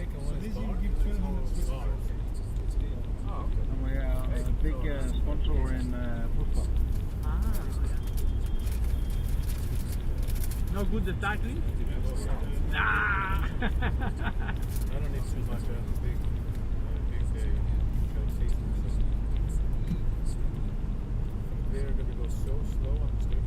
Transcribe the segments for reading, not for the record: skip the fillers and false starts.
cake and one is bar. You give 1,200 Swiss Bar. francs. And we are a big sponsor in football. No good the titling? I don't need too much. I have a big Chelsea. They're going to go so slow on the stage.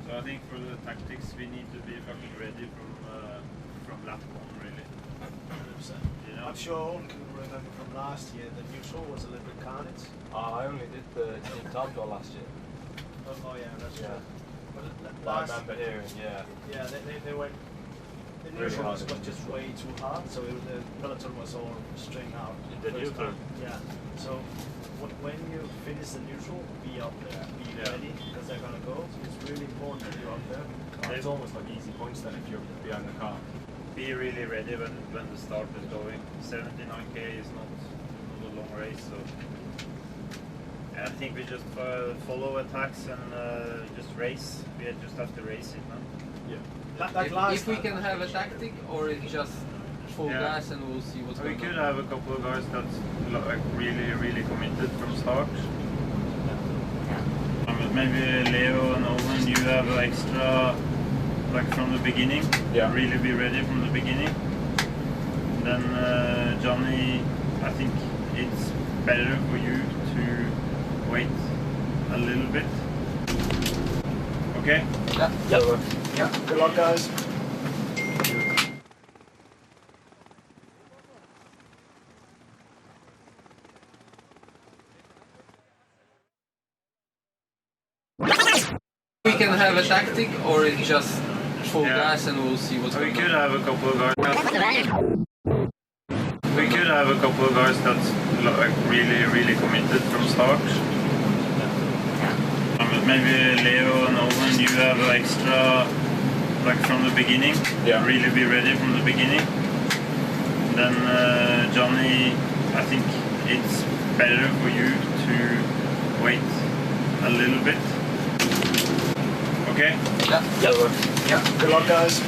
So I think for the tactics we need to be fucking ready from from lap one, really. 100%. You know? I'm sure all can remember from last year the neutral was a little bit carnage. I only did the Team Time Trial last year. Oh yeah, that's Yeah. true. But I remember hearing, yeah. Yeah, they went. The Really neutral hard. was just way too hard, so the peloton was all string out. The first neutral? time. Yeah. So when you finish the neutral, be up there, be ready, because they're gonna go. So it's really important that you're up there. It's almost like easy points then if you're behind the car. Be really ready when the start is going. 79k is not a long race, so I think we just follow attacks and just race. We just have to race it now. Yeah. Like last If we time. can have a tactic, or it's just full Yeah. gas and we'll see what's We going could on. have a couple of guys that's like really committed from start. Maybe Leo and Owen, you have extra like from the beginning. Yeah. Really be ready from the beginning. Then Johnny, I think it's better for you to wait a little bit. Okay? Yeah. Yeah. Good luck, guys. We can have a tactic, or it's just full Yeah. gas and we'll see what's We going could on. have a couple of guys. We could have a couple of guys that's like really committed from start. Maybe Leo and Owen, you have extra like from the beginning. Yeah. Really be ready from the beginning. Then Johnny, I think it's better for you to wait a little bit. Okay? Yeah. Good luck, guys.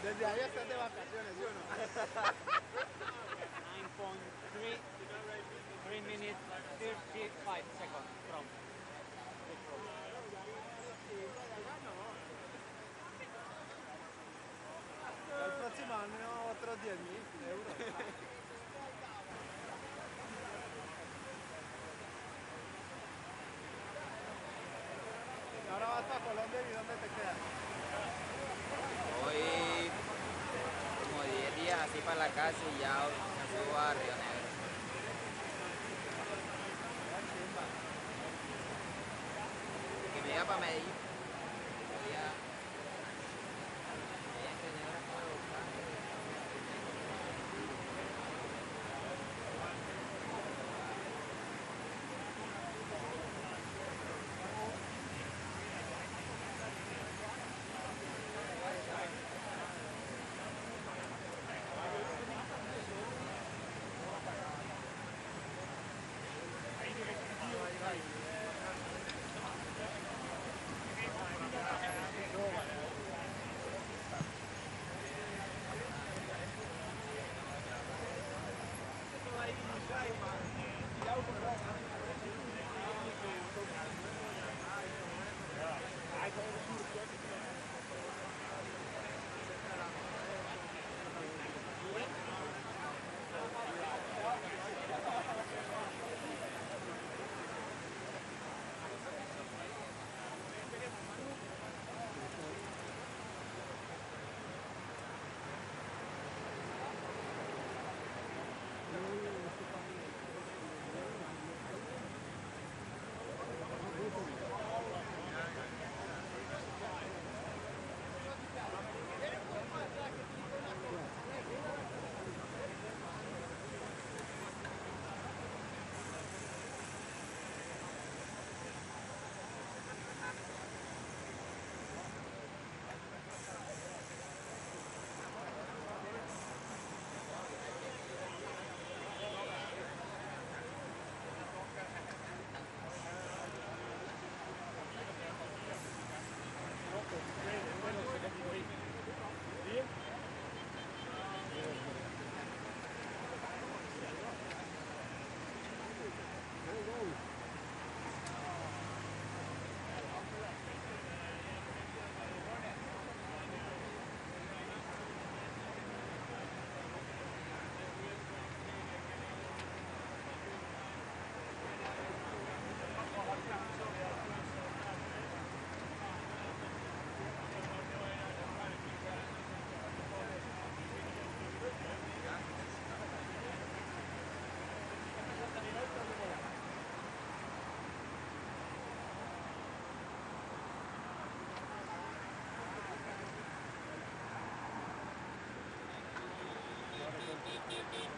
Desde ahí estás de vacaciones, ¿sí o no? 9.3, 3 minutes, 35 seconds from El próximo año otros 10.000 euros. Y ahora vas para Colombia y ¿dónde te quedas? Voy como 10 días así para la casa y ya me subo a Río Negro. Que me iba para Medellín. Quería enseñar a buscar.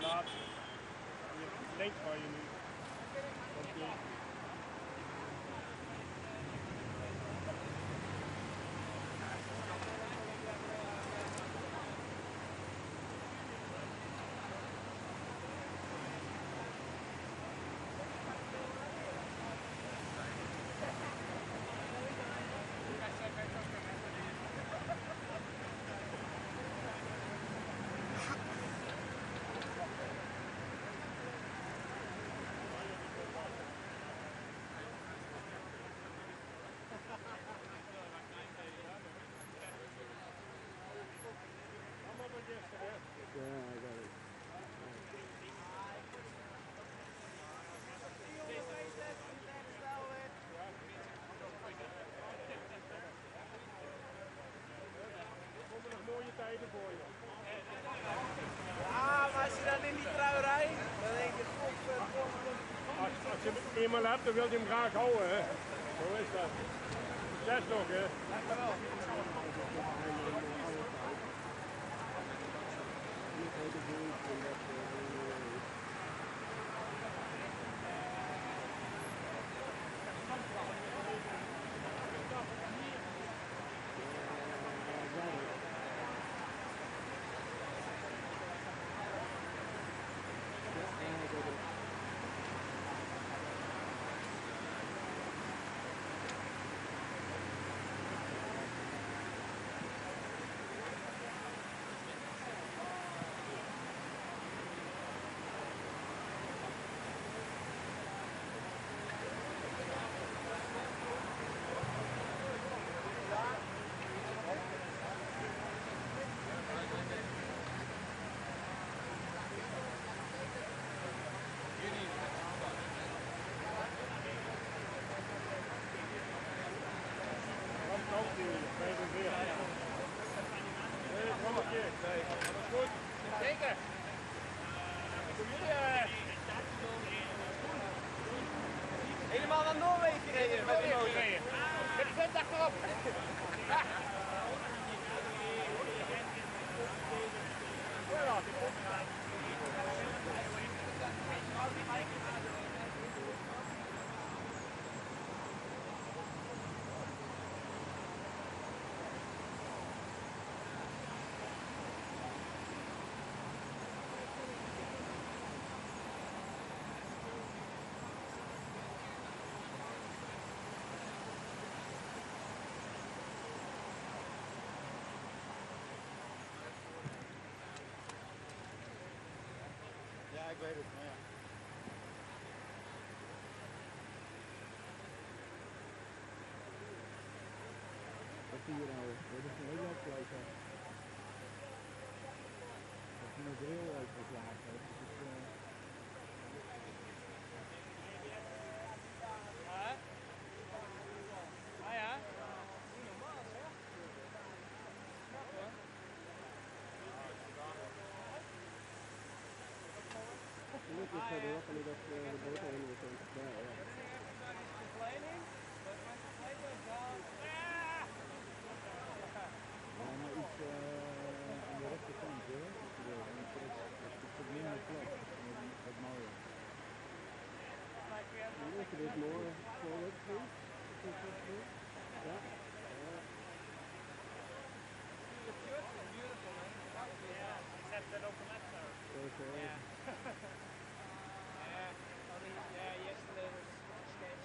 Laat je denkt waar je nu. Want mooie tijden voor je. Ah, maar als je dan in die trui rijdt, dan denk je, Als je hem eenmaal hebt, dan wil je hem graag houden. Hè. Zo is dat. Succes nog, hè. Nee, alles goed. Zeker. Kom jullie? Helemaal naar Noorwegen gereden met de motor. Met vent achterop. Ja, ik weet het, maar ja. Wat zie je nou? Dit is een hele afsluiter. Dat is een drill uitgeslagen. Ah ja? Niet normaal zeg. Knap hoor. Gelukkig verderop en dat de boot al in de kant is daar. Complaining, but my complainer is gone. Ja, maar iets aan de rechterkant hoor. Het is minder plat. Wat mooier. Look at it more forward, please. Ja. The church is beautiful, man. Yeah, except the locomotive. Yeah. Only, yesterday was sketch.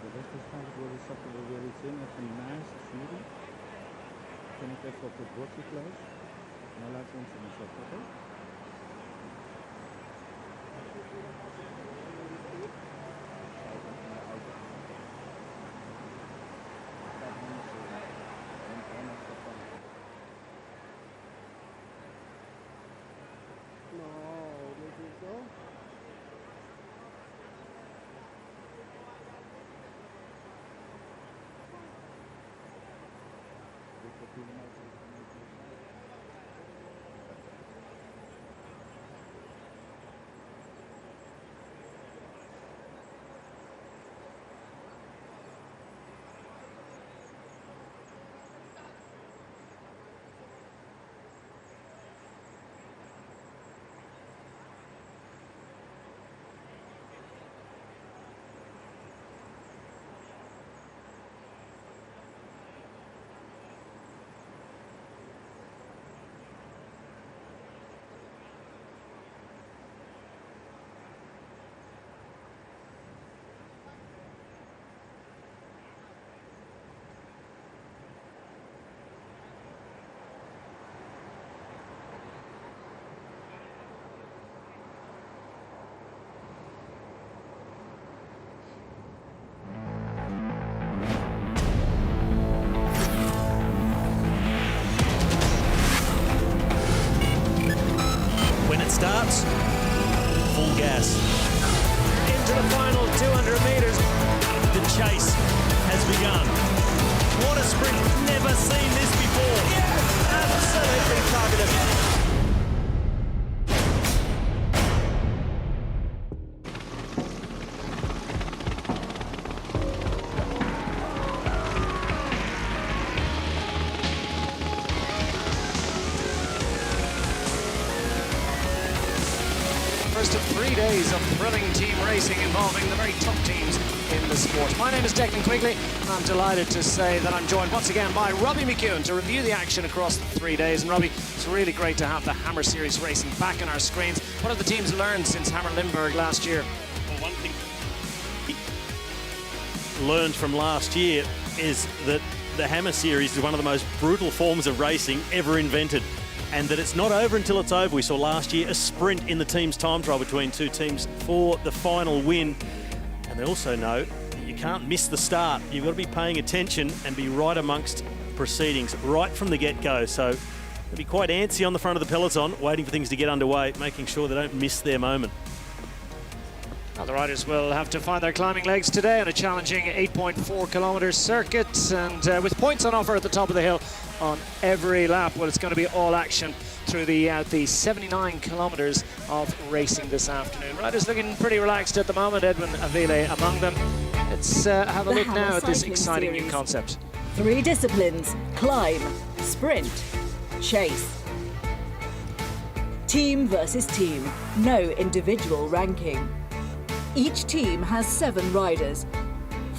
De restaurant worden zakken er weer iets in, even naast vuren. Dan ik even op het bordje kluis. En dan laten we ons in de zak, oké? No, this is go. days of thrilling team racing involving the very top teams in the sport. My name is Declan Quigley. I'm delighted to say that I'm joined once again by Robbie McEwen to review the action across the 3 days. And Robbie, it's really great to have the Hammer Series racing back on our screens. What have the teams learned since Hammer Limburg last year? Well, one thing learned from last year is that the Hammer Series is one of the most brutal forms of racing ever invented, and that it's not over until it's over. We saw last year a sprint in the team's time trial between two teams for the final win, and they also know that you can't miss the start. You've got to be paying attention and be right amongst proceedings right from the get-go. So they'll be quite antsy on the front of the peloton, waiting for things to get underway, making sure they don't miss their moment. Well, the riders will have to find their climbing legs today on a challenging 8.4 kilometre circuit, and with points on offer at the top of the hill on every lap. Well, it's going to be all action through the 79 kilometres of racing this afternoon. Riders looking pretty relaxed at the moment, Edwin Avile among them. Let's have a look now at this exciting new concept. 3 disciplines: climb, sprint, chase. Team versus team, no individual ranking. Each team has 7 riders.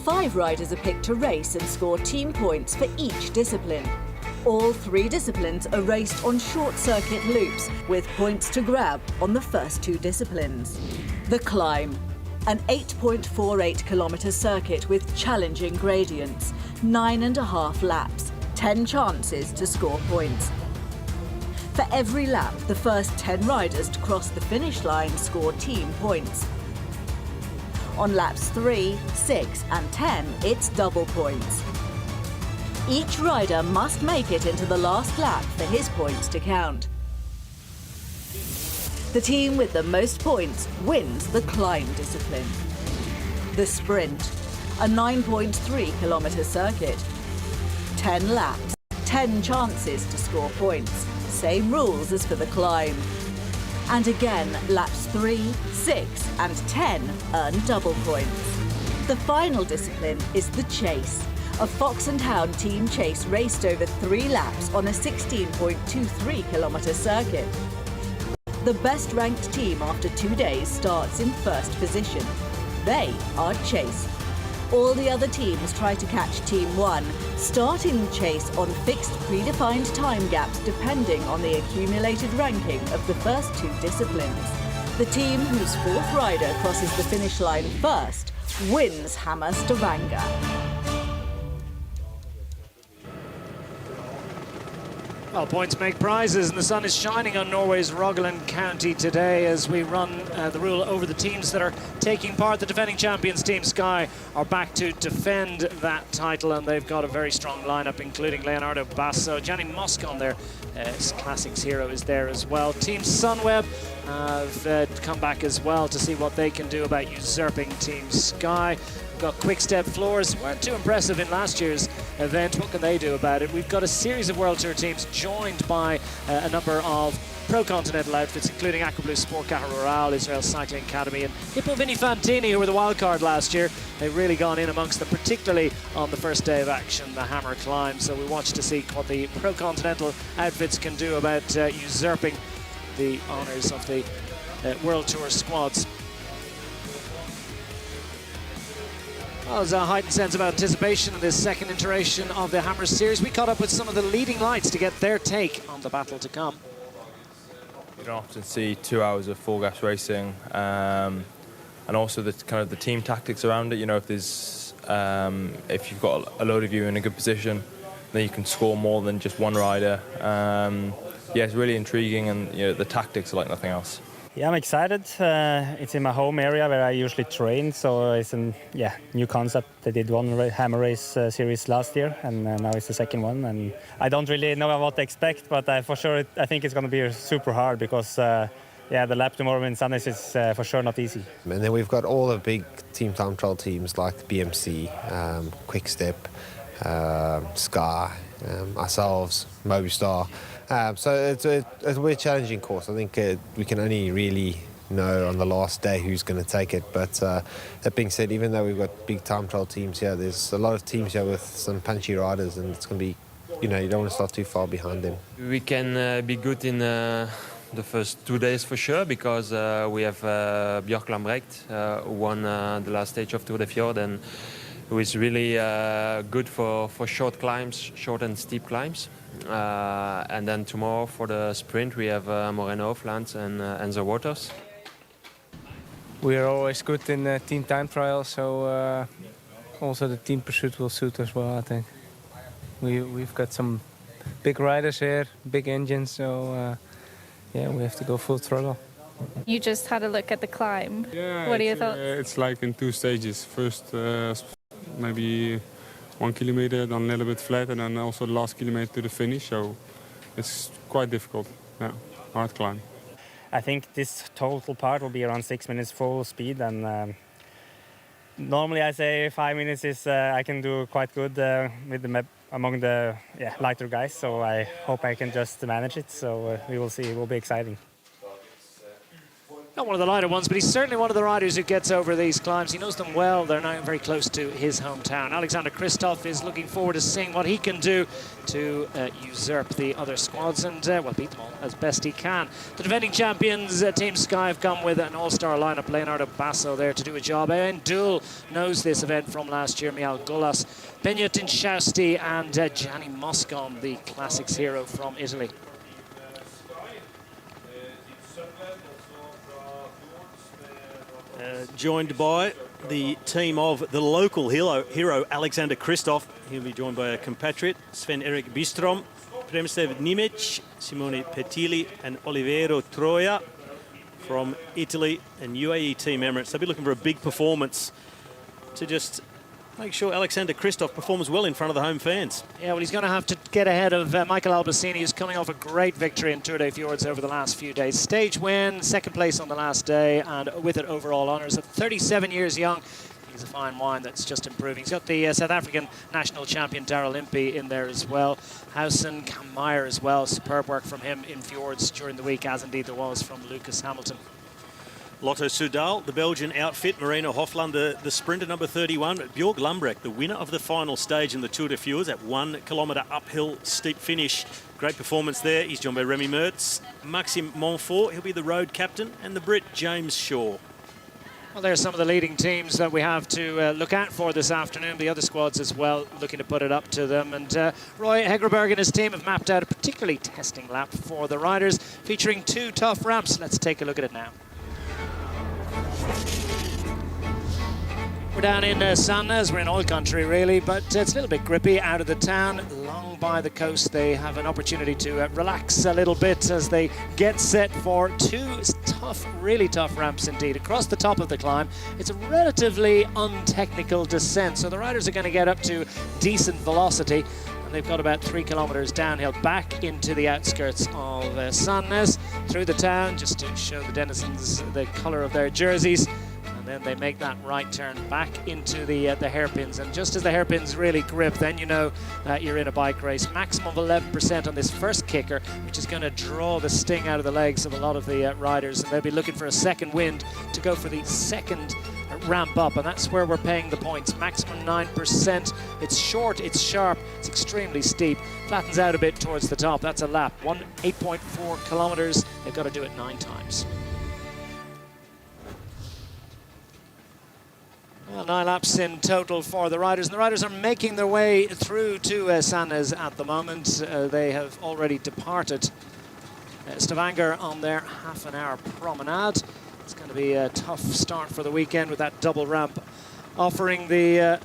5 riders are picked to race and score team points for each discipline. All 3 disciplines are raced on short circuit loops with points to grab on the first 2 disciplines. The climb, an 8.48 kilometre circuit with challenging gradients, 9.5 laps, 10 chances to score points. For every lap, the first 10 riders to cross the finish line score team points. On laps 3, 6 and 10, it's double points. Each rider must make it into the last lap for his points to count. The team with the most points wins the climb discipline. The sprint, a 9.3 kilometre circuit. 10 laps, 10 chances to score points. Same rules as for the climb. And again, laps 3, 6 and 10 earn double points. The final discipline is the chase, a fox and hound team chase raced over 3 laps on a 16.23 kilometre circuit. The best ranked team after 2 days starts in first position. They are chased. All the other teams try to catch Team 1, starting the chase on fixed predefined time gaps depending on the accumulated ranking of the first 2 disciplines. The team whose 4th rider crosses the finish line first wins Hammer Stavanger. Well, points make prizes, and the sun is shining on Norway's Rogaland County today as we run the rule over the teams that are taking part. The defending champions, Team Sky, are back to defend that title, and they've got a very strong lineup, including Leonardo Basso. Gianni Moscon, their classics hero, is there as well. Team Sunweb have come back as well to see what they can do about usurping Team Sky. Got Quick Step Floors, weren't too impressive in last year's event. What can they do about it? We've got a series of World Tour teams joined by a number of pro-continental outfits, including Aquablue Sport Car Rural, Israel Cycling Academy, and Hippo Vini Fantini, who were the wild card last year. They've really gone in amongst them, particularly on the first day of action, the Hammer Climb. So we watch to see what the pro-continental outfits can do about usurping the honours of the World Tour squads. Well, there's a heightened sense of anticipation in this second iteration of the Hammer Series. We caught up with some of the leading lights to get their take on the battle to come. You don't often see 2 hours of full gas racing, and also the kind of the team tactics around it. You know, if there's if you've got a load of you in a good position, then you can score more than just one rider. Yeah, it's really intriguing, and you know, the tactics are like nothing else. Yeah, I'm excited. It's in my home area where I usually train, so it's a new concept. They did one Hammer Race series last year, and now it's the second one. And I don't really know what to expect, but for sure I think it's going to be super hard because the lap tomorrow in Sandnes is for sure not easy. And then we've got all the big team time trial teams like BMC, Quick Step, Sky, ourselves, Movistar. So it's a very challenging course. I think we can only really know on the last day who's going to take it. But that being said, even though we've got big time trial teams here, there's a lot of teams here with some punchy riders, and it's going to be, you know, you don't want to start too far behind them. We can be good in the first 2 days for sure, because we have Björk Lambrecht, who won the last stage of Tour de Fjord, and who is really good for short climbs, short and steep climbs. And then tomorrow for the sprint we have Moreno Hofland and Enzo Waters. We are always good in team time trials, so also the team pursuit will suit us well, I think. We've got some big riders here, big engines, so yeah, we have to go full throttle. You just had a look at the climb. Yeah, what are your thoughts? It's like in 2 stages. First, maybe 1 kilometer, then a little bit flat, and then also the last kilometer to the finish. So it's quite difficult. Yeah, hard climb. I think this total part will be around 6 minutes full speed, and normally I say 5 minutes is I can do quite good with the among the lighter guys. So I hope I can just manage it. So we will see. It will be exciting. Not one of the lighter ones, but he's certainly one of the riders who gets over these climbs. He knows them well. They're now very close to his hometown. Alexander Kristoff is looking forward to seeing what he can do to usurp the other squads and well, beat them all as best he can. The defending champions, Team Sky, have come with an all-star lineup. Leonardo Basso there to do a job. Eoin Dool knows this event from last year. Mial Golas, Benjamin Shausti and Gianni Moscon, the classics hero from Italy. Joined by the team of the local hero Alexander Kristoff. He'll be joined by a compatriot, Sven-Erik Bystrom, Premstev Nimec, Simone Petilli and Olivero Troia from Italy and UAE Team Emirates. They'll be looking for a big performance to just make sure Alexander Kristoff performs well in front of the home fans. Yeah, well, he's going to have to get ahead of Michael Albasini, who's coming off a great victory in Tour de Fjords over the last few days. Stage win, second place on the last day, and with it overall honours. At 37 years young, he's a fine wine that's just improving. He's got the South African national champion Daryl Impey in there as well. Housen, Kameyer as well. Superb work from him in Fjords during the week, as indeed there was from Lucas Hamilton. Lotto Soudal, the Belgian outfit, Moreno Hofland, the sprinter number 31, Björk Lambrecht, the winner of the final stage in the Tour de Fjords, at 1 kilometre uphill steep finish. Great performance there. He's joined by Remy Mertz, Maxime Montfort, he'll be the road captain, and the Brit James Shaw. Well, there's some of the leading teams that we have to look at for this afternoon. The other squads as well, looking to put it up to them. And Roy Hegerberg and his team have mapped out a particularly testing lap for the riders, featuring 2 tough ramps. Let's take a look at it now. We're down in Sandnes. We're in oil country really, but it's a little bit grippy out of the town. Long by the coast, they have an opportunity to relax a little bit as they get set for 2 tough, really tough ramps indeed. Across the top of the climb, it's a relatively untechnical descent, so the riders are going to get up to decent velocity. And they've got about 3 kilometres downhill back into the outskirts of Sandnes, through the town, just to show the denizens the colour of their jerseys. And then they make that right turn back into the hairpins. And just as the hairpins really grip, then you know you're in a bike race. Maximum of 11% on this first kicker, which is going to draw the sting out of the legs of a lot of the riders. And they'll be looking for a second wind to go for the second ramp up. And that's where we're paying the points. Maximum 9%. It's short, it's sharp, it's extremely steep. Flattens out a bit towards the top. That's a lap. 8.4 kilometres. They've got to do it 9 times. Well, 9 laps in total for the riders, and the riders are making their way through to Sandnes at the moment. They have already departed Stavanger on their half-an-hour promenade. It's going to be a tough start for the weekend with that double ramp, offering the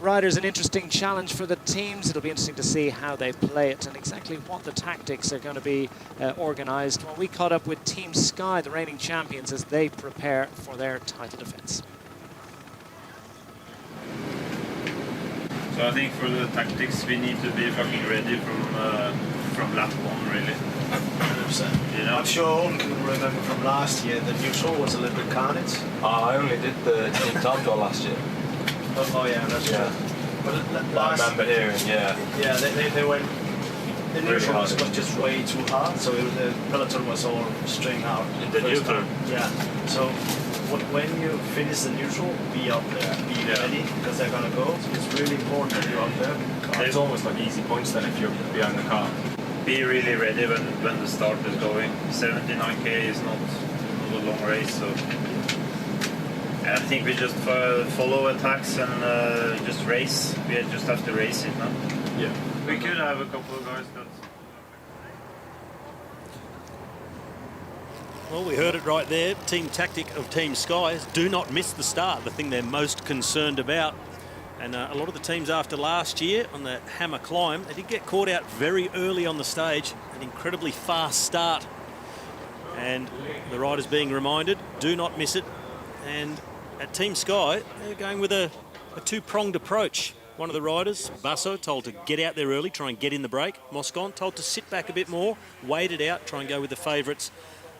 riders an interesting challenge for the teams. It'll be interesting to see how they play it and exactly what the tactics are going to be organised. Well, we caught up with Team Sky, the reigning champions, as they prepare for their title defence. So I think for the tactics we need to be fucking ready from lap 1 really. 100%. You know? I'm sure all can remember from last year the neutral was a little bit carnage. I only did the team time trial last year. Oh yeah, that's true. But I remember hearing, yeah, they went. The neutral was just way too hard, so the peloton was all string out. In the neutral? Yeah. So when you finish the neutral, be up there, be ready, because they're gonna go. It's really important that you're up there. There's almost like easy points then if you're behind the car. be really ready when the start is going. 79k is not a long race, so I think we just follow attacks and just race. We just have to race it now. Yeah. We could have a couple of guys that. Well, we heard it right there. Team tactic of Team Sky is do not miss the start, the thing they're most concerned about. And a lot of the teams after last year on the Hammer climb, they did get caught out very early on the stage, an incredibly fast start. And the riders being reminded, do not miss it. And at Team Sky, they're going with a two-pronged approach. One of the riders, Basso, told to get out there early, try and get in the break. Moscon told to sit back a bit more, wait it out, try and go with the favourites.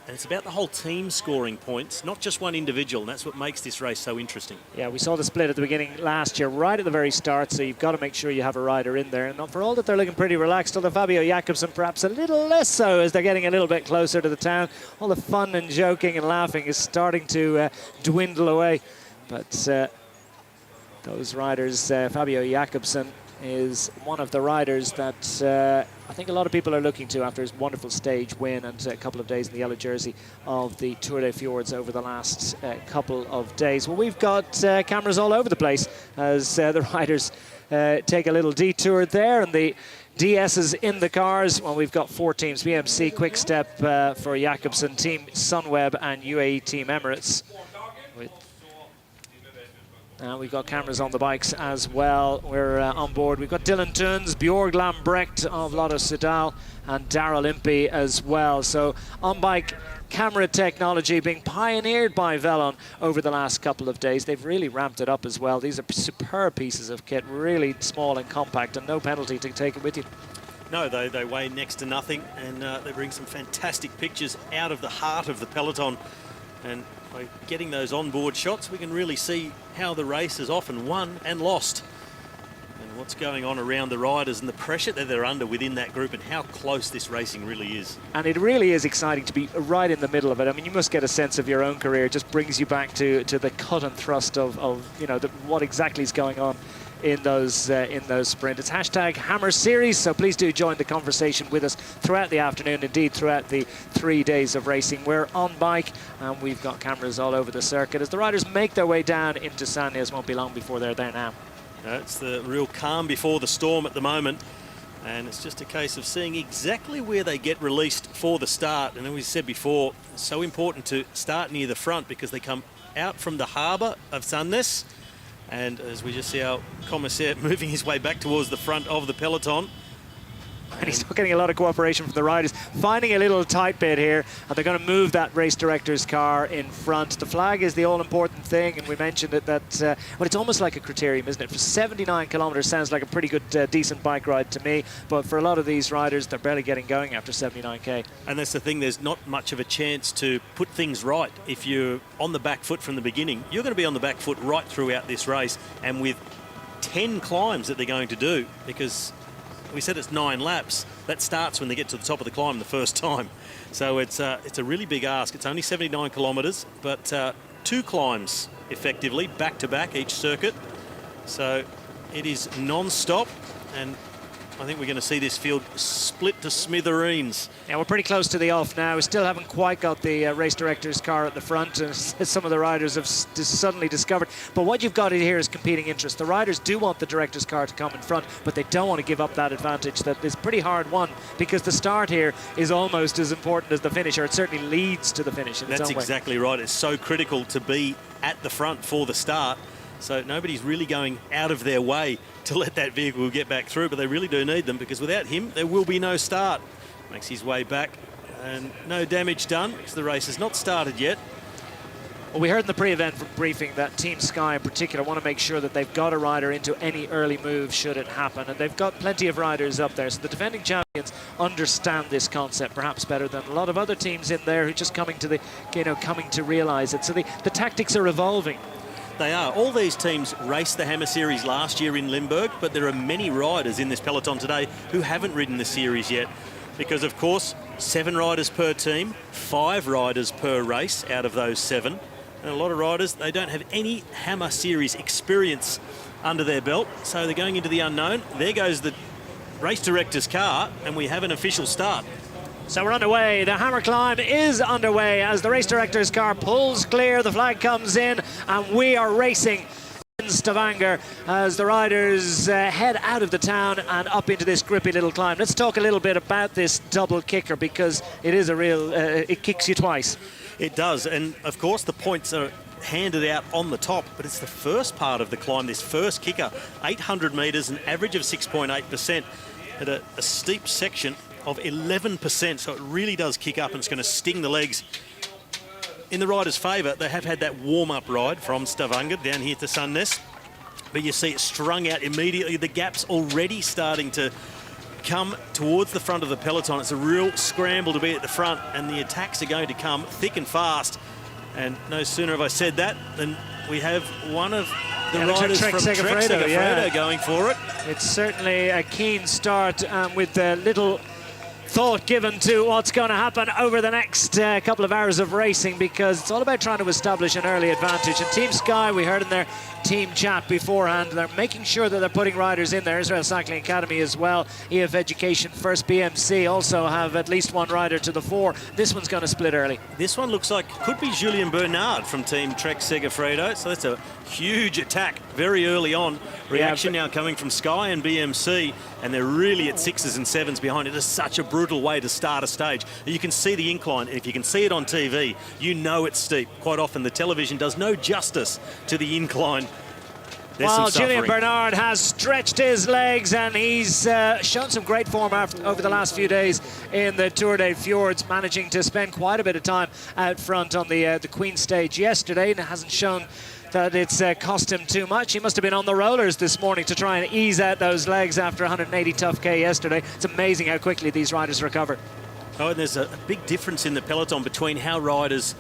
And it's about the whole team scoring points, not just one individual, and that's what makes this race so interesting. Yeah, we saw the split at the beginning last year, right at the very start, so you've got to make sure you have a rider in there. And for all that they're looking pretty relaxed, although Fabio Jakobsen perhaps a little less so as they're getting a little bit closer to the town. All the fun and joking and laughing is starting to dwindle away. But those riders, Fabio Jakobsen is one of the riders that I think a lot of people are looking to after his wonderful stage win and a couple of days in the yellow jersey of the Tour des Fjords over the last couple of days. Well, we've got cameras all over the place as the riders take a little detour there, and the DSs in the cars. Well, we've got 4 teams: BMC, Quick Step for Jakobsen, Team Sunweb and UAE Team Emirates. We've got cameras on the bikes as well. We're on board. We've got Dylan Tuns, Bjorg Lambrecht of Lotto Soudal, and Daryl Impey as well. So on-bike camera technology being pioneered by Velon over the last couple of days. They've really ramped it up as well. These are superb pieces of kit, really small and compact, and no penalty to take it with you. No, they weigh next to nothing, and they bring some fantastic pictures out of the heart of the peloton. And by getting those onboard shots, we can really see how the race is often won and lost, and what's going on around the riders and the pressure that they're under within that group, and how close this racing really is. And it really is exciting to be right in the middle of it. I mean, you must get a sense of your own career. It just brings you back to the cut and thrust of you know, what exactly is going on in those sprints. It's hashtag Hammer Series, so please do join the conversation with us throughout the afternoon, indeed throughout the 3 days of racing. We're on bike and we've got cameras all over the circuit as the riders make their way down into Sandnes. Won't be long before they're there now. It's the real calm before the storm at the moment, and it's just a case of seeing exactly where they get released for the start. And as we said before, it's so important to start near the front because they come out from the harbour of Sandnes. And as we just see our commissaire moving his way back towards the front of the peloton. And he's not getting a lot of cooperation from the riders. Finding a little tight bit here, and they're going to move that race director's car in front. The flag is the all-important thing, and we mentioned it that, well, it's almost like a criterium, isn't it? For 79 kilometres, sounds like a pretty good, decent bike ride to me. But for a lot of these riders, they're barely getting going after 79k. And that's the thing, there's not much of a chance to put things right. If you're on the back foot from the beginning, you're going to be on the back foot right throughout this race, and with 10 climbs that they're going to do, because we said it's 9 laps. That starts when they get to the top of the climb the first time. So it's a really big ask. It's only 79 kilometres, but 2 climbs effectively back to back each circuit. So it is non-stop, and I think we're going to see this field split to smithereens. Yeah, we're pretty close to the off now. We still haven't quite got the race director's car at the front, and some of the riders have suddenly discovered. But what you've got here is competing interest. The riders do want the director's car to come in front, but they don't want to give up that advantage that is pretty hard won, because the start here is almost as important as the finish, or it certainly leads to the finish in its own way. That's exactly right. It's so critical to be at the front for the start. So nobody's really going out of their way to let that vehicle get back through, but they really do need them, because without him, there will be no start. Makes his way back, and no damage done, because the race has not started yet. Well, we heard in the pre-event briefing that Team Sky in particular want to make sure that they've got a rider into any early move should it happen, and they've got plenty of riders up there. So the defending champions understand this concept perhaps better than a lot of other teams in there who are just coming to realise it. So the tactics are evolving. They are. All these teams raced the Hammer Series last year in Limburg, but there are many riders in this peloton today who haven't ridden the series yet, because of course 7 riders per team, 5 riders per race out of those 7, and a lot of riders, they don't have any Hammer Series experience under their belt, so they're going into the unknown. There goes the race director's car, and we have an official start. So we're underway. The Hammer climb is underway as the race director's car pulls clear, the flag comes in, and we are racing in Stavanger as the riders head out of the town and up into this grippy little climb. Let's talk a little bit about this double kicker, because it is a real, it kicks you twice. It does, and of course the points are handed out on the top, but it's the first part of the climb, this first kicker, 800 metres, an average of 6.8% at a steep section of 11%, so it really does kick up and it's going to sting the legs. In the riders' favour, they have had that warm-up ride from Stavanger down here to Sandnes, but you see it strung out immediately. The gap's already starting to come towards the front of the peloton. It's a real scramble to be at the front, and the attacks are going to come thick and fast. And no sooner have I said that than we have one of the riders from Trek Segafredo going for it. It's certainly a keen start with little thought given to what's going to happen over the next couple of hours of racing, because it's all about trying to establish an early advantage. And Team Sky, we heard in their team chat beforehand, they're making sure that they're putting riders in there. Israel Cycling Academy as well, EF Education First, BMC also have at least one rider to the fore. This one's going to split early. This one looks like could be Julien Bernard from Team Trek Segafredo, so that's a huge attack very early on. Reaction now coming from Sky and BMC, and they're really at sixes and sevens behind. It is such a brutal way to start a stage. You can see the incline, and if you can see it on TV, you know it's steep. Quite often the television does no justice to the incline. Well, Julien Bernard has stretched his legs, and he's shown some great form over the last few days in the Tour des Fjords, managing to spend quite a bit of time out front on the Queen stage yesterday, and it hasn't shown that it's cost him too much. He must have been on the rollers this morning to try and ease out those legs after 180 tough K yesterday. It's amazing how quickly these riders recover. Oh, and there's a big difference in the peloton between how riders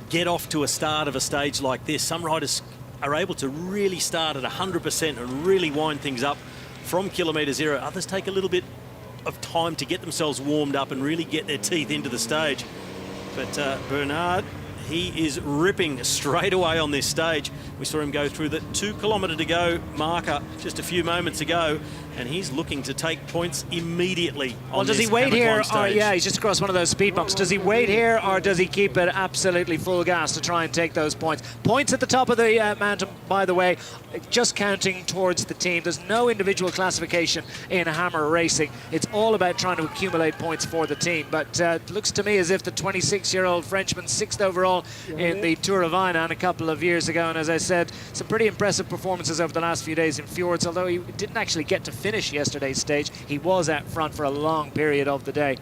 get off to a start of a stage like this. Some riders are able to really start at 100% and really wind things up from kilometre zero. Others take a little bit of time to get themselves warmed up and really get their teeth into the stage. But Bernard, he is ripping straight away on this stage. We saw him go through the 2 kilometre to go marker just a few moments ago, and he's looking to take points immediately. Well, does he wait here? Or, yeah, he's just across one of those speed bumps. Does he wait here, or does he keep it absolutely full gas to try and take those points? Points at the top of the mountain, by the way, just counting towards the team. There's no individual classification in Hammer racing. It's all about trying to accumulate points for the team. But it looks to me as if the 26-year-old Frenchman, 6th overall in the Tour of Inan a couple of years ago, and as I said, some pretty impressive performances over the last few days in Fjords, although he didn't actually get to finish yesterday's stage. He was out front for a long period of the day.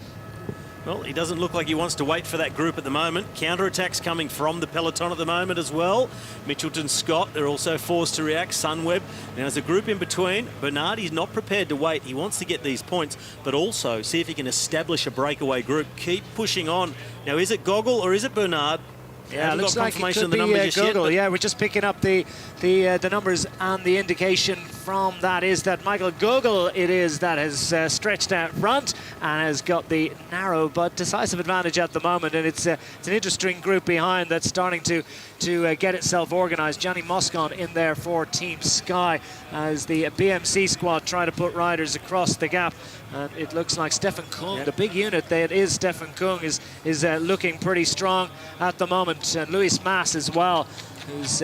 Well, he doesn't look like he wants to wait for that group at the moment. Counter-attacks coming from the peloton at the moment as well. Mitchelton-SCOTT, they're also forced to react. Sunweb. Now, there's a group in between. Bernard, he's not prepared to wait. He wants to get these points, but also see if he can establish a breakaway group. Keep pushing on. Now, is it Gogol or is it Bernard? Yeah, it looks like it could be Gogol. Yeah, we're just picking up the numbers, and the indication from that is that Michael Gogol it is that has stretched out front and has got the narrow but decisive advantage at the moment. And it's an interesting group behind that's starting to get itself organised. Johnny Moscon in there for Team Sky as the BMC squad try to put riders across the gap. And it looks like Stefan Kuhn, the big unit that is Stefan Kuhn, is looking pretty strong at the moment. And Luis Mas as well, who's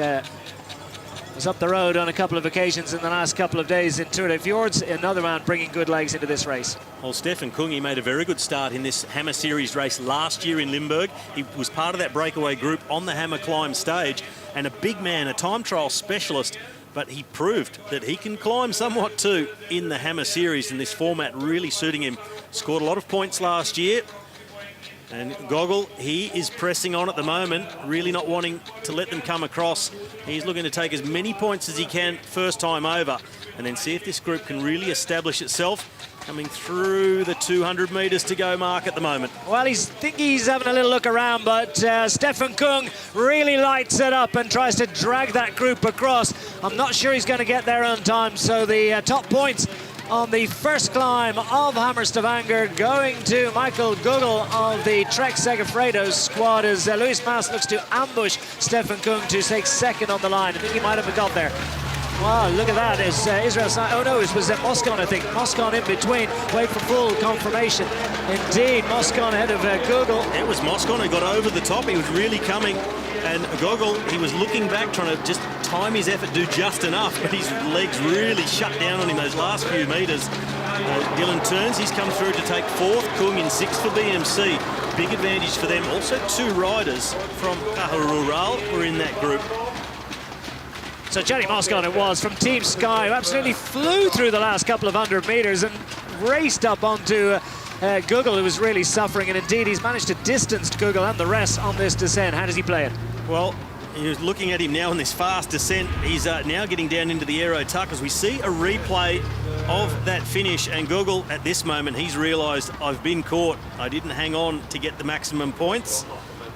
was up the road on a couple of occasions in the last couple of days in Tour des Fjords. Another man bringing good legs into this race. Well, Stefan Kuhn, he made a very good start in this Hammer Series race last year in Limburg. He was part of that breakaway group on the Hammer climb stage, and a big man, a time trial specialist, but he proved that he can climb somewhat too in the Hammer Series, and this format really suiting him. Scored a lot of points last year. And Gogol, he is pressing on at the moment, really not wanting to let them come across. He's looking to take as many points as he can first time over, and then see if this group can really establish itself, coming through the 200 metres to go mark at the moment. Well, he's having a little look around, but Stefan Kuhn really lights it up and tries to drag that group across. I'm not sure he's going to get there on time, so the top points on the first climb of Hammer Stavanger going to Michael Gogol of the Trek Segafredo squad as Luis Mas looks to ambush Stefan Kuhn to take second on the line. I think he might have got there. Wow, look at that. It's Israel. Oh no, it was Moscon, I think. Moscon in between. Wait for full confirmation. Indeed, Moscon ahead of Google. It was Moscon who got over the top. He was really coming. And Gogol, he was looking back, trying to just time his effort, do just enough. But his legs really shut down on him those last few metres. Dylan turns. He's come through to take 4th. Kuhn in 6th for BMC. Big advantage for them. Also 2 riders from Rural were in that group. So Johnny Moscon it was from Team Sky, who absolutely flew through the last couple of 100 metres and raced up onto Google, who was really suffering. And indeed, he's managed to distance Google and the rest on this descent. How does he play it? Well, you're looking at him now in this fast descent. He's now getting down into the aero tuck as we see a replay of that finish. And Google, at this moment, he's realised, I've been caught. I didn't hang on to get the maximum points.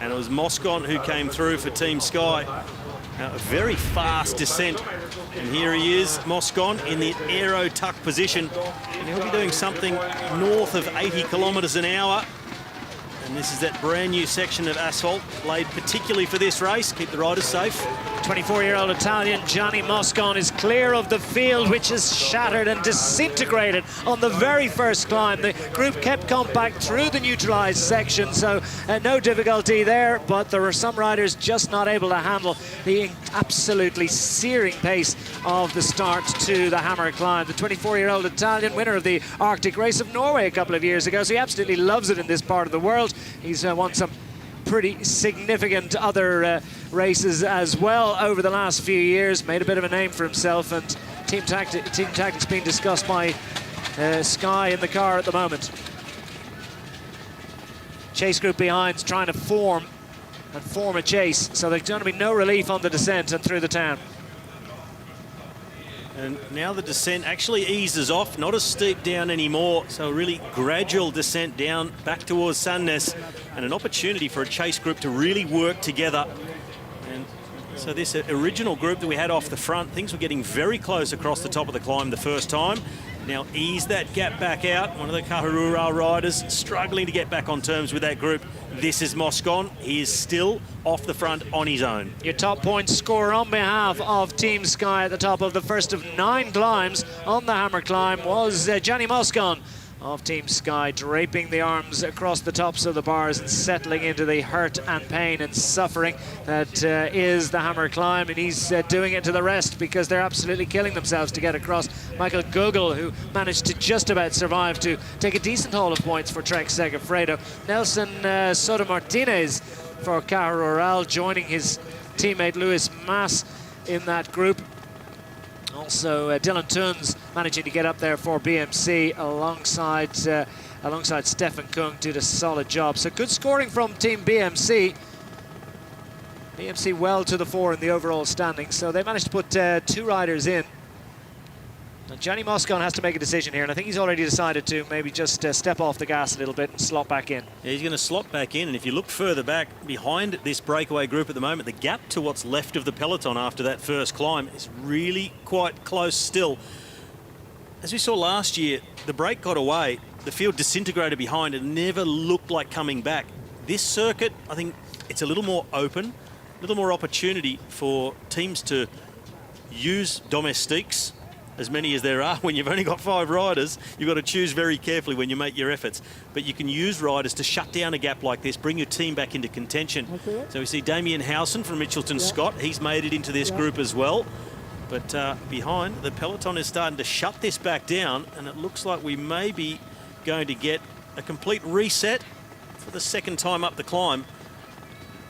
And it was Moscon who came through for Team Sky. A very fast descent, and here he is, Moscon, in the aero tuck position, and he'll be doing something north of 80 kilometres an hour. And this is that brand new section of asphalt laid particularly for this race. Keep the riders safe. 24-year-old Italian Johnny Moscon is clear of the field, which is shattered and disintegrated on the very first climb. The group kept compact through the neutralised section, so no difficulty there, but there were some riders just not able to handle the absolutely searing pace of the start to the Hammer climb. The 24-year-old Italian, winner of the Arctic Race of Norway a couple of years ago, so he absolutely loves it in this part of the world. He's won some pretty significant other races as well over the last few years, made a bit of a name for himself, and team tactics being discussed by Sky in the car at the moment. Chase group behind trying to form a chase, so there's going to be no relief on the descent and through the town. And now the descent actually eases off, not as steep down anymore, so a really gradual descent down back towards Sandnes, and an opportunity for a chase group to really work together. And so this original group that we had off the front, things were getting very close across the top of the climb the first time. Now ease that gap back out. One of the Kaharura riders struggling to get back on terms with that group. This is Moscon. He is still off the front on his own. Your top point scorer on behalf of Team Sky at the top of the first of 9 climbs on the Hammer climb was Johnny Moscon of Team Sky, draping the arms across the tops of the bars and settling into the hurt and pain and suffering that is the Hammer climb, and he's doing it to the rest because they're absolutely killing themselves to get across. Michael Gugel, who managed to just about survive to take a decent haul of points for Trek Segafredo. Nelson Soto Martinez for Caja Rural, joining his teammate Luis Mas in that group. Also, Dylan Tuns managing to get up there for BMC alongside Stefan Kuhn, did a solid job. So good scoring from Team BMC. BMC well to the fore in the overall standings. So they managed to put 2 riders in. And Johnny Moscon has to make a decision here, and I think he's already decided to maybe just step off the gas a little bit and slot back in. Yeah, he's going to slot back in, and if you look further back behind this breakaway group at the moment, the gap to what's left of the peloton after that first climb is really quite close still. As we saw last year, the break got away, the field disintegrated behind, and never looked like coming back. This circuit, I think it's a little more open, a little more opportunity for teams to use domestiques, as many as there are. When you've only got 5 riders, you've got to choose very carefully when you make your efforts. But you can use riders to shut down a gap like this, bring your team back into contention. Okay. So we see Damien Howson from Mitchelton-SCOTT. He's made it into this group as well. But behind, the peloton is starting to shut this back down, and it looks like we may be going to get a complete reset for the second time up the climb.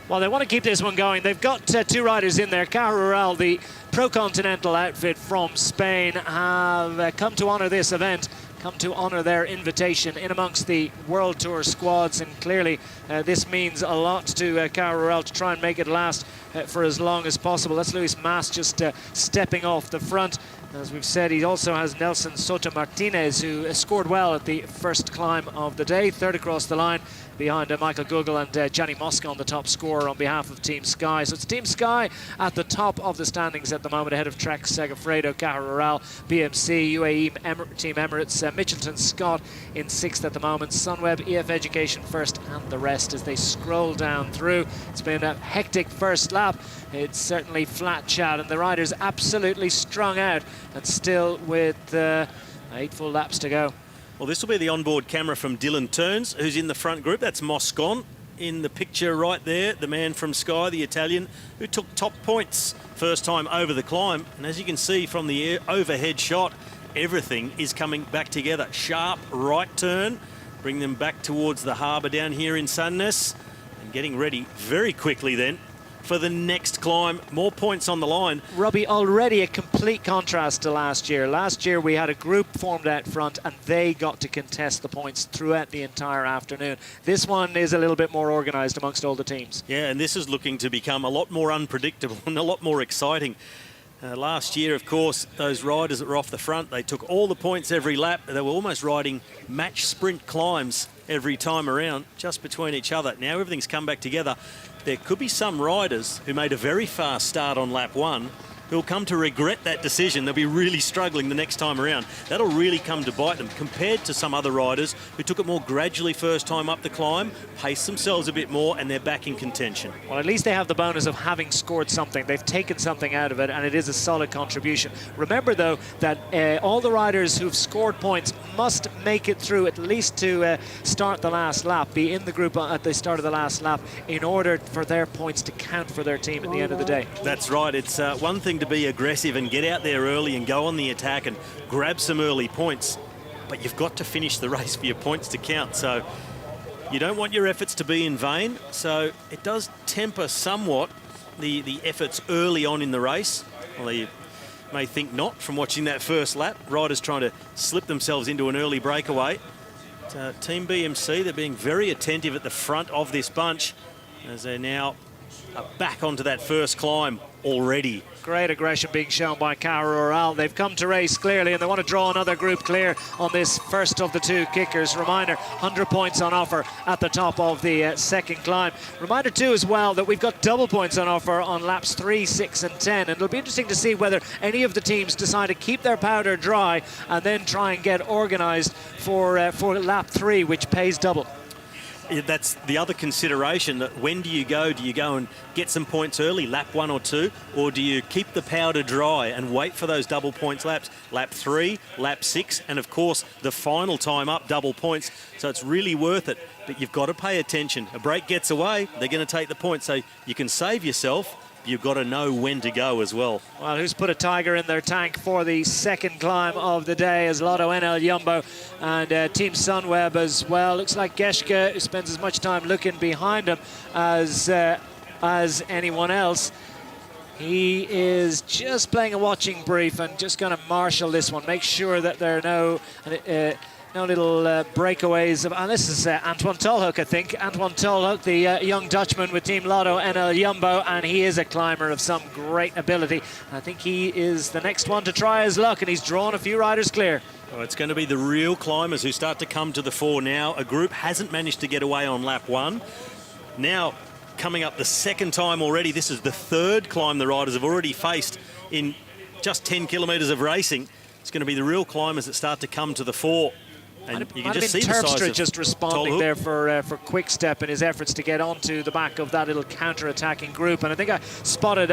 Well, they want to keep this one going. They've got 2 riders in there. Caja Rural, the pro-continental outfit from Spain, have come to honour this event, come to honour their invitation in amongst the World Tour squads, and clearly this means a lot to Caja Rural to try and make it last for as long as possible. That's Luis Mas just stepping off the front. As we've said, he also has Nelson Soto Martinez, who scored well at the first climb of the day, third across the line, behind Michael Google and Gianni Mosca on the top scorer on behalf of Team Sky. So it's Team Sky at the top of the standings at the moment, ahead of Trek Segafredo, Caja Rural, BMC, UAE, Team Emirates, Mitchelton-SCOTT in 6th at the moment, Sunweb, EF Education first, and the rest as they scroll down through. It's been a hectic first lap. It's certainly flat chat, and the riders absolutely strung out, and still with 8 full laps to go. Well, this will be the onboard camera from Dylan Turns, who's in the front group. That's Moscon in the picture right there, the man from Sky, the Italian, who took top points first time over the climb. And as you can see from the overhead shot, everything is coming back together. Sharp right turn, bring them back towards the harbour down here in Sandnes, and getting ready very quickly then for the next climb. More points on the line. Robbie, already a complete contrast to last year. Last year we had a group formed out front and they got to contest the points throughout the entire afternoon. This one is a little bit more organised amongst all the teams. Yeah, and this is looking to become a lot more unpredictable and a lot more exciting. Last year, of course, those riders that were off the front, they took all the points every lap. They were almost riding match sprint climbs every time around, just between each other. Now everything's come back together. There could be some riders who made a very fast start on lap 1 who'll come to regret that decision. They'll be really struggling the next time around. That'll really come to bite them compared to some other riders who took it more gradually first time up the climb, paced themselves a bit more, and they're back in contention. Well, at least they have the bonus of having scored something. They've taken something out of it, and it is a solid contribution. Remember, though, that all the riders who've scored points must make it through at least to start the last lap, be in the group at the start of the last lap, in order for their points to count for their team at the end of the day. That's right. It's one thing to be aggressive and get out there early and go on the attack and grab some early points, but you've got to finish the race for your points to count. So you don't want your efforts to be in vain. So it does temper somewhat the efforts early on in the race. Well, you may think not from watching that first lap. Riders trying to slip themselves into an early breakaway. Team BMC, they're being very attentive at the front of this bunch as they're now back onto that first climb already. Great aggression being shown by Caja Rural. They've come to race clearly and they want to draw another group clear on this first of the two kickers. Reminder, 100 points on offer at the top of the second climb. Reminder too as well that we've got double points on offer on laps 3, 6 and 10, and it'll be interesting to see whether any of the teams decide to keep their powder dry and then try and get organised for lap 3, which pays double. That's the other consideration, that when do you go? Do you go and get some points early, lap 1 or 2, or do you keep the powder dry and wait for those double points laps, lap 3, lap 6, and of course the final time up, double points. So it's really worth it, but you've got to pay attention. A break gets away, they're going to take the points, so you can save yourself. You've got to know when to go as well. Well, who's put a tiger in their tank for the second climb of the day is Lotto NL Jumbo and Team Sunweb as well. Looks like Geschke, who spends as much time looking behind him as anyone else. He is just playing a watching brief and just going to marshal this one, make sure that there are no little breakaways. And this is Antoine Tolhoek, I think. Antoine Tolhoek, the young Dutchman with Team Lotto NL Jumbo, and he is a climber of some great ability. I think he is the next one to try his luck, and he's drawn a few riders clear. Oh, it's going to be the real climbers who start to come to the fore now. A group hasn't managed to get away on lap 1. Now, coming up the second time already, this is the third climb the riders have already faced in just 10 kilometres of racing. It's going to be the real climbers that start to come to the fore. And you can just see the size of just responding there for Quick Step in his efforts to get onto the back of that little counter-attacking group. And I think I spotted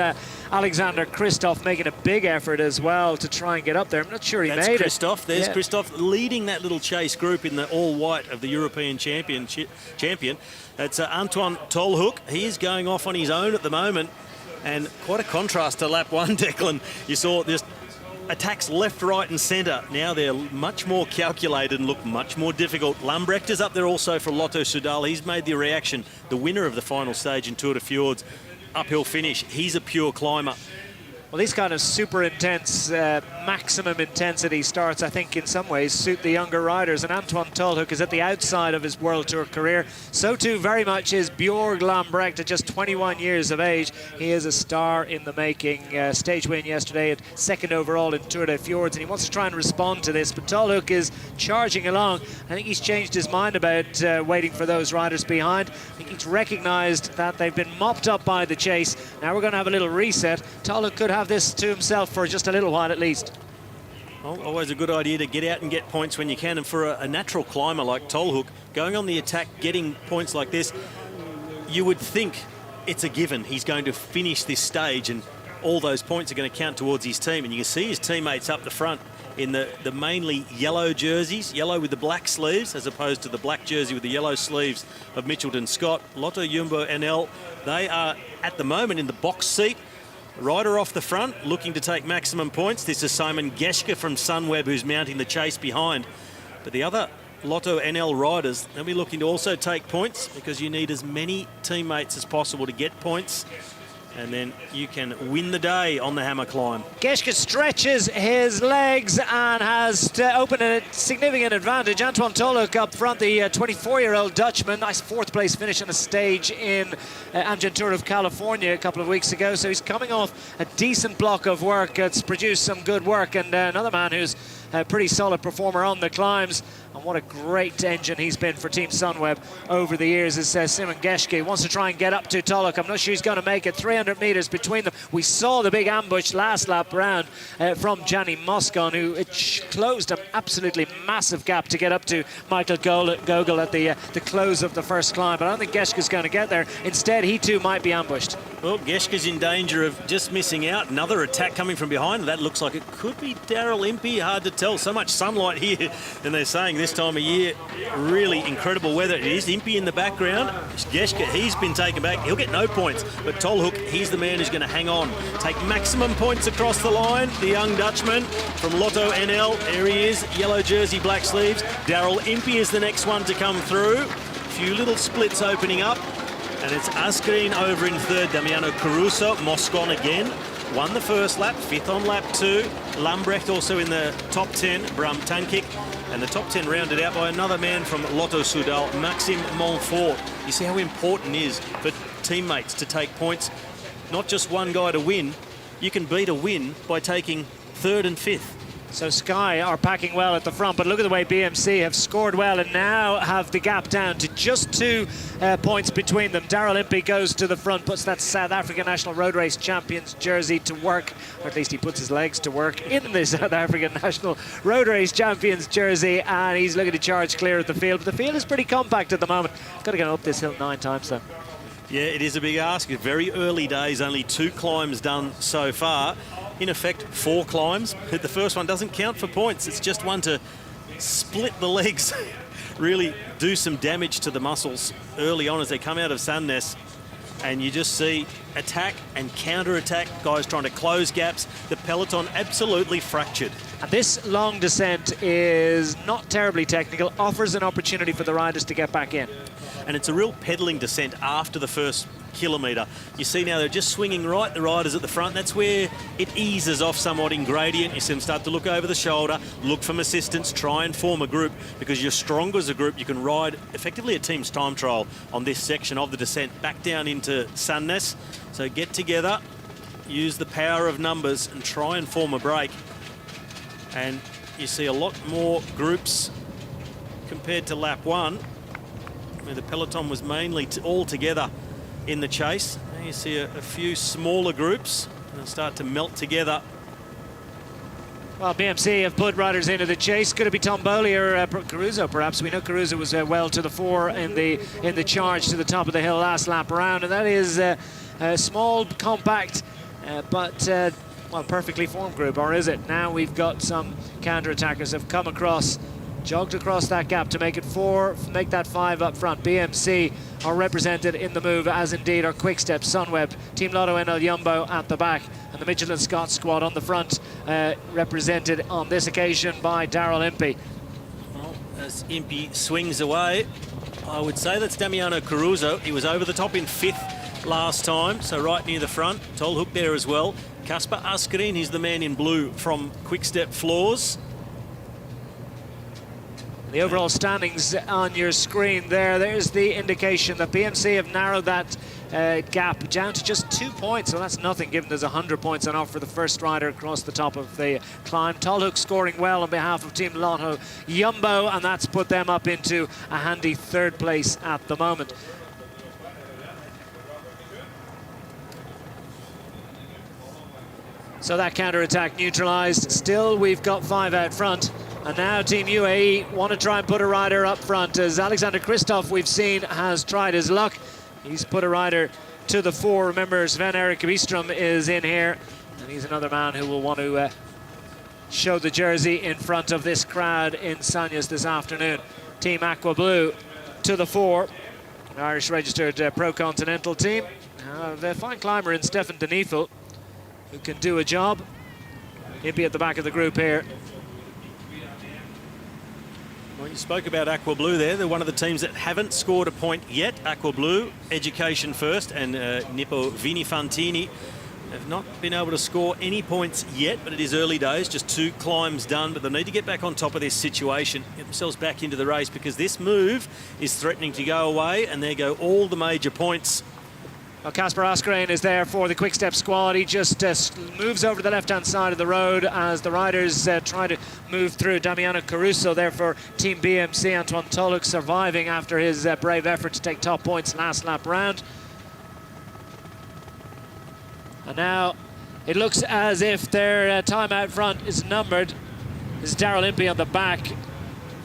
Alexander Kristoff making a big effort as well to try and get up there. I'm not sure he made Kristoff. There's Kristoff leading that little chase group in the all-white of the European champion. It's Antoine Tolhoek. He is going off on his own at the moment. And quite a contrast to lap 1, Declan. You saw this attacks left, right and centre. Now they're much more calculated and look much more difficult. Lambrecht is up there also for Lotto Soudal. He's made the reaction, the winner of the final stage in Tour de Fjords. Uphill finish. He's a pure climber. Well, these kind of super intense maximum intensity starts, I think, in some ways suit the younger riders. And Antoine Tolhoek is at the outside of his World Tour career. So too very much is Björg Lambrecht at just 21 years of age. He is a star in the making. Stage win yesterday at 2nd overall in Tour de Fjords, and he wants to try and respond to this. But Tolhoek is charging along. I think he's changed his mind about waiting for those riders behind. I think he's recognised that they've been mopped up by the chase. Now we're going to have a little reset. Tolhoek could have this to himself for just a little while at least. Well, always a good idea to get out and get points when you can, and for a natural climber like Tolhoek, going on the attack, getting points like this, you would think it's a given. He's going to finish this stage and all those points are going to count towards his team. And you can see his teammates up the front in the mainly yellow jerseys, yellow with the black sleeves, as opposed to the black jersey with the yellow sleeves of Mitchelton-SCOTT. Lotto Jumbo NL, they are at the moment in the box seat. Rider off the front, looking to take maximum points. This is Simon Geschke from Sunweb, who's mounting the chase behind. But the other Lotto NL riders, they'll be looking to also take points, because you need as many teammates as possible to get points. And then you can win the day on the Hammer climb. Geschke stretches his legs and has to open a significant advantage. Antoine Tolhoek up front, the 24-year-old Dutchman. Nice 4th place finish on a stage in Amgen Tour of California a couple of weeks ago. So he's coming off a decent block of work. It's produced some good work. And another man who's a pretty solid performer on the climbs. And what a great engine he's been for Team Sunweb over the years is Simon Geschke. He wants to try and get up to Tolhoek. I'm not sure he's going to make it. 300 metres between them. We saw the big ambush last lap round from Gianni Moscon, who closed an absolutely massive gap to get up to Michael Gogol at the close of the first climb. But I don't think Geschke's going to get there. Instead, he too might be ambushed. Well, Geschke's in danger of just missing out. Another attack coming from behind. That looks like it could be Daryl Impey. Hard to tell. So much sunlight here. And they're saying this time of year, really incredible weather. It is Impey in the background. Geschke, he's been taken back. He'll get no points. But Tolhoek, he's the man who's going to hang on. Take maximum points across the line. The young Dutchman from Lotto NL. There he is. Yellow jersey, black sleeves. Daryl Impey is the next one to come through. A few little splits opening up. And it's Asgreen over in 3rd. Damiano Caruso. Moscon again. Won the first lap. 5th on lap 2. Lambrecht also in the top 10. Bram Tankik. And the top 10 rounded out by another man from Lotto Soudal, Maxime Montfort. You see how important it is for teammates to take points. Not just one guy to win. You can beat a win by taking 3rd and 5th. So Sky are packing well at the front, but look at the way BMC have scored well and now have the gap down to just 2 points between them. Daryl Impey goes to the front, puts that South African National Road Race Champions jersey to work, or at least he puts his legs to work in the South African National Road Race Champions jersey, and he's looking to charge clear of the field. But the field is pretty compact at the moment. Got to get up this hill 9 times though. Yeah, it is a big ask. Very early days, only 2 climbs done so far. In effect, 4 climbs. The first one doesn't count for points. It's just one to split the legs, really do some damage to the muscles early on as they come out of Sandnes. And you just see attack and counter-attack, guys trying to close gaps. The peloton absolutely fractured. And this long descent is not terribly technical, offers an opportunity for the riders to get back in. And it's a real pedalling descent after the first kilometre. You see now they're just swinging right, the riders at the front. That's where it eases off somewhat in gradient. You see them start to look over the shoulder, look for assistance, try and form a group, because you're stronger as a group. You can ride effectively a team's time trial on this section of the descent back down into Sandnes. So get together, use the power of numbers and try and form a break. And you see a lot more groups compared to lap 1, where the peloton was mainly all together in the chase. Now you see a few smaller groups and start to melt together. Well, BMC have put riders into the chase. Could it be Tom Bowley or Caruso, perhaps? We know Caruso was well to the fore in the charge to the top of the hill last lap around, and that is a small, compact, but well, perfectly formed group, or is it? Now we've got some counter-attackers have come across, jogged across that gap to make it 4, make that 5 up front. BMC are represented in the move, as indeed are Quickstep, Sunweb, Team Lotto NL Jumbo at the back, and the Mitchelton-SCOTT squad on the front, represented on this occasion by Daryl Impey. Well, as Impey swings away, I would say that's Damiano Caruso. He was over the top in 5th last time, so right near the front. Tolhoek there as well. Kasper Asgreen, he's the man in blue from Quick-Step Floors. The overall standings on your screen there. There's the indication that BMC have narrowed that gap down to just 2 points, so that's nothing given there's 100 points on offer for the first rider across the top of the climb. Tolhoek scoring well on behalf of Team Lotto Jumbo, and that's put them up into a handy third place at the moment. So that counter-attack neutralised. Still, we've got 5 out front. And now Team UAE want to try and put a rider up front, as Alexander Kristoff, we've seen, has tried his luck. He's put a rider to the fore. Remember, Sven-Erik Bistrom is in here, and he's another man who will want to show the jersey in front of this crowd in Sandnes this afternoon. Team Aqua Blue to the fore. An Irish-registered pro-continental team. A fine climber in Stefan Denifel, who can do a job. He'll be at the back of the group here. Well, you spoke about Aqua Blue there. They're one of the teams that haven't scored a point yet. Aqua Blue, Education First, and Nippo Vinifantini have not been able to score any points yet, but it is early days, just 2 climbs done, but they need to get back on top of this situation, get themselves back into the race, because this move is threatening to go away, and there go all the major points. Well, Kasper Asgreen is there for the Quick-Step squad. He just moves over to the left-hand side of the road as the riders try to move through. Damiano Caruso there for Team BMC. Antoine Tolhoek surviving after his brave effort to take top points last lap round. And now it looks as if their time out front is numbered. This is Daryl Impey on the back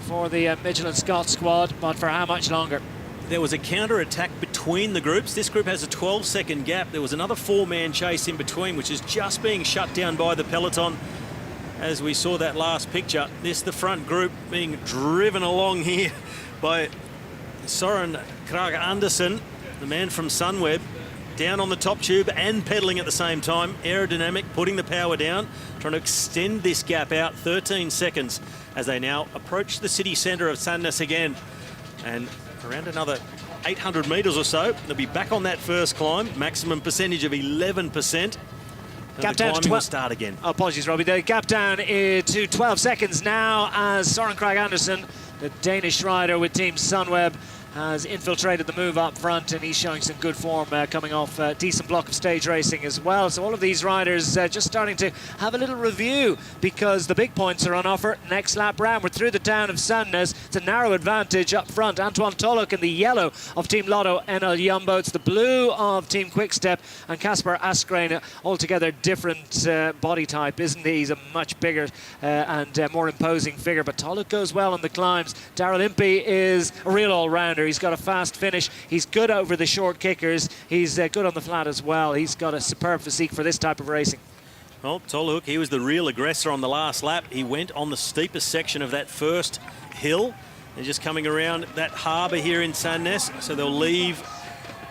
for the Mitchelton-SCOTT squad, but for how much longer? There was a counter-attack between the groups. This group has a 12-second gap. There was another 4-man chase in between, which is just being shut down by the peloton. As we saw that last picture, this the front group being driven along here by Søren Krag Andersen, the man from Sunweb, down on the top tube and pedaling at the same time. Aerodynamic, putting the power down, trying to extend this gap out 13 seconds as they now approach the city centre of Sandnes again. And around another 800 metres or so, they'll be back on that first climb, maximum percentage of 11%. Gap down to 12. Will start again. Oh, apologies, Robbie. The gap down to 12 seconds now as Søren Krag Andersen, the Danish rider with Team Sunweb, has infiltrated the move up front, and he's showing some good form coming off a decent block of stage racing as well. So all of these riders just starting to have a little review, because the big points are on offer next lap round. We're through the town of Sandnes. It's a narrow advantage up front. Antoine Tolhoek in the yellow of Team Lotto NL Jumbo. It's the blue of Team Quick-Step, and Kasper Asgreen, altogether different body type, isn't he? He's a much bigger and more imposing figure, but Tolhoek goes well on the climbs. Daryl Impey is a real all-rounder. He's got a fast finish. He's good over the short kickers. He's good on the flat as well. He's got a superb physique for this type of racing. Well, Tolhoek, he was the real aggressor on the last lap. He went on the steepest section of that first hill. They're just coming around that harbour here in Sandnes, so they'll leave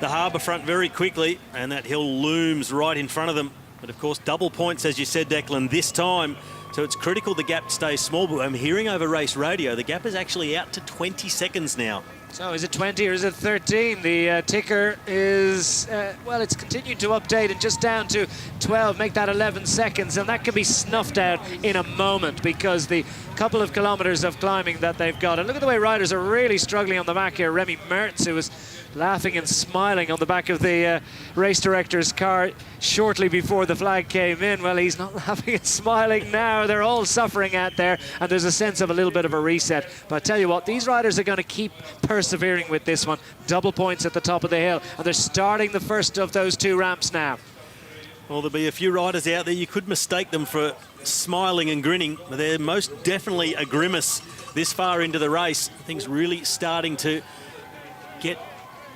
the harbour front very quickly, and that hill looms right in front of them. But of course, double points, as you said, Declan, this time. So it's critical the gap stays small, but I'm hearing over race radio, the gap is actually out to 20 seconds now. So is it 20 or is it 13? The ticker is, well, it's continued to update and just down to 12, make that 11 seconds. And that can be snuffed out in a moment, because the couple of kilometres of climbing that they've got. And look at the way riders are really struggling on the back here. Remy Mertz, who was laughing and smiling on the back of the race director's car shortly before the flag came in. Well, he's not laughing and smiling now. They're all suffering out there, and there's a sense of a little bit of a reset. But I tell you what, these riders are going to keep persevering with this one. Double points at the top of the hill, and they're starting the first of those 2 ramps now. Well, there'll be a few riders out there, you could mistake them for smiling and grinning, but they're most definitely a grimace this far into the race. Things really starting to get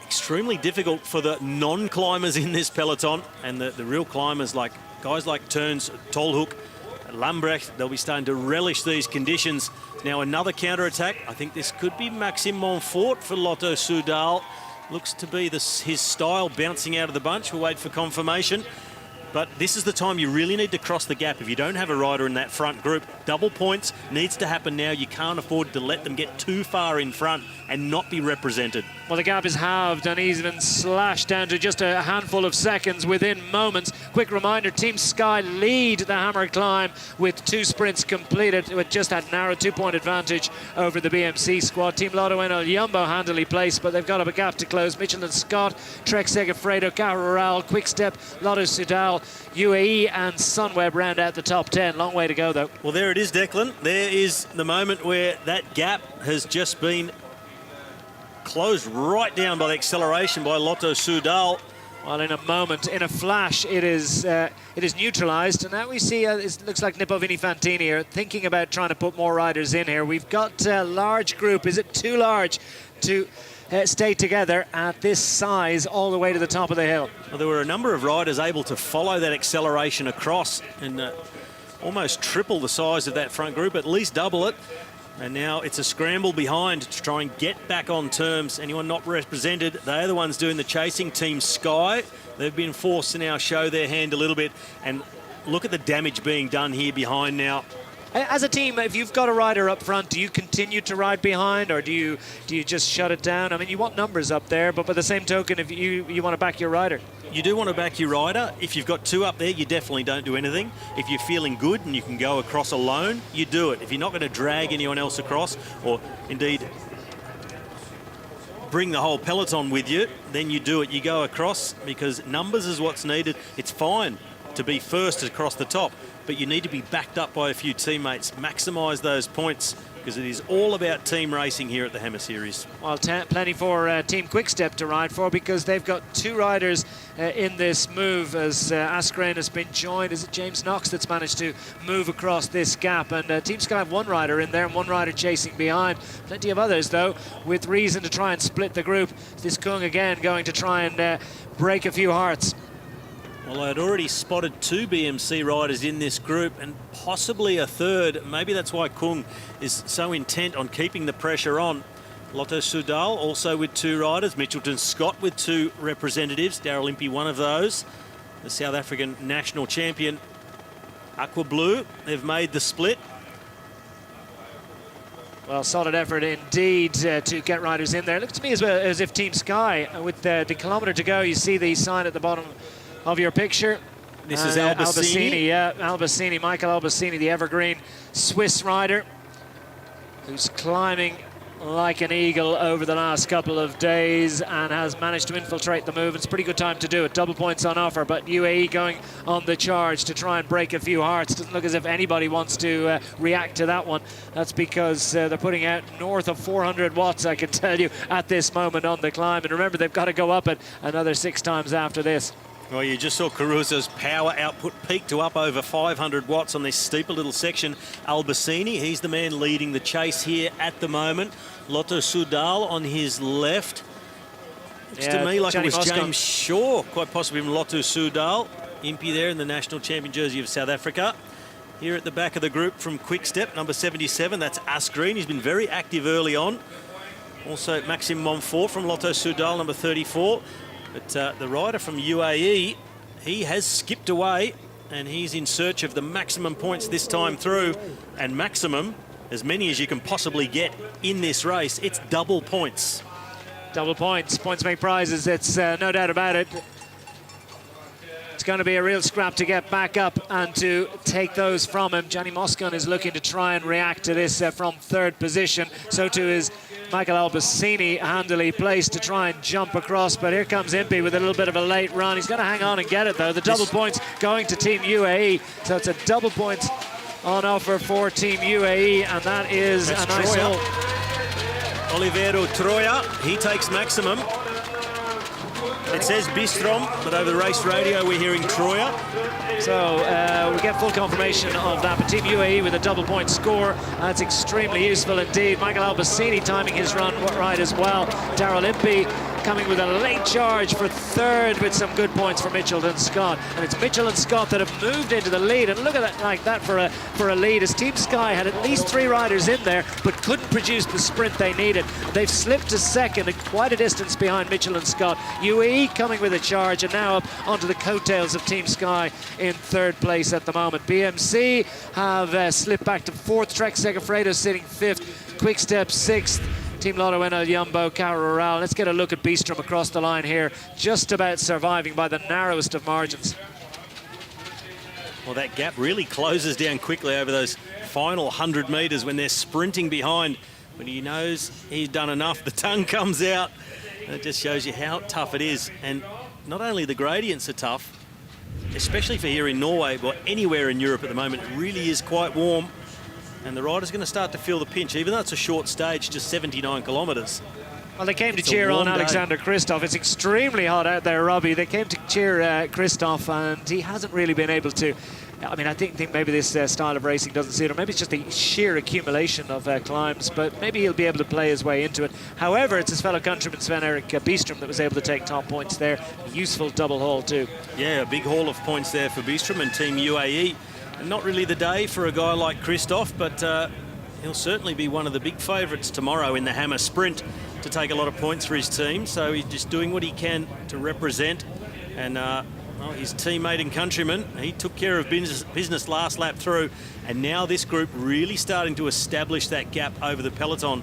extremely difficult for the non-climbers in this peloton, and the real climbers, like guys like Turns, Tolhoek, Lambrecht, they'll be starting to relish these conditions. Now another counter-attack. I think this could be Maxime Montfort for Lotto Soudal. Looks to be his style, bouncing out of the bunch. We'll wait for confirmation. But this is the time you really need to cross the gap. If you don't have a rider in that front group, double points needs to happen now. You can't afford to let them get too far in front and not be represented. Well, the gap is halved and even slashed down to just a handful of seconds within moments. Quick reminder, Team Sky lead the Hammer climb with 2 sprints completed with just that narrow 2-point advantage over the BMC squad. Team Lotto and El Jumbo handily placed, but they've got a gap to close. Mitchelton-SCOTT, Trek Segafredo, Carroral, Quick-Step, Lotto Soudal, UAE and Sunweb round out the top 10. Long way to go, though. Well, there it is, Declan. There is the moment where that gap has just been closed right down by the acceleration by Lotto Soudal. Well, in a moment, in a flash, it is neutralised. And now we see it looks like Nippo Vini Fantini are thinking about trying to put more riders in here. We've got a large group. Is it too large to stay together at this size all the way to the top of the hill? Well, there were a number of riders able to follow that acceleration across and almost triple the size of that front group, at least double it. And now it's a scramble behind to try and get back on terms. Anyone not represented, they're the ones doing the chasing. Team Sky, they've been forced to now show their hand a little bit. And look at the damage being done here behind now. As a team, if you've got a rider up front, do you continue to ride behind, or do you just shut it down? I mean, you want numbers up there, but by the same token, if you want to back your rider. You do want to back your rider. If you've got 2 up there, you definitely don't do anything. If you're feeling good and you can go across alone, you do it. If you're not going to drag anyone else across, or indeed bring the whole peloton with you, then you do it. You go across because numbers is what's needed. It's fine to be first across the top, but you need to be backed up by a few teammates. Maximise those points, because it is all about team racing here at the Hammer Series. Well, plenty for Team Quick-Step to ride for, because they've got 2 riders in this move, as Asgreen has been joined. Is it James Knox that's managed to move across this gap? And Team Sky have 1 rider in there and 1 rider chasing behind. Plenty of others, though, with reason to try and split the group. This Kuhn again going to try and break a few hearts. Well, I had already spotted 2 BMC riders in this group and possibly a third. Maybe that's why Kuhn is so intent on keeping the pressure on. Lotto Soudal also with 2 riders. Mitchelton-SCOTT with 2 representatives. Daryl Impey, one of those. The South African national champion. Aqua Blue, they've made the split. Well, solid effort indeed to get riders in there. It looks to me as if Team Sky, with the kilometre to go, you see the sign at the bottom of your picture. This is Albasini. Yeah, Albasini, Michael Albasini, the evergreen Swiss rider, who's climbing like an eagle over the last couple of days and has managed to infiltrate the move. It's a pretty good time to do it. Double points on offer, but UAE going on the charge to try and break a few hearts. Doesn't look as if anybody wants to react to that one. That's because they're putting out north of 400 watts, I can tell you, at this moment on the climb. And remember, they've got to go up it another 6 times after this. Well, you just saw Caruso's power output peak to up over 500 watts on this steeper little section. Albasini, he's the man leading the chase here at the moment. Lotto Soudal on his left. Looks to me like it was James Shaw, quite possibly from Lotto Soudal. Impey there in the national champion jersey of South Africa. Here at the back of the group from Quick-Step, number 77, that's Asgreen. He's been very active early on. Also Maxime Montfort from Lotto Soudal, number 34. But the rider from UAE, he has skipped away and he's in search of the maximum points this time through. And maximum, as many as you can possibly get in this race, it's double points. Double points, points make prizes, it's no doubt about it. It's going to be a real scrap to get back up and to take those from him. Gianni Moscon is looking to try and react to this from 3rd position. So too is Michael Albasini, handily placed to try and jump across. But here comes Impey with a little bit of a late run. He's going to hang on and get it, though. The double points going to Team UAE. So it's a double points on offer for Team UAE, and that is a nice haul. Olivero Troia, he takes maximum. It says Bistrom, but over the race radio we're hearing Troia. So we get full confirmation of that. But Team UAE with a double point score. That's extremely useful indeed. Michael Albasini timing his run right as well. Daryl Impey coming with a late charge for third with some good points for Mitchelton-SCOTT. And it's Mitchelton-SCOTT that have moved into the lead. And look at that, like that for a lead, as Team Sky had at least 3 riders in there, but couldn't produce the sprint they needed. They've slipped to second and quite a distance behind Mitchelton-SCOTT. UAE coming with a charge and now up onto the coattails of Team Sky in third place at the moment. BMC have slipped back to 4th. Trek Segafredo sitting 5th. Quick Step 6th. Team Lotto NL Jumbo, Cara Rural. Let's get a look at Beestrom across the line here, just about surviving by the narrowest of margins. Well, that gap really closes down quickly over those final 100 metres when they're sprinting behind. When he knows he's done enough, the tongue comes out. And it just shows you how tough it is. And not only the gradients are tough, especially for here in Norway, but anywhere in Europe at the moment, it really is quite warm. And the rider's going to start to feel the pinch, even though it's a short stage, just 79 kilometres. Well, they came to cheer on Alexander Kristoff. It's extremely hot out there, Robbie. They came to cheer Kristoff, and he hasn't really been able to. I mean, I think maybe this style of racing doesn't suit him. Maybe it's just the sheer accumulation of climbs, but maybe he'll be able to play his way into it. However, it's his fellow countryman Sven-Erik Beestrom that was able to take top points there. A useful double haul too. Yeah, a big haul of points there for Beestrom and Team UAE. And not really the day for a guy like Kristoff, but he'll certainly be one of the big favourites tomorrow in the Hammer Sprint to take a lot of points for his team. So he's just doing what he can to represent. And well, his teammate and countryman, he took care of business last lap through. And now this group really starting to establish that gap over the peloton.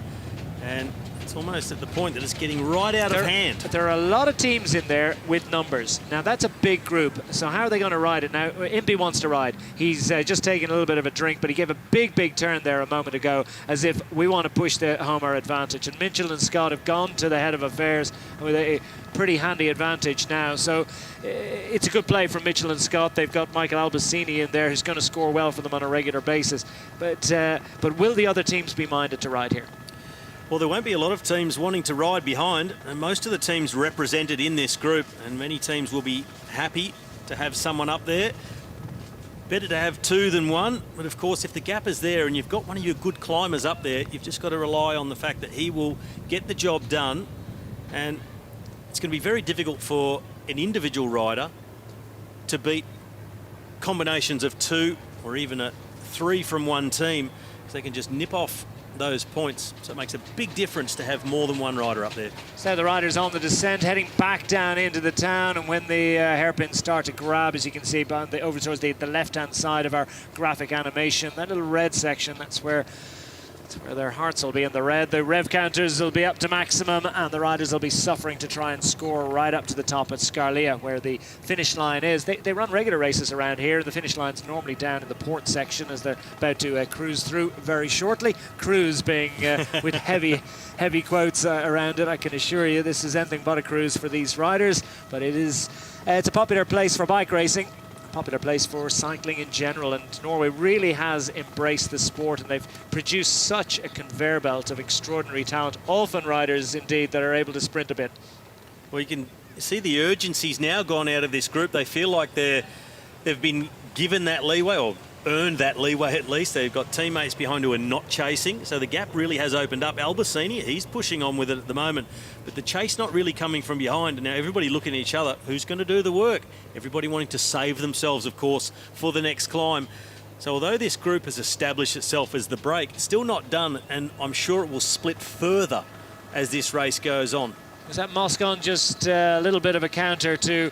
And it's almost at the point that it's getting right out of hand. There are a lot of teams in there with numbers. Now, that's a big group. So how are they going to ride it? Now, Impey wants to ride. He's just taking a little bit of a drink, but he gave a big turn there a moment ago, as if we want to push the home our advantage. And Mitchelton-SCOTT have gone to the head of affairs with a pretty handy advantage now. So it's a good play from Mitchelton-SCOTT. They've got Michael Albasini in there, who's going to score well for them on a regular basis. But will the other teams be minded to ride here? Well, there won't be a lot of teams wanting to ride behind, and most of the teams represented in this group, and many teams will be happy to have someone up there. Better to have 2 than 1, but of course if the gap is there and you've got one of your good climbers up there, you've just got to rely on the fact that he will get the job done. And it's going to be very difficult for an individual rider to beat combinations of 2 or even a 3 from one team, so they can just nip off those points. So it makes a big difference to have more than one rider up there. So the riders on the descent, heading back down into the town, and when the hairpins start to grab, as you can see over towards the left-hand side of our graphic animation, that little red section, that's where their hearts will be in the red. The rev counters will be up to maximum, and the riders will be suffering to try and score right up to the top at Scarlia, where the finish line is. They run regular races around here. The finish line's normally down in the port section as they're about to cruise through very shortly. Cruise being with heavy quotes around it. I can assure you this is anything but a cruise for these riders, but it's a popular place for bike racing. Popular place for cycling in general, and Norway really has embraced the sport, and they've produced such a conveyor belt of extraordinary talent, often riders indeed that are able to sprint a bit. Well, you can see the urgency's now gone out of this group. They feel like they've been given that leeway, or earned that leeway at least. They've got teammates behind who are not chasing, so the gap really has opened up. Albasini, he's pushing on with it at the moment, but the chase not really coming from behind. And now everybody looking at each other, who's going to do the work? Everybody wanting to save themselves, of course, for the next climb. So although this group has established itself as the break, it's still not done, and I'm sure it will split further as this race goes on. Was that Moscon just a little bit of a counter to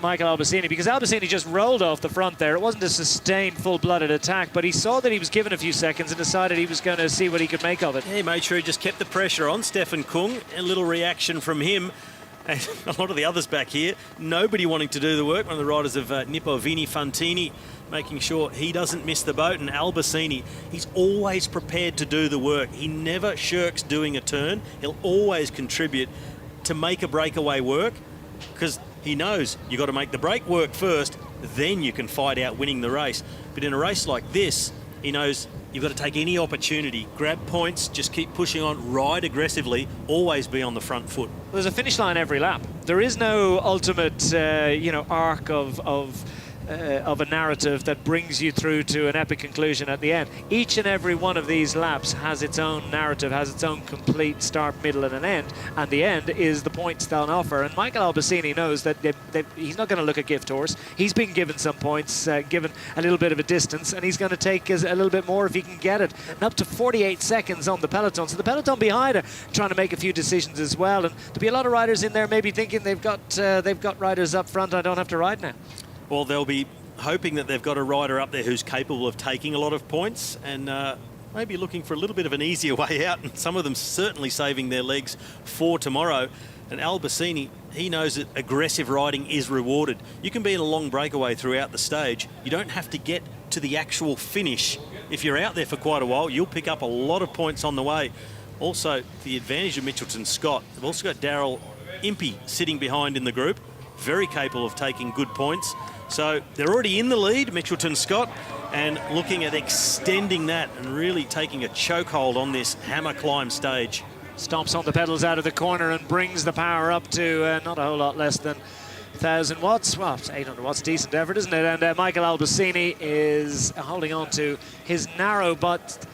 Michael Albasini, because Albasini just rolled off the front there. It wasn't a sustained full-blooded attack, but he saw that he was given a few seconds and decided he was going to see what he could make of it. Yeah, he made sure he just kept the pressure on. Stefan Kuhn, a little reaction from him. And a lot of the others back here, nobody wanting to do the work. One of the riders of Nippo, Vini Fantini, making sure he doesn't miss the boat. And Albasini, he's always prepared to do the work. He never shirks doing a turn. He'll always contribute to make a breakaway work, because he knows you've got to make the break work first, then you can fight out winning the race. But in a race like this, he knows you've got to take any opportunity, grab points, just keep pushing on, ride aggressively, always be on the front foot. There's a finish line every lap. There is no ultimate, arc of of a narrative that brings you through to an epic conclusion at the end. Each and every one of these laps has its own narrative, has its own complete start, middle and an end, and the end is the points they'll offer. And Michael Albasini knows that he's not going to look a gift horse. He's been given some points, given a little bit of a distance, and he's going to take a little bit more if he can get it. And up to 48 seconds on the peloton. So the peloton behind are trying to make a few decisions as well, and there'll be a lot of riders in there maybe thinking they've got riders up front I don't have to ride now. Well, they'll be hoping that they've got a rider up there who's capable of taking a lot of points and maybe looking for a little bit of an easier way out, and some of them certainly saving their legs for tomorrow. And Albasini, he knows that aggressive riding is rewarded. You can be in a long breakaway throughout the stage. You don't have to get to the actual finish. If you're out there for quite a while, you'll pick up a lot of points on the way. Also, the advantage of Mitchelton-SCOTT, they've also got Daryl Impey sitting behind in the group, very capable of taking good points. So they're already in the lead, Mitchelton-SCOTT, and looking at extending that and really taking a chokehold on this Hammer climb stage. Stomps on the pedals out of the corner and brings the power up to not a whole lot less than 1,000 watts. Well, it's 800 watts, decent effort, isn't it? And Michael Albasini is holding on to his narrow but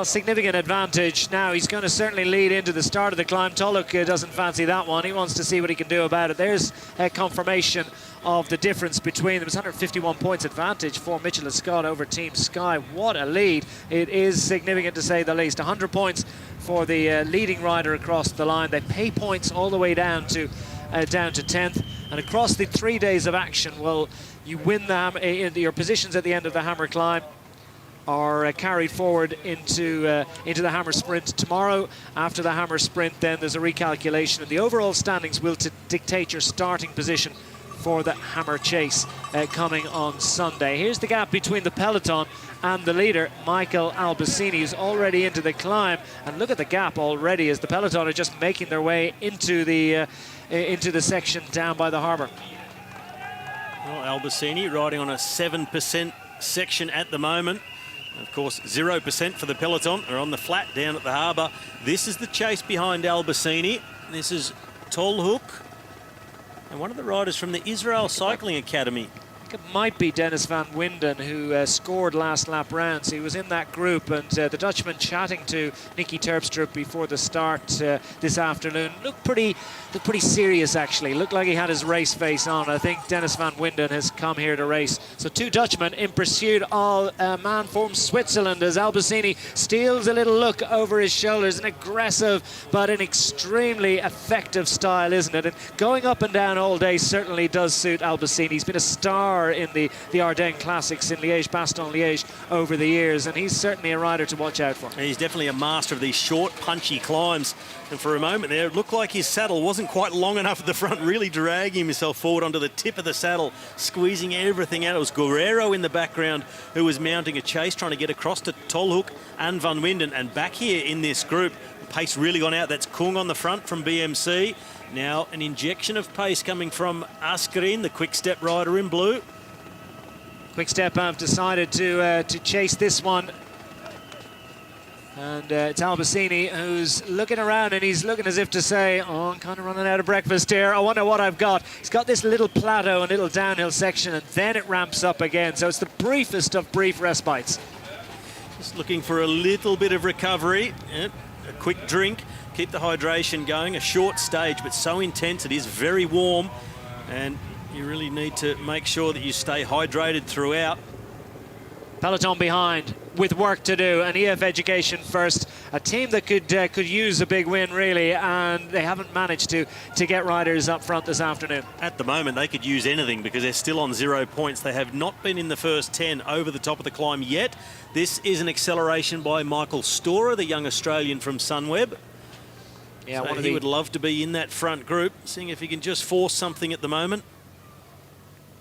significant advantage. Now he's going to certainly lead into the start of the climb. Tolhoek doesn't fancy that one. He wants to see what he can do about it. There's a confirmation of the difference between them. It's 151 points advantage for Mitchelton-SCOTT over Team Sky. What a lead. It is significant to say the least. 100 points for the leading rider across the line. They pay points all the way down to 10th. And across the 3 days of action, well, you win your positions at the end of the Hammer climb are carried forward into the Hammer sprint tomorrow. After the Hammer sprint, then there's a recalculation, and the overall standings will dictate your starting position for the Hammer chase coming on Sunday. Here's the gap between the peloton and the leader, Michael Albasini, who's already into the climb. And look at the gap already as the peloton are just making their way into the section down by the harbour. Well, Albasini riding on a 7% section at the moment. Of course, 0% for the peloton are on the flat down at the harbour. This is the chase behind Albasini. This is Tolhoek and one of the riders from the Israel Cycling Academy. I think it might be Dennis van Winden, who scored last lap round. So he was in that group, and the Dutchman chatting to Nicky Terpstra before the start this afternoon looked pretty serious, actually. Looked like he had his race face on. I think Dennis van Winden has come here to race. So two Dutchmen in pursuit of a man from Switzerland as Albasini steals a little look over his shoulders. An aggressive but an extremely effective style, isn't it? And going up and down all day certainly does suit Albasini. He's been a star in the Ardennes Classics in Liège, Bastogne-Liège over the years, and he's certainly a rider to watch out for. And he's definitely a master of these short, punchy climbs. And for a moment there, it looked like his saddle wasn't quite long enough at the front, really dragging himself forward onto the tip of the saddle, squeezing everything out. It was Guerrero in the background who was mounting a chase, trying to get across to Tolhoek and Van Winden. And back here in this group, the pace really gone out. That's Kuhn on the front from BMC. Now an injection of pace coming from Askren, the Quick Step rider in blue. Quick Step have decided to chase this one. And it's Albasini who's looking around, and he's looking as if to say, oh, I'm kind of running out of breakfast here. I wonder what I've got. He's got this little plateau and little downhill section, and then it ramps up again. So it's the briefest of brief respites. Just looking for a little bit of recovery. A quick drink, keep the hydration going. A short stage, but so intense. It is very warm, and you really need to make sure that you stay hydrated throughout. Peloton behind with work to do, and EF Education first, a team that could use a big win really, and they haven't managed to get riders up front this afternoon. At the moment they could use anything because they're still on 0 points. They have not been in the first 10 over the top of the climb yet. This is an acceleration by Michael Storer, the young Australian from Sunweb. Yeah, so he would love to be in that front group, seeing if he can just force something at the moment.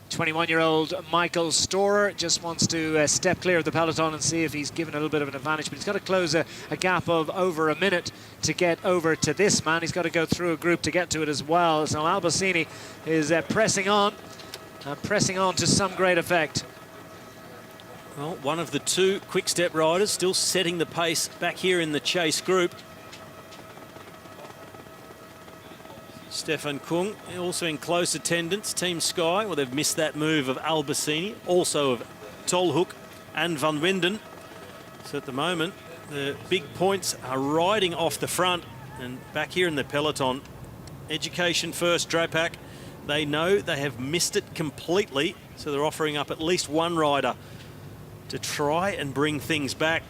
21-year-old Michael Storer just wants to step clear of the peloton and see if he's given a little bit of an advantage, but he's got to close a gap of over a minute to get over to this man. He's got to go through a group to get to it as well. So Albasini is pressing on to some great effect. Well, one of the two Quick Step riders still setting the pace back here in the chase group. Stefan Kuhn also in close attendance. Team Sky, well, they've missed that move of Albasini, also of Tolhoek and Van Winden. So at the moment, the big points are riding off the front. And back here in the peloton, Education First, Drapac, they know they have missed it completely. So they're offering up at least one rider to try and bring things back.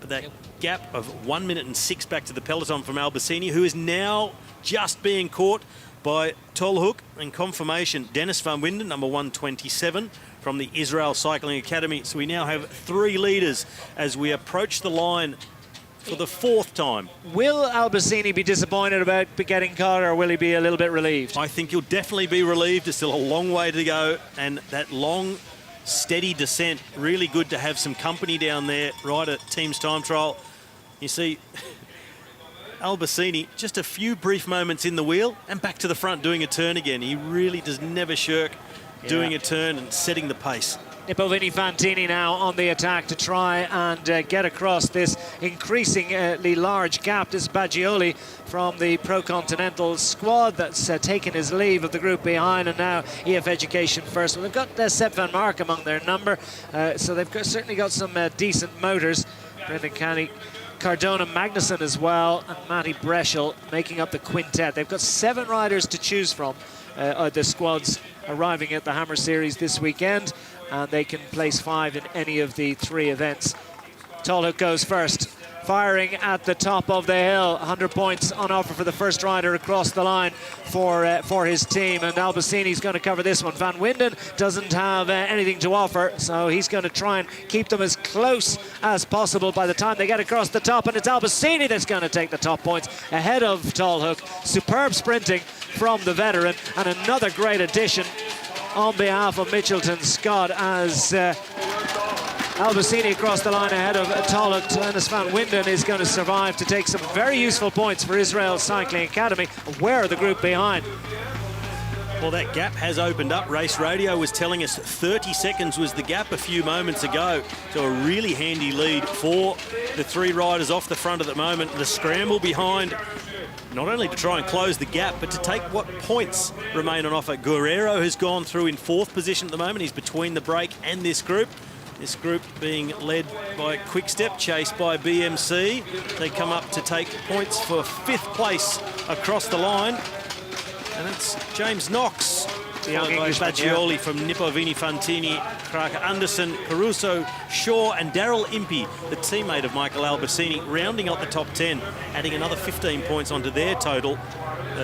But that gap of 1 minute and 6 back to the peloton from Albasini, who is now just being caught by Tolhoek. And confirmation, Dennis Van Winden, number 127 from the Israel Cycling Academy. So we now have 3 leaders as we approach the line for the 4th time. Will Albasini be disappointed about getting caught, or will he be a little bit relieved? I think he'll definitely be relieved. There's still a long way to go, and that long, steady descent, really good to have some company down there right at Team's Time Trial. You see, Albasini, just a few brief moments in the wheel and back to the front doing a turn again. He really does never shirk doing a turn and setting the pace. Nippo-Vini Fantini now on the attack to try and get across this increasingly large gap. This Baggioli from the Pro Continental squad that's taken his leave of the group behind, and now EF Education First. Well, they've got Sepp van Mark among their number, so they've certainly got some decent motors. Brendan Canny, Cardona Magnussen as well, and Matty Breschel making up the quintet. They've got 7 riders to choose from, the squads arriving at the Hammer Series this weekend, and they can place 5 in any of the 3 events. Tolhoek goes first, firing at the top of the hill. 100 points on offer for the first rider across the line for his team, and Albasini's going to cover this one. Van Winden doesn't have anything to offer, so he's going to try and keep them as close as possible by the time they get across the top, and it's Albasini that's going to take the top points ahead of Tolhoek. Superb sprinting from the veteran, and another great addition on behalf of Mitchelton-SCOTT as Albasini across the line ahead of Tolhoek. Dennis Van Winden is going to survive to take some very useful points for Israel Cycling Academy. Where are the group behind? Well, that gap has opened up. Race Radio was telling us 30 seconds was the gap a few moments ago. So a really handy lead for the 3 riders off the front at the moment. The scramble behind, not only to try and close the gap, but to take what points remain on offer. Guerrero has gone through in 4th position at the moment. He's between the break and this group. This group being led by Quickstep, chased by BMC. They come up to take points for 5th place across the line. And it's James Knox, the young Englishman, Baggioli from Nippo-Vini Fantini, Krake Andersen, Caruso, Shaw and Daryl Impey, the teammate of Michael Albasini, rounding out the top 10, adding another 15 points onto their total.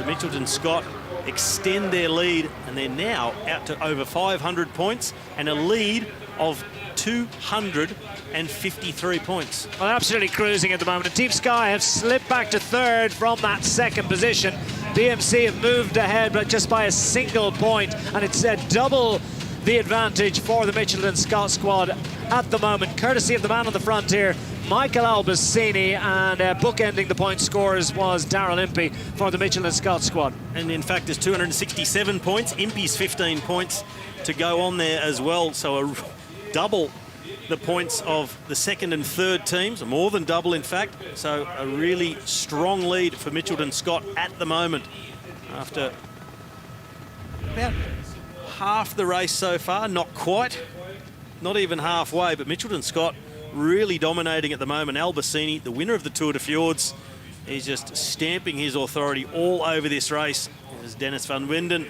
Mitchelton-SCOTT extend their lead, and they're now out to over 500 points and a lead of 253 points. Well, absolutely cruising at the moment. And Team Sky have slipped back to 3rd from that 2nd position. BMC have moved ahead, but just by a single point, and it's double the advantage for the Mitchelton-SCOTT squad at the moment, courtesy of the man on the front here, Michael Albasini, and bookending the point scores was Daryl Impey for the Mitchelton-SCOTT squad. And in fact, there's 267 points. Impey's 15 points to go on there as well, so a double the points of the 2nd and 3rd teams, more than double in fact. So a really strong lead for Mitchelton-SCOTT at the moment after about half the race so far. Not quite, not even halfway, but Mitchelton-SCOTT really dominating at the moment. Albasini, the winner of the Tour de Fjords, he's just stamping his authority all over this race. There's Dennis Van Winden.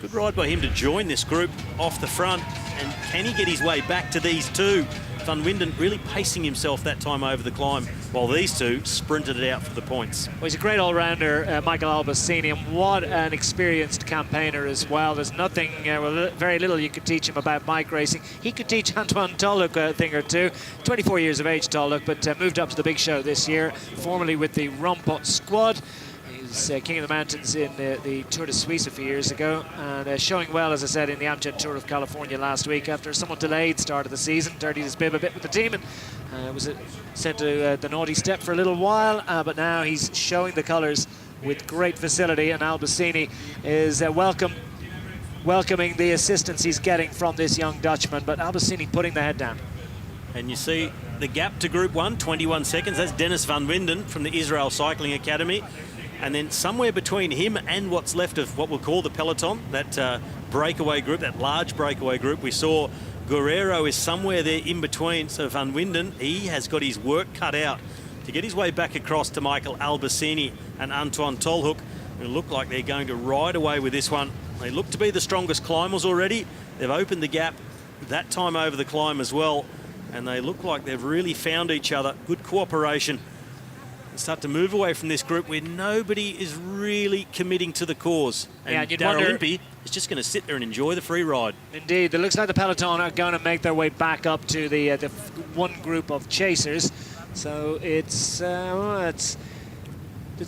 Good ride by him to join this group off the front. And can he get his way back to these 2? Van Winden really pacing himself that time over the climb, while these 2 sprinted it out for the points. Well, he's a great all-rounder, Michael Albasini, and what an experienced campaigner as well. There's nothing, well, very little you could teach him about bike racing. He could teach Antoine Tolhoek a thing or two. 24 years of age, Tolhoek, but moved up to the big show this year, formerly with the Rompot squad. King of the Mountains in the Tour de Suisse a few years ago, and showing well, as I said, in the Amgen Tour of California last week after a somewhat delayed start of the season. Dirtied his bib a bit with the team and was sent to the naughty step for a little while, but now he's showing the colours with great facility, and Albasini is welcoming the assistance he's getting from this young Dutchman, but Albasini putting the head down. And you see the gap to Group 1, 21 seconds. That's Dennis Van Winden from the Israel Cycling Academy. And then somewhere between him and what's left of what we'll call the peloton, that breakaway group, that large breakaway group, we saw Guerrero is somewhere there in between. So Van Winden, he has got his work cut out to get his way back across to Michael Albasini and Antoine Tolhoek, who look like they're going to ride away with this one. They look to be the strongest climbers already. They've opened the gap that time over the climb as well, and they look like they've really found each other. Good cooperation. And start to move away from this group where nobody is really committing to the cause. And Daryl Impey is just going to sit there and enjoy the free ride. Indeed, it looks like the peloton are going to make their way back up to the one group of chasers. So it's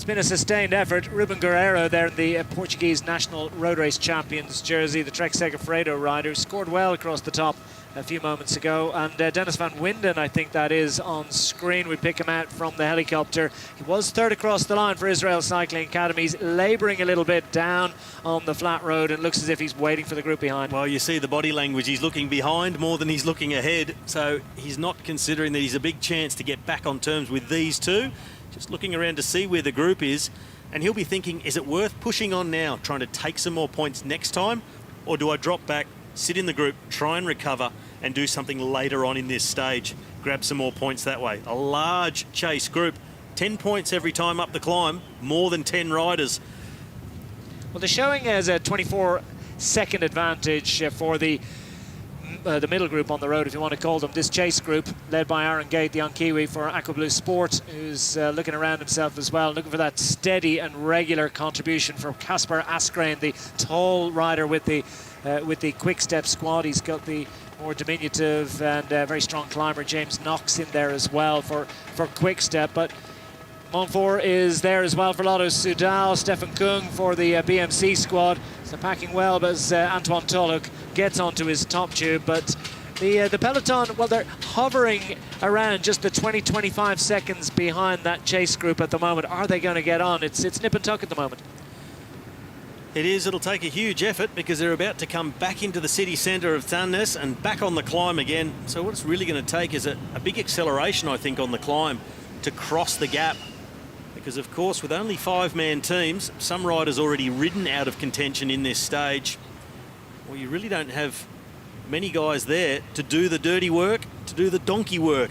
been a sustained effort. Ruben Guerrero there in the Portuguese National Road Race Champions jersey, the Trek Segafredo rider, scored well across the top a few moments ago. And Dennis Van Winden, I think that is on screen. We pick him out from the helicopter. He was third across the line for Israel Cycling Academies, labouring a little bit down on the flat road, and looks as if he's waiting for the group behind. Well, you see the body language. He's looking behind more than he's looking ahead. So he's not considering that he's a big chance to get back on terms with these two. Just looking around to see where the group is. And he'll be thinking, is it worth pushing on now, trying to take some more points next time? Or do I drop back, sit in the group, try and recover, and do something later on in this stage, grab some more points that way? A large chase group, 10 points every time up the climb, more than 10 riders. Well, they're showing as a 24-second advantage for the middle group on the road, if you want to call them. This chase group, led by Aaron Gate, the Kiwi for Aqua Blue Sport, who's looking around himself as well, looking for that steady and regular contribution from Kasper Askreen, the tall rider with the Quick Step squad. He's got the more diminutive and very strong climber James Knox in there as well for Quick Step. But Montfort is there as well for Lotto Soudal. Stefan Kuhn for the BMC squad. So packing well, but as Antoine Tolhoek gets onto his top tube. But the peloton, well, they're hovering around just the 20-25 seconds behind that chase group at the moment. Are they going to get on? It's nip and tuck at the moment. It is. It'll take a huge effort because they're about to come back into the city centre of Sandnes and back on the climb again. So what it's really going to take is a big acceleration, I think, on the climb to cross the gap. Because, of course, with only 5-man teams, some riders already ridden out of contention in this stage. Well, you really don't have many guys there to do the dirty work, to do the donkey work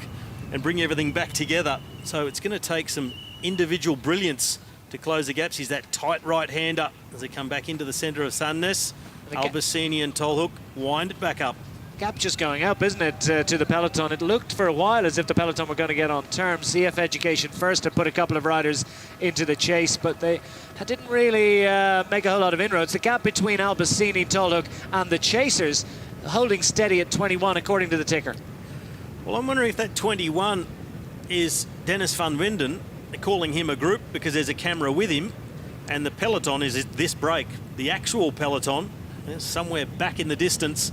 and bring everything back together. So it's going to take some individual brilliance to close the gaps. He's that tight right-hander as they come back into the centre of Sandnes. Albasini and Tolhoek wind it back up. Gap just going up, isn't it, to the peloton? It looked for a while as if the peloton were going to get on terms. CF Education first had put a couple of riders into the chase, but they didn't really make a whole lot of inroads. The gap between Albasini, Tolhoek and the chasers holding steady at 21 according to the ticker. Well, I'm wondering if that 21 is Dennis Van Winden. They're calling him a group because there's a camera with him, and the peloton is this break. The actual peloton is somewhere back in the distance.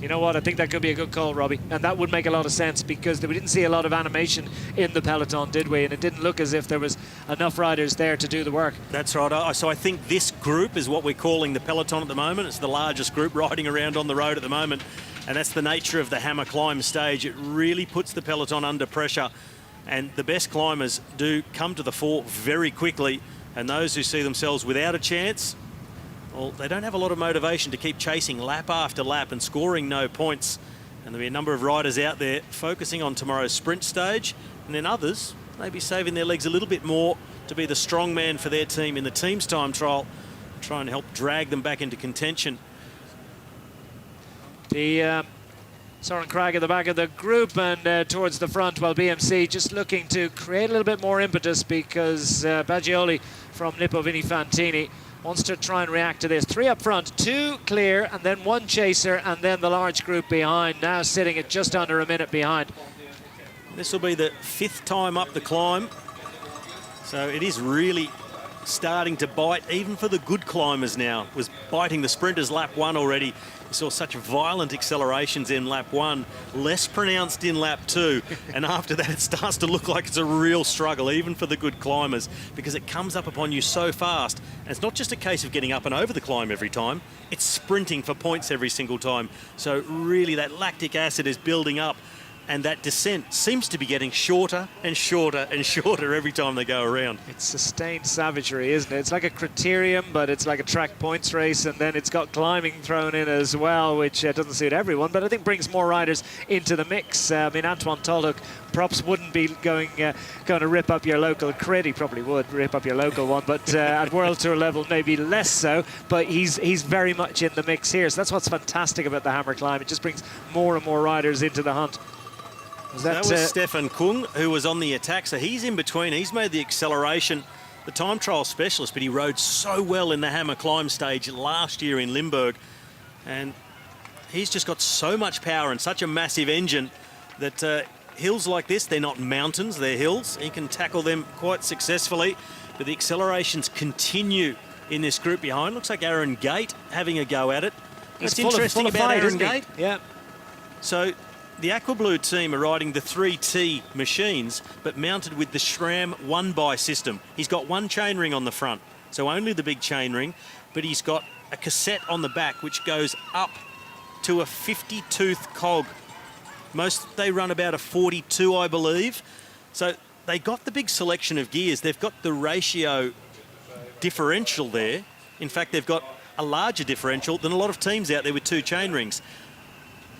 You know what? I think that could be a good call, Robbie. And that would make a lot of sense because we didn't see a lot of animation in the peloton, did we? And it didn't look as if there was enough riders there to do the work. That's right. So I think this group is what we're calling the peloton at the moment. It's the largest group riding around on the road at the moment. And that's the nature of the Hammer climb stage. It really puts the peloton under pressure. And the best climbers do come to the fore very quickly. And those who see themselves without a chance, well, they don't have a lot of motivation to keep chasing lap after lap and scoring no points. And there'll be a number of riders out there focusing on tomorrow's sprint stage, and then others maybe saving their legs a little bit more to be the strong man for their team in the team's time trial, try and help drag them back into contention. The Soren Krag at the back of the group and towards the front, while BMC just looking to create a little bit more impetus because Baggioli from Lippo Vini Fantini wants to try and react to this. 3 up front, 2 clear, and then 1 chaser, and then the large group behind, now sitting at just under a minute behind. This will be the 5th time up the climb. So it is really starting to bite, even for the good climbers now. It was biting the sprinters lap 1 already. We saw such violent accelerations in lap 1, less pronounced in lap 2. And after that, it starts to look like it's a real struggle, even for the good climbers, because it comes up upon you so fast. And it's not just a case of getting up and over the climb every time, it's sprinting for points every single time. So really, that lactic acid is building up. and that descent seems to be getting shorter and shorter and shorter every time they go around. It's sustained savagery, isn't it? It's like a criterium, but it's like a track points race, and then it's got climbing thrown in as well, which doesn't suit everyone, but I think brings more riders into the mix. I mean, Antoine Tolhoek, props wouldn't be going to rip up your local crit. He probably would rip up your local one, but at World Tour level, maybe less so. But he's very much in the mix here. So that's what's fantastic about the Hammer Climb. It just brings more and more riders into the hunt. That was Stefan Kuhn, who was on the attack, so he's in between. He's made the acceleration, the time trial specialist, but he rode so well in the Hammer Climb stage last year in Limburg. And he's just got so much power and such a massive engine that hills like this, they're not mountains, they're hills. He can tackle them quite successfully, but the accelerations continue in this group behind. Looks like Aaron Gate having a go at it. It's interesting about Aaron Gate. Yeah. So the Aqua Blue team are riding the 3T machines, but mounted with the SRAM 1x system. He's got one chainring on the front, so only the big chainring, but he's got a cassette on the back which goes up to a 50-tooth cog. They run about a 42, I believe. So they got the big selection of gears. They've got the ratio differential there. In fact, they've got a larger differential than a lot of teams out there with two chainrings.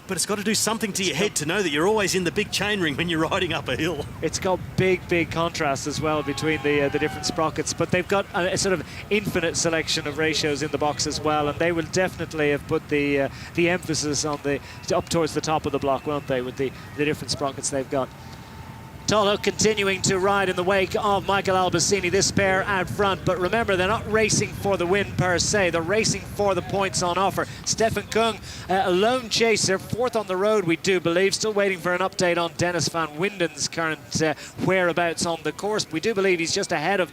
But it's got to do something to your head to know that you're always in the big chainring when you're riding up a hill. It's got big contrast as well between the different sprockets, but they've got a sort of infinite selection of ratios in the box as well, and they will definitely have put the emphasis on up towards the top of the block, won't they, with the different sprockets they've got. Tolhoek continuing to ride in the wake of Michael Albasini, this pair out front. But remember, they're not racing for the win per se. They're racing for the points on offer. Stefan Kuhn, a lone chaser, fourth on the road, we do believe. Still waiting for an update on Dennis van Winden's current whereabouts on the course. We do believe he's just ahead of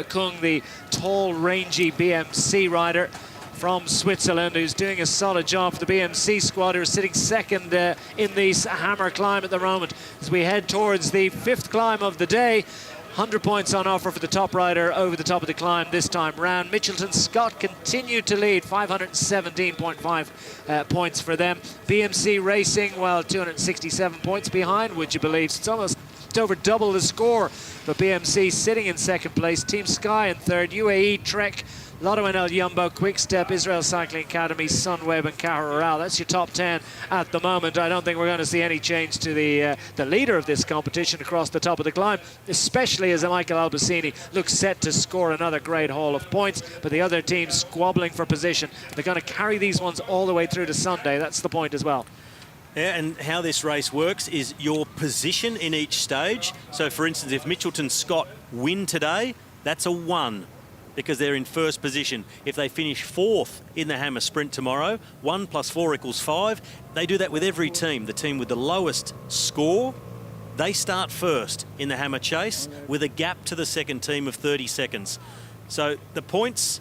Kuhn, the tall, rangy BMC rider from Switzerland, who's doing a solid job for the BMC squad, who are sitting second in this Hammer Climb at the moment. As we head towards the fifth climb of the day, 100 points on offer for the top rider over the top of the climb this time round. Mitchelton-SCOTT continued to lead, 517.5 points for them. BMC Racing, well, 267 points behind, would you believe? So it's almost over double the score, but BMC sitting in second place. Team Sky in third, UAE Trek, Lotto NL Jumbo, Quick-Step, Israel Cycling Academy, Sunweb and Caja. That's your top 10 at the moment. I don't think we're going to see any change to the leader of this competition across the top of the climb, especially as Michael Albasini looks set to score another great haul of points, but the other teams squabbling for position. They're going to carry these ones all the way through to Sunday. That's the point as well. Yeah, and how this race works is your position in each stage. So, for instance, if Mitchelton-SCOTT win today, that's a 1. Because they're in first position. If they finish fourth in the Hammer Sprint tomorrow, 1 + 4 = 5. They do that with every team. The team with the lowest score, they start first in the Hammer Chase with a gap to the second team of 30 seconds. So the points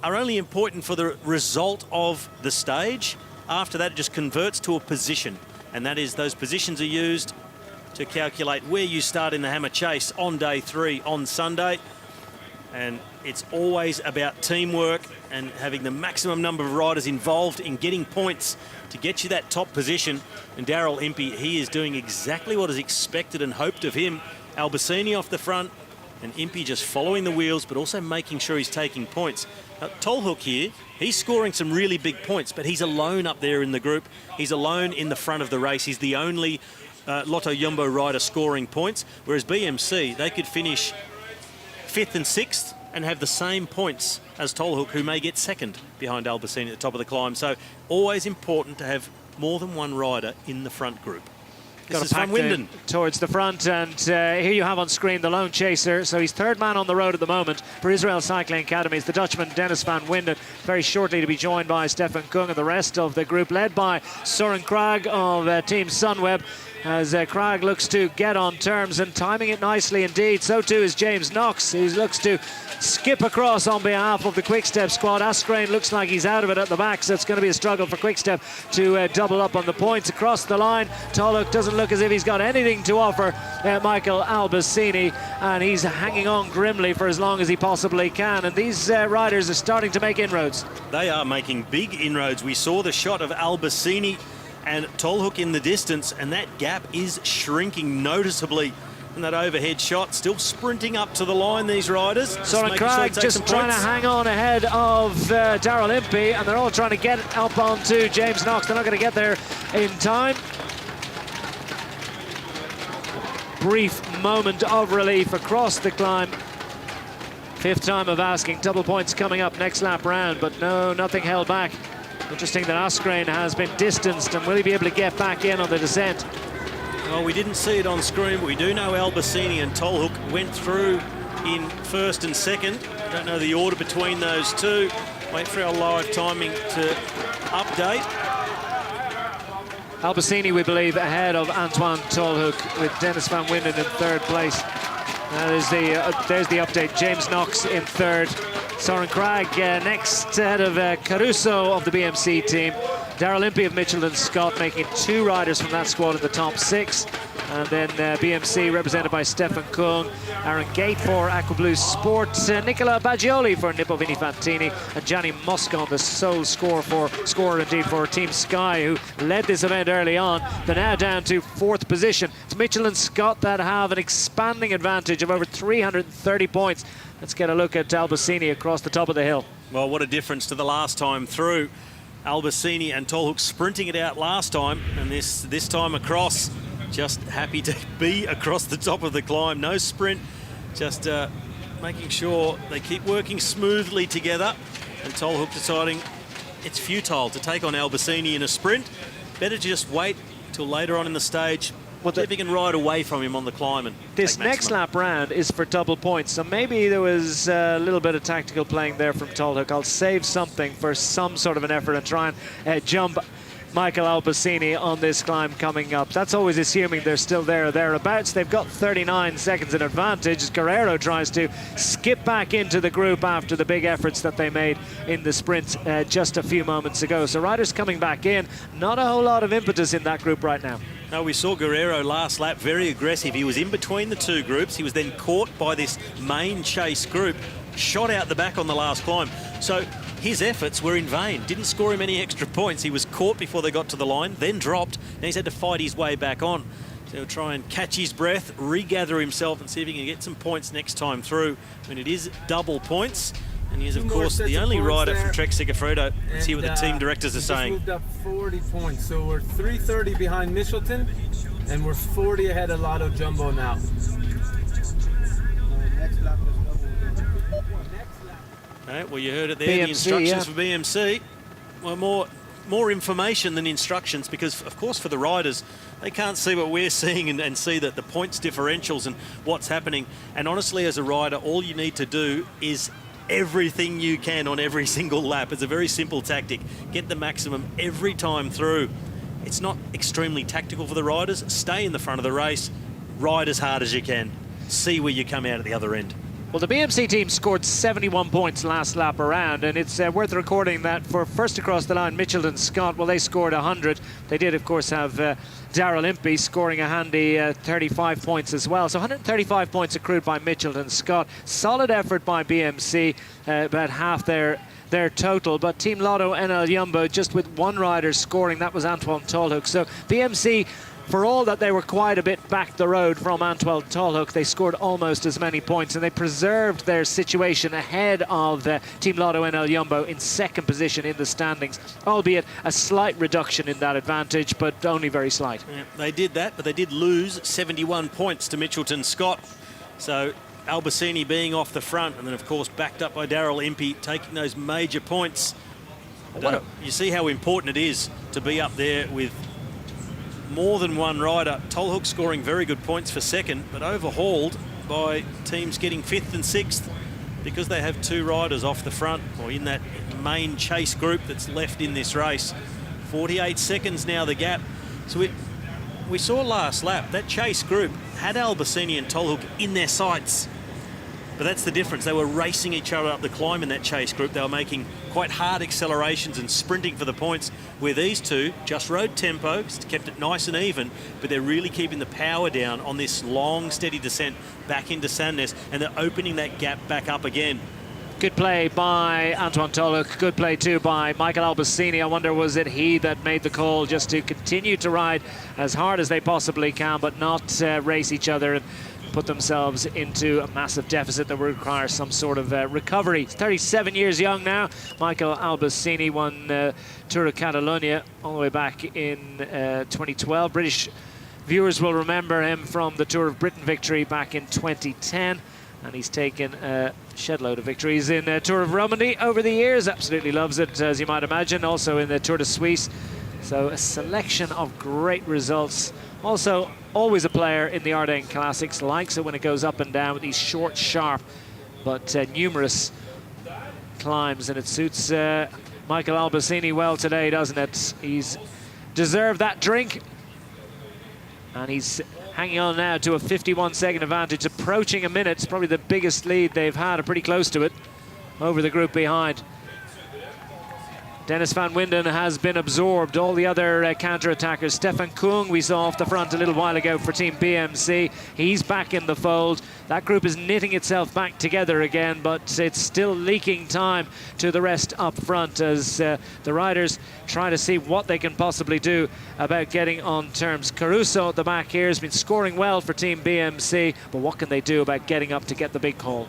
are only important for the result of the stage. After that, it just converts to a position. And that is, those positions are used to calculate where you start in the Hammer Chase on day 3 on Sunday. And it's always about teamwork and having the maximum number of riders involved in getting points to get you that top position. And Daryl Impey, he is doing exactly what is expected and hoped of him. Albasini off the front and Impey just following the wheels, but also making sure he's taking points. Now, Tolhoek here, he's scoring some really big points, but he's alone up there in the group. He's alone in the front of the race. He's the only Lotto Jumbo rider scoring points, whereas BMC, they could finish 5th and 6th and have the same points as Tolhoek, who may get second behind Albasini at the top of the climb. So always important to have more than one rider in the front group. This is Van Winden towards the front, and here you have on screen the lone chaser. So he's third man on the road at the moment for Israel Cycling Academy. It's the Dutchman Dennis van Winden, very shortly to be joined by Stefan Kuhn and the rest of the group, led by Søren Kragh of Team Sunweb, as Kragh looks to get on terms and timing it nicely indeed. So too is James Knox, who looks to skip across on behalf of the Quick-Step squad. Askrane looks like he's out of it at the back, so it's going to be a struggle for Quick-Step to double up on the points across the line. Tolhoek doesn't look as if he's got anything to offer Michael Albasini, and he's hanging on grimly for as long as he possibly can. And these riders are starting to make inroads. They are making big inroads. We saw the shot of Albasini and Tolhoek in the distance, and that gap is shrinking noticeably. And that overhead shot, still sprinting up to the line, these riders. Soren Kragh just trying to hang on ahead of Daryl Impey, and they're all trying to get up onto James Knox. They're not going to get there in time. Brief moment of relief across the climb. Fifth time of asking, double points coming up next lap round, but no, nothing held back. Interesting that Asgreen has been distanced, and will he be able to get back in on the descent? Well, we didn't see it on screen, but we do know Albasini and Tolhoek went through in first and second. Don't know the order between those two. Wait for our live timing to update. Albasini, we believe, ahead of Antoine Tolhoek, with Dennis van Winden in third place. There's the update. James Knox in third. Soren Kragh next ahead of Caruso of the BMC team. Daryl Impey of Mitchelton-SCOTT making 2 riders from that squad in the top 6. And then BMC represented by Stefan Kuhn, Aaron Gate for Aquablue Sport, Nicola Baggioli for Nippo Vini Fantini, and Gianni Moscon, the sole scorer indeed for Team Sky, who led this event early on. They're now down to 4th position. It's Mitchelton-SCOTT that have an expanding advantage of over 330 points. Let's get a look at Albasini across the top of the hill. Well, what a difference to the last time through. Albasini and Tolhoek sprinting it out last time, and this time across, just happy to be across the top of the climb. No sprint, just making sure they keep working smoothly together. And Tolhoek deciding it's futile to take on Albasini in a sprint. Better to just wait till later on in the stage. See if he can ride away from him on the climb. And this next lap round is for double points, so maybe there was a little bit of tactical playing there from Tolhoek. I'll save something for some sort of an effort and try and jump Michael Albasini on this climb coming up. That's always assuming they're still there or thereabouts. They've got 39 seconds in advantage as Guerrero tries to skip back into the group after the big efforts that they made in the sprint just a few moments ago. So riders coming back in, not a whole lot of impetus in that group right now. No, we saw Guerrero last lap, very aggressive. He was in between the 2 groups. He was then caught by this main chase group, shot out the back on the last climb. So his efforts were in vain. Didn't score him any extra points. He was caught before they got to the line, then dropped, and he's had to fight his way back on. So he'll try and catch his breath, regather himself, and see if he can get some points next time through when it is double points. And he's, of course, the only rider from Trek Segafredo. Let's hear what the team directors are saying. Moved up 40 points, so we're 330 behind Mitchelton, and we're 40 ahead of Lotto Jumbo now. Okay, well, you heard it there, BMC, the instructions for BMC. Well, more information than instructions, because, of course, for the riders, they can't see what we're seeing and see that the points differentials and what's happening. And honestly, as a rider, all you need to do is everything you can on every single lap. It's a very simple tactic. Get the maximum every time through. It's not extremely tactical for the riders. Stay in the front of the race, ride as hard as you can, see where you come out at the other end. Well, the BMC team scored 71 points last lap around, and it's worth recording that for first across the line, Mitchelton-SCOTT, well, they scored 100. They did, of course, have Daryl Impey scoring a handy 35 points as well. So 135 points accrued by Mitchelton-SCOTT. Solid effort by BMC, about half their total, but Team Lotto NL Jumbo just with 1 rider scoring. That was Antoine Tolhoek. So BMC, for all that they were quite a bit back the road from Antoine Tolhoek, they scored almost as many points, and they preserved their situation ahead of Team Lotto NL Jumbo in 2nd position in the standings, albeit a slight reduction in that advantage, but only very slight. Yeah, they did that, but they did lose 71 points to Mitchelton-SCOTT. So Albasini being off the front, and then, of course, backed up by Daryl Impey, taking those major points. You see how important it is to be up there with more than 1 rider. Tolhoek scoring very good points for 2nd, but overhauled by teams getting 5th and 6th because they have 2 riders off the front or in that main chase group that's left in this race. 48 seconds now, the gap. So we saw last lap, that chase group had Albasini and Tolhoek in their sights. But that's the difference. They were racing each other up the climb in that chase group. They were making quite hard accelerations and sprinting for the points, where these two just rode tempo, kept it nice and even, but they're really keeping the power down on this long, steady descent back into Sandnes, and they're opening that gap back up again. Good play by Antoine Tolhoek. Good play too by Michael Albasini. I wonder, was it he that made the call just to continue to ride as hard as they possibly can, but not race each other and put themselves into a massive deficit that would require some sort of recovery. He's 37 years young now. Michael Albasini won Tour of Catalonia all the way back in 2012. British viewers will remember him from the Tour of Britain victory back in 2010. And he's taken a shed load of victories in the Tour of Romandy over the years. Absolutely loves it, as you might imagine. Also in the Tour de Suisse. So a selection of great results. Also, always a player in the Ardennes Classics. Likes it when it goes up and down with these short, sharp, but numerous climbs. And it suits Michael Albasini well today, doesn't it? He's deserved that drink. And he's hanging on now to a 51-second advantage, approaching a minute. It's probably the biggest lead they've had, or pretty close to it, over the group behind. Dennis van Winden has been absorbed. All the other counter-attackers. Stefan Kuhn we saw off the front a little while ago for Team BMC. He's back in the fold. That group is knitting itself back together again, but it's still leaking time to the rest up front as the riders try to see what they can possibly do about getting on terms. Caruso at the back here has been scoring well for Team BMC, but what can they do about getting up to get the big call?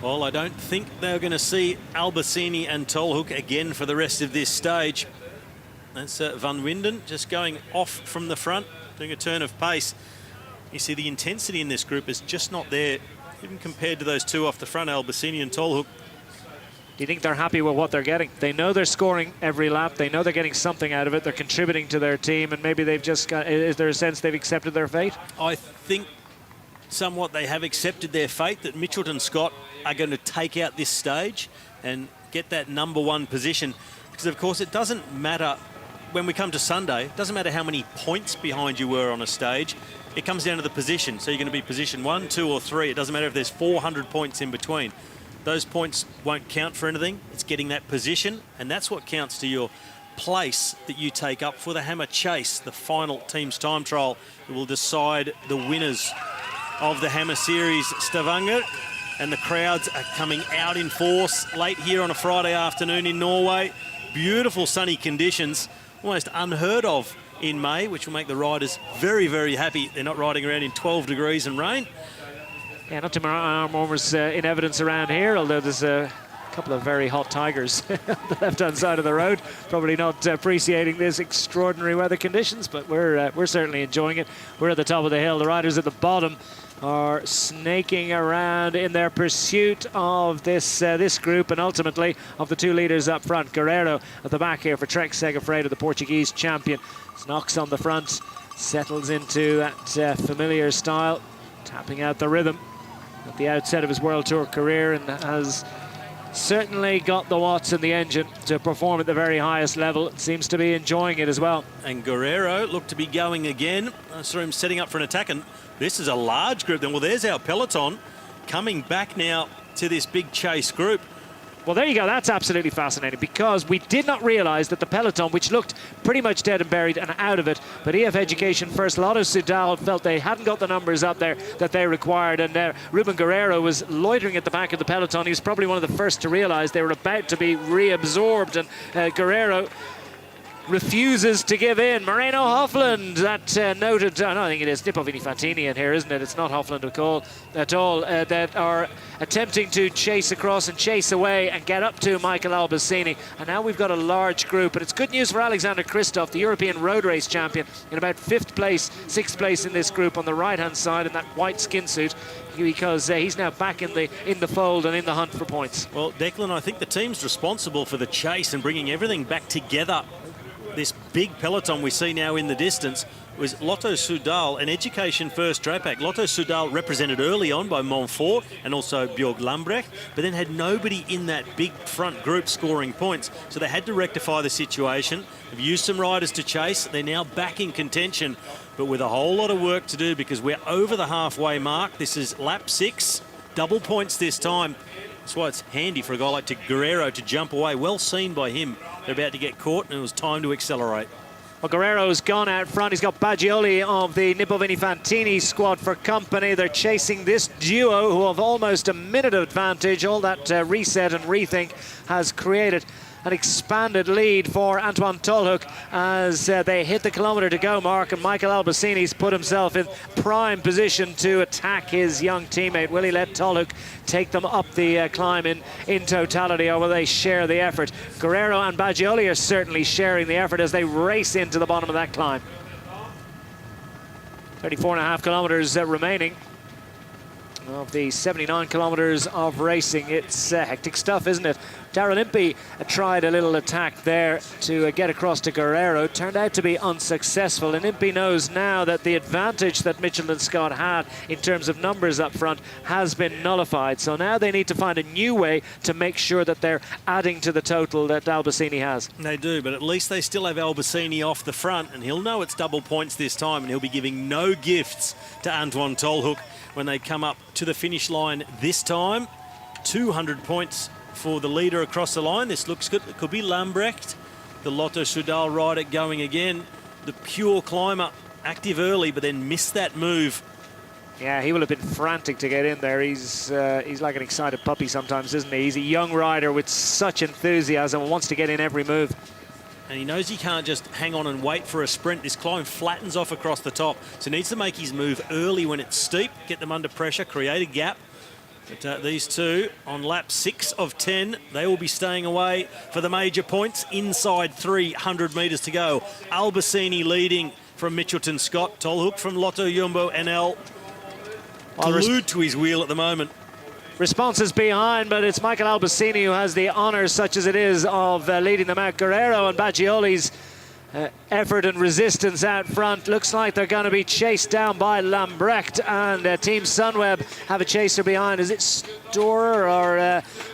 Well, I don't think they're going to see Albasini and Tolhoek again for the rest of this stage. That's Van Winden just going off from the front, doing a turn of pace. You see the intensity in this group is just not there, even compared to those two off the front, Albasini and Tolhoek. Do you think they're happy with what they're getting? They know they're scoring every lap. They know they're getting something out of it. They're contributing to their team, and maybe they've just got... Is there a sense they've accepted their fate? I think somewhat they have accepted their fate, that Mitchelton-SCOTT are going to take out this stage and get that #1 position, because of course it doesn't matter when we come to Sunday. It doesn't matter how many points behind you were on a stage. It comes down to the position. So you're going to be position 1, 2 or 3. It doesn't matter if there's 400 points in between. Those points won't count for anything. It's getting that position, and that's what counts to your place that you take up for the Hammer Chase, the final team's time trial that will decide the winners of the Hammer Series Stavanger. And the crowds are coming out in force late here on a Friday afternoon in Norway. Beautiful sunny conditions, almost unheard of in May, which will make the riders very, very happy. They're not riding around in 12 degrees and rain. Yeah, not too many arm warmers in evidence around here, although there's a couple of very hot tigers on the left-hand side of the road. Probably not appreciating this extraordinary weather conditions, but we're certainly enjoying it. We're at the top of the hill. The riders at the bottom are snaking around in their pursuit of this group, and ultimately of the two leaders up front. Guerreiro at the back here for Trek Segafredo, the Portuguese champion. Knox on the front, settles into that familiar style, tapping out the rhythm at the outset of his World Tour career, and has certainly got the watts in the engine to perform at the very highest level. Seems to be enjoying it as well. And Guerreiro looked to be going again. I saw him setting up for an attack, and this is a large group. Then, well, there's our peloton coming back now to this big chase group. Well, there you go. That's absolutely fascinating, because we did not realise that the peloton, which looked pretty much dead and buried and out of it, but EF Education First, Lotto Soudal felt they hadn't got the numbers up there that they required, and Ruben Guerreiro was loitering at the back of the peloton. He was probably one of the first to realise they were about to be reabsorbed, and Guerreiro refuses to give in. Moreno Hofland, that noted, I think it is Nipovini Fantini in here, isn't it? It's not Hofland at all, that are attempting to chase across and chase away and get up to Michael Albasini. And now we've got a large group, and it's good news for Alexander Kristoff, the European road race champion, in about 6th place in this group on the right-hand side in that white skin suit, because he's now back in the fold and in the hunt for points. Well, Declan, I think the team's responsible for the chase and bringing everything back together. This big peloton we see now in the distance was Lotto Soudal, an Education First Drapac. Lotto Soudal represented early on by Montfort and also Björg Lambrecht, but then had nobody in that big front group scoring points. So they had to rectify the situation. They've used some riders to chase. They're now back in contention, but with a whole lot of work to do, because we're over the halfway mark. This is lap 6, double points this time. That's why it's handy for a guy like Guerreiro to jump away. Well seen by him. They're about to get caught, and it was time to accelerate. Well, Guerrero's gone out front. He's got Baggioli of the Nippo-Vini-Fantini squad for company. They're chasing this duo who have almost a minute advantage. All that reset and rethink has created an expanded lead for Antoine Tolhoek as they hit the kilometre to go mark, and Michael Albasini's put himself in prime position to attack his young teammate. Will he let Tolhoek take them up the climb in totality, or will they share the effort? Guerrero and Baggioli are certainly sharing the effort as they race into the bottom of that climb. 34.5 kilometres remaining of the 79 kilometres of racing. It's hectic stuff, isn't it? Daryl Impey tried a little attack there to get across to Guerrero. Turned out to be unsuccessful, and Impey knows now that the advantage that Mitchelton-SCOTT had in terms of numbers up front has been nullified. So now they need to find a new way to make sure that they're adding to the total that Albasini has. They do, but at least they still have Albasini off the front, and he'll know it's double points this time, and he'll be giving no gifts to Antoine Tolhoek when they come up to the finish line this time. 200 points for the leader across the line. This looks good. It could be Lambrecht, the Lotto Soudal rider, going again. The pure climber, active early, but then missed that move. Yeah, he will have been frantic to get in there. He's like an excited puppy sometimes, isn't he? He's a young rider with such enthusiasm and wants to get in every move. And he knows he can't just hang on and wait for a sprint. This climb flattens off across the top, so he needs to make his move early when it's steep, get them under pressure, create a gap. But these two on lap 6 of 10, they will be staying away for the major points. Inside 300 metres to go. Albasini leading from Mitchelton-SCOTT. Tolhoek from Lotto Jumbo NL. Glued to his wheel at the moment. Response is behind, but it's Michael Albasini who has the honour, such as it is, of leading them out. Guerrero and Baggioli's effort and resistance out front. Looks like they're going to be chased down by Lambrecht, and Team Sunweb have a chaser behind. Is it Storer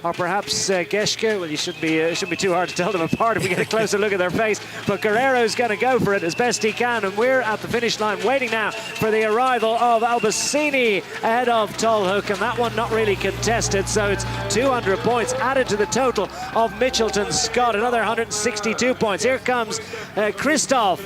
or perhaps Geschke? Well, it shouldn't be too hard to tell them apart if we get a closer look at their face. But Guerrero's going to go for it as best he can, and we're at the finish line waiting now for the arrival of Albasini ahead of Tolhoek, and that one not really contested. So it's 200 points added to the total of Mitchelton-SCOTT, another 162 points. Here comes Christoph,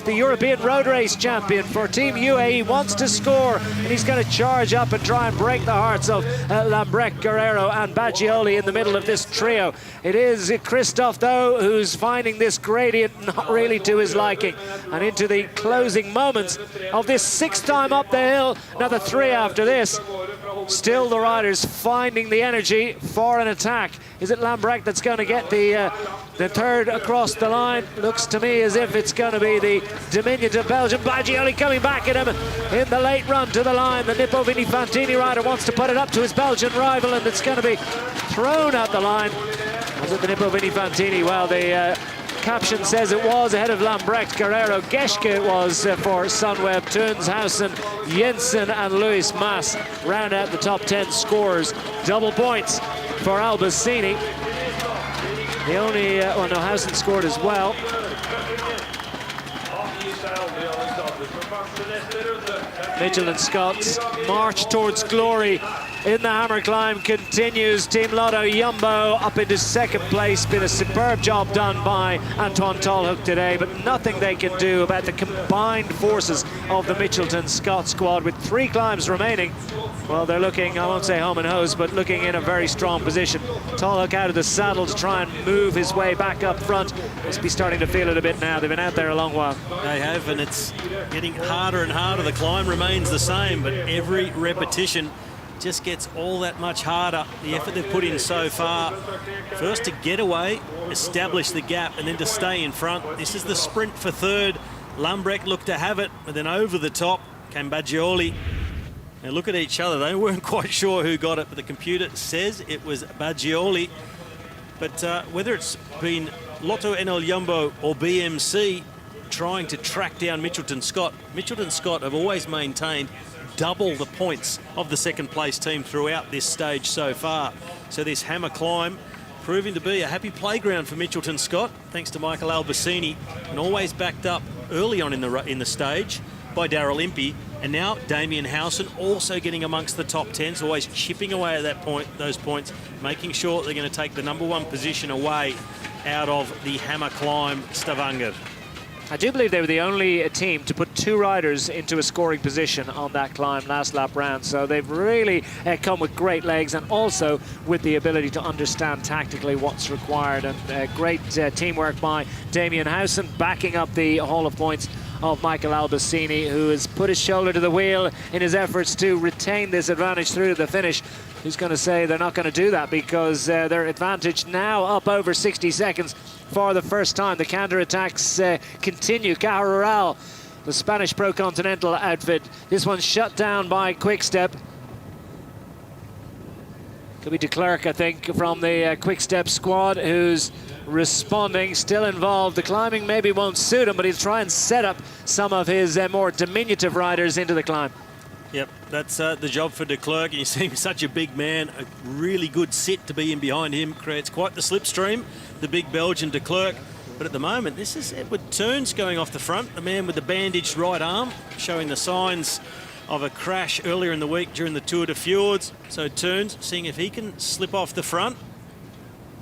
the European road race champion for Team UAE, wants to score, and he's going to charge up and try and break the hearts of Lambrecht, Guerrero and Baggioli in the middle of this trio. It is Christoph, though, who's finding this gradient not really to his liking. And into the closing moments of this 6th time up the hill, another 3 after this. Still the riders finding the energy for an attack. Is it Lambrecht that's going to get the third across the line? Looks to me as if it's going to be the diminutive Belgian. Baggioli coming back at him in the late run to the line. The Nippo-Vini-Fantini rider wants to put it up to his Belgian rival, and it's going to be thrown at the line. Was it the Nippo-Vini-Fantini? Well, the caption says it was ahead of Lambrecht, Guerrero, Geschke it was for Sunweb, Toonshausen, Jensen and Luis Mas round out the top 10 scorers. Double points for Albasini. The only, well, no, Hausen scored as well. Mitchelton-SCOTT's march towards glory in the Hammer climb continues. Team Lotto Jumbo up into 2nd place. Been a superb job done by Antoine Tolhoek today, but nothing they can do about the combined forces of the Mitchelton-SCOTT squad. With 3 climbs remaining, well, they're looking, I won't say home and hose, but looking in a very strong position. Tolhoek out of the saddle to try and move his way back up front. Must be starting to feel it a bit now. They've been out there a long while. They have, and it's getting harder and harder. The climb remains the same, but every repetition just gets all that much harder. The effort they've put in so far, first to get away, establish the gap, and then to stay in front. This is the sprint for 3rd. Lambrecht looked to have it, but then over the top came Baggioli. They look at each other. They weren't quite sure who got it, but the computer says it was Baggioli. But whether it's been Lotto NL Jumbo or BMC trying to track down Mitchelton-SCOTT, Mitchelton-SCOTT have always maintained double the points of the 2nd place team throughout this stage so far. So this Hammer climb proving to be a happy playground for Mitchelton-SCOTT, thanks to Michael Albasini, and always backed up early on in the stage by Daryl Impey. And now Damien Howson also getting amongst the top 10, so always chipping away at those points, making sure they're going to take the #1 position away out of the Hammer climb Stavanger. I do believe they were the only team to put 2 riders into a scoring position on that climb last lap round. So they've really come with great legs and also with the ability to understand tactically what's required. And great teamwork by Damien Howson, backing up the haul of points of Michael Albasini, who has put his shoulder to the wheel in his efforts to retain this advantage through to the finish. Who's going to say they're not going to do that, because their advantage now up over 60 seconds for the first time. The counter-attacks continue. Caja, the Spanish Pro Continental outfit. This one's shut down by Quick-Step. Could be de Klerk, I think, from the Quick-Step squad, who's responding, still involved. The climbing maybe won't suit him, but he'll try and set up some of his more diminutive riders into the climb. Yep, that's the job for de Klerk. You see him, such a big man, a really good sit to be in behind him. Creates quite the slipstream, the big Belgian de Klerk. But at the moment, this is Edward Turns going off the front, the man with the bandaged right arm, showing the signs of a crash earlier in the week during the Tour de Fjords. So Turns seeing if he can slip off the front.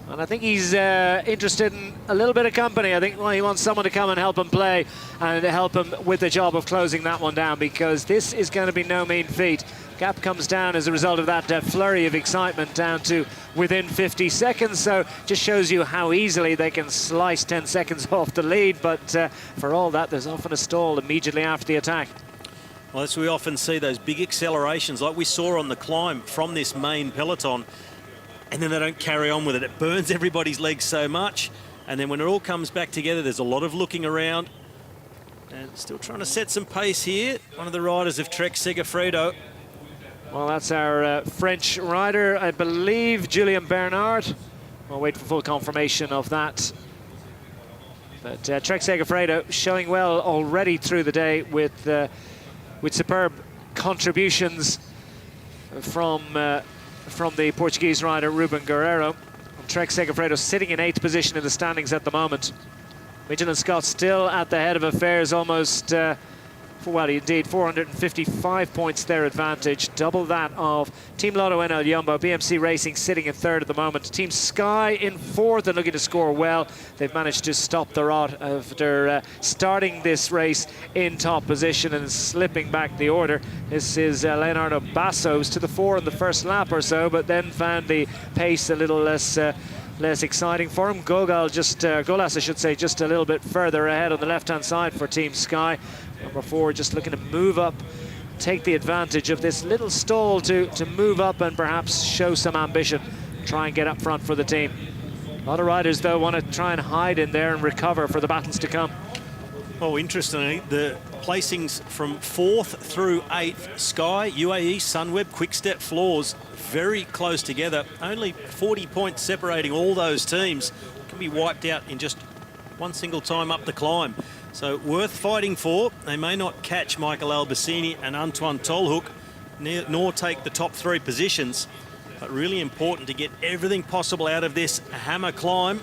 And I think he's interested in a little bit of company. I think he wants someone to come and help him play and help him with the job of closing that one down, because this is going to be no mean feat. Gap comes down as a result of that flurry of excitement down to within 50 seconds. So just shows you how easily they can slice 10 seconds off the lead. But for all that, there's often a stall immediately after the attack. Well, as we often see, those big accelerations like we saw on the climb from this main peloton, and then they don't carry on with it. It burns everybody's legs so much. And then when it all comes back together, there's a lot of looking around. And still trying to set some pace here. One of the riders of Trek Segafredo. Well, that's our French rider, I believe, Julien Bernard. We'll wait for full confirmation of that. But Trek Segafredo showing well already through the day with superb contributions from the Portuguese rider Ruben Guerreiro. And Trek Segafredo sitting in 8th position in the standings at the moment. Mitchelton-SCOTT still at the head of affairs, almost, well, indeed, 455 points their advantage, double that of Team Lotto NL Jumbo. BMC Racing sitting in 3rd at the moment. Team Sky in 4th and looking to score well. They've managed to stop the rot after starting this race in top position and slipping back the order. This is Leonardo Bassos to the 4 in the first lap or so, but then found the pace a little less exciting for him. Golas, I should say, just a little bit further ahead on the left-hand side for Team Sky. Number 4 just looking to move up, take the advantage of this little stall to move up and perhaps show some ambition, try and get up front for the team. A lot of riders, though, want to try and hide in there and recover for the battles to come. Well, interestingly, the placings from 4th through 8th, Sky, UAE, Sunweb, Quick-Step, Floors, very close together. Only 40 points separating all those teams. Can be wiped out in just one single time up the climb. So worth fighting for. They may not catch Michael Albasini and Antoine Tolhoek, nor take the top 3 positions, but really important to get everything possible out of this Hammer climb.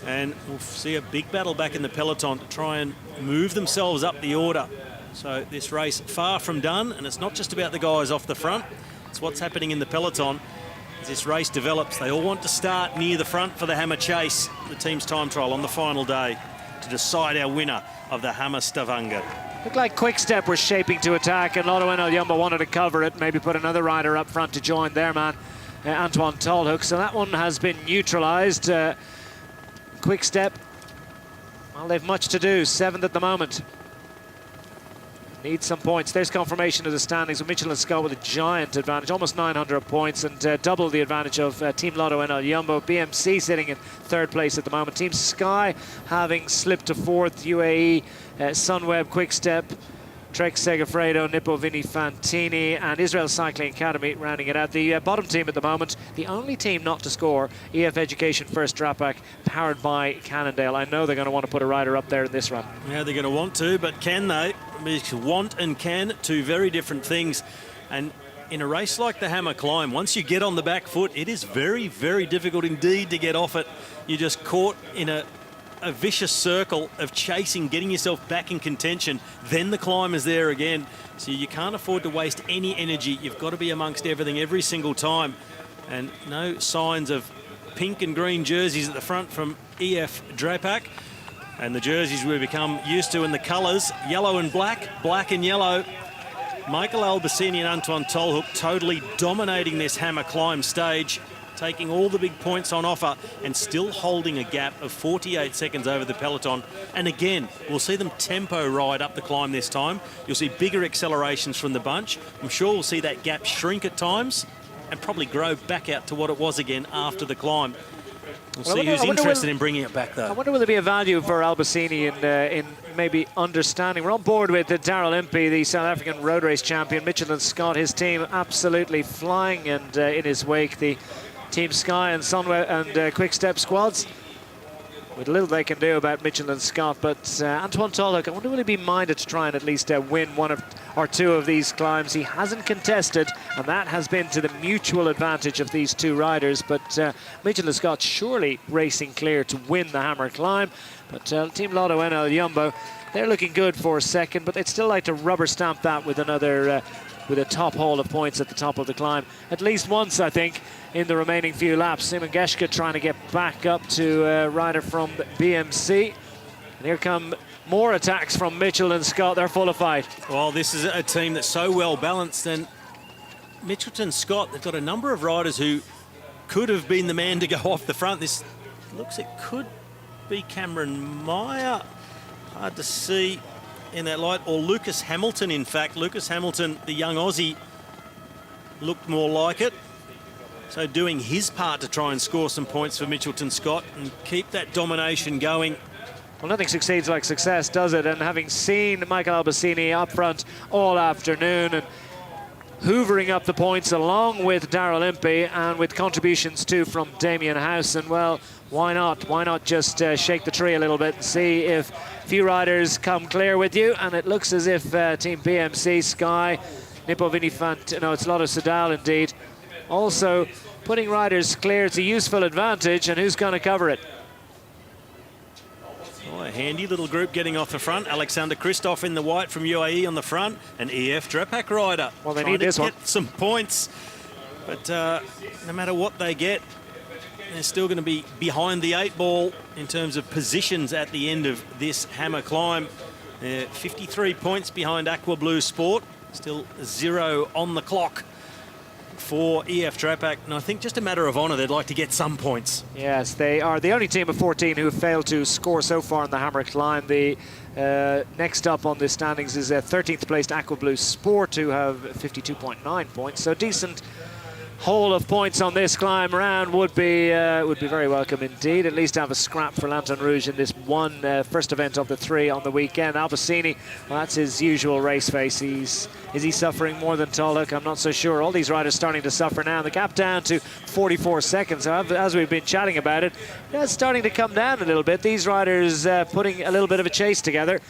And we'll see a big battle back in the peloton to try and move themselves up the order. So this race far from done, and it's not just about the guys off the front. It's what's happening in the peloton. As this race develops, they all want to start near the front for the Hammer Chase, the team's time trial on the final day, to decide our winner of the Hammer Stavanger. Looked like Quick-Step was shaping to attack, and Lotto NL Jumbo wanted to cover it, maybe put another rider up front to join their man, Antoine Tolhoek. So that one has been neutralised. Quick-Step, well, they've much to do, 7th at the moment. Need some points. There's confirmation of the standings with Mitchelton-SCOTT with a giant advantage, almost 900 points, and double the advantage of Team Lotto NL Jumbo. BMC sitting in 3rd place at the moment. Team Sky having slipped to 4th. UAE, Sunweb, Quick-Step, Trek Segafredo, Nippo Vini Fantini, and Israel Cycling Academy rounding it out. The bottom team at the moment, the only team not to score, EF Education First Dropback, powered by Cannondale. I know they're going to want to put a rider up there in this run. Yeah, they're going to want to, but can they? Want and can, 2 very different things. And in a race like the Hammer Climb, once you get on the back foot, it is very, very difficult indeed to get off it. You're just caught in a vicious circle of chasing, getting yourself back in contention. Then the climb is there again. So you can't afford to waste any energy. You've got to be amongst everything every single time. And no signs of pink and green jerseys at the front from EF Drapac. And the jerseys we become used to in the colours, yellow and black, black and yellow. Michael Albasini and Antoine Tolhoek totally dominating this hammer climb stage, taking all the big points on offer and still holding a gap of 48 seconds over the peloton. And again, we'll see them tempo ride up the climb this time. You'll see bigger accelerations from the bunch. I'm sure we'll see that gap shrink at times and probably grow back out to what it was again after the climb. We'll see who's interested in bringing it back, though. I wonder will there be a value for Albasini in maybe understanding. We're on board with Daryl Impey, the South African road race champion. Mitchelton-SCOTT, his team absolutely flying, and in his wake, the Team Sky and Sunweb and Quick Step squads. With little they can do about Mitchelton-SCOTT, but Antoine Tolhoek, I wonder will he be minded to try and at least win one or two of these climbs. He hasn't contested, and that has been to the mutual advantage of these two riders. But Mitchelton-SCOTT surely racing clear to win the hammer climb. But Team Lotto NL Jumbo, they're looking good for second, but they'd still like to rubber stamp that with another with a top haul of points at the top of the climb. At least once, I think, in the remaining few laps. Simon Geschke trying to get back up to a rider from BMC. And here come more attacks from Mitchelton-SCOTT. They're full of fight. Well, this is a team that's so well balanced, and Mitchelton-SCOTT, they've got a number of riders who could have been the man to go off the front. This looks, it could be Cameron Meyer. Hard to see in that light, or Lucas Hamilton, in fact. Lucas Hamilton, the young Aussie, looked more like it. So doing his part to try and score some points for Mitchelton-SCOTT and keep that domination going. Well, nothing succeeds like success, does it? And having seen Michael Albasini up front all afternoon and hoovering up the points along with Daryl Impey and with contributions too from Damien Howson, well, why not? Why not just shake the tree a little bit and see if a few riders come clear with you? And it looks as if Team BMC, Sky, Nippo Vinifant, no, it's Lotto Soudal indeed, also putting riders clear. It's a useful advantage, and who's going to cover it? Oh, a handy little group getting off the front. Alexander Kristoff in the white from UAE on the front, an EF Drepak rider. Well, they need this one. Get some points, but no matter what they get, they're still going to be behind the 8 ball in terms of positions at the end of this hammer climb. 53 points behind Aqua Blue Sport, still 0 on the clock for EF Drepak, and I think just a matter of honour, they'd like to get some points. Yes, they are the only team of 14 who have failed to score so far in the hammer climb. The next up on the standings is 13th placed Aqua Blue Sport, who have 52.9 points, so decent haul of points on this climb round would be very welcome indeed. At least have a scrap for Lantern Rouge in this one first event of the 3 on the weekend. Albasini, well, that's his usual race face. Is he suffering more than Tolhoek? I'm not so sure. All these riders starting to suffer now. The gap down to 44 seconds. So as we've been chatting about it, it's starting to come down a little bit. These riders putting a little bit of a chase together.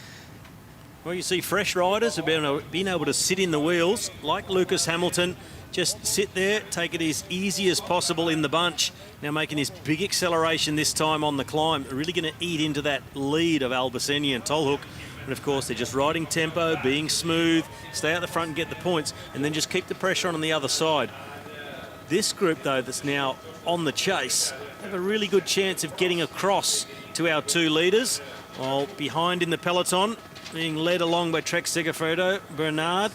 Well, you see fresh riders who've been able to sit in the wheels, like Lucas Hamilton. Just sit there, take it as easy as possible in the bunch. Now making this big acceleration this time on the climb. Really going to eat into that lead of Albasini and Tolhoek. And of course, they're just riding tempo, being smooth, stay out the front and get the points, and then just keep the pressure on the other side. This group, though, that's now on the chase, have a really good chance of getting across to our 2 leaders. While behind in the peloton, being led along by Trek Segafredo, Bernard.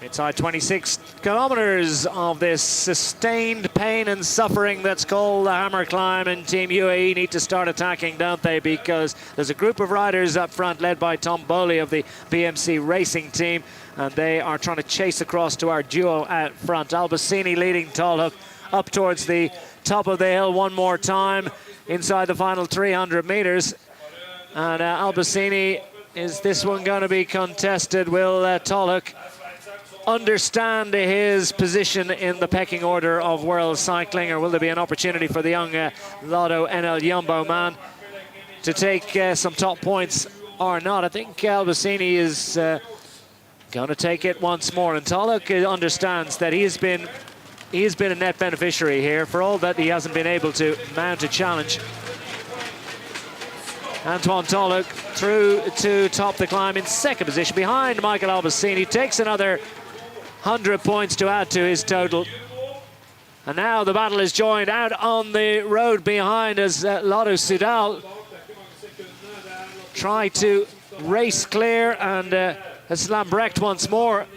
Inside 26 kilometers of this sustained pain and suffering that's called the hammer climb, and Team UAE need to start attacking, don't they? Because there's a group of riders up front led by Tom Bowley of the BMC racing team, and they are trying to chase across to our duo out front. Albasini leading Tolhoek up towards the top of the hill one more time inside the final 300 meters. And Albasini, is this one going to be contested? Will Tolhoek understand his position in the pecking order of world cycling, or will there be an opportunity for the young Lotto NL Jumbo man to take some top points or not? I think Albasini is going to take it once more, and Tolhoek understands that he has been a net beneficiary here for all that he hasn't been able to mount a challenge. Antoine Tolhoek through to top the climb in second position behind Michael Albasini, takes another 100 points to add to his total. And now the battle is joined out on the road behind as Lotto Soudal try to race clear, and it's Lambrecht once more.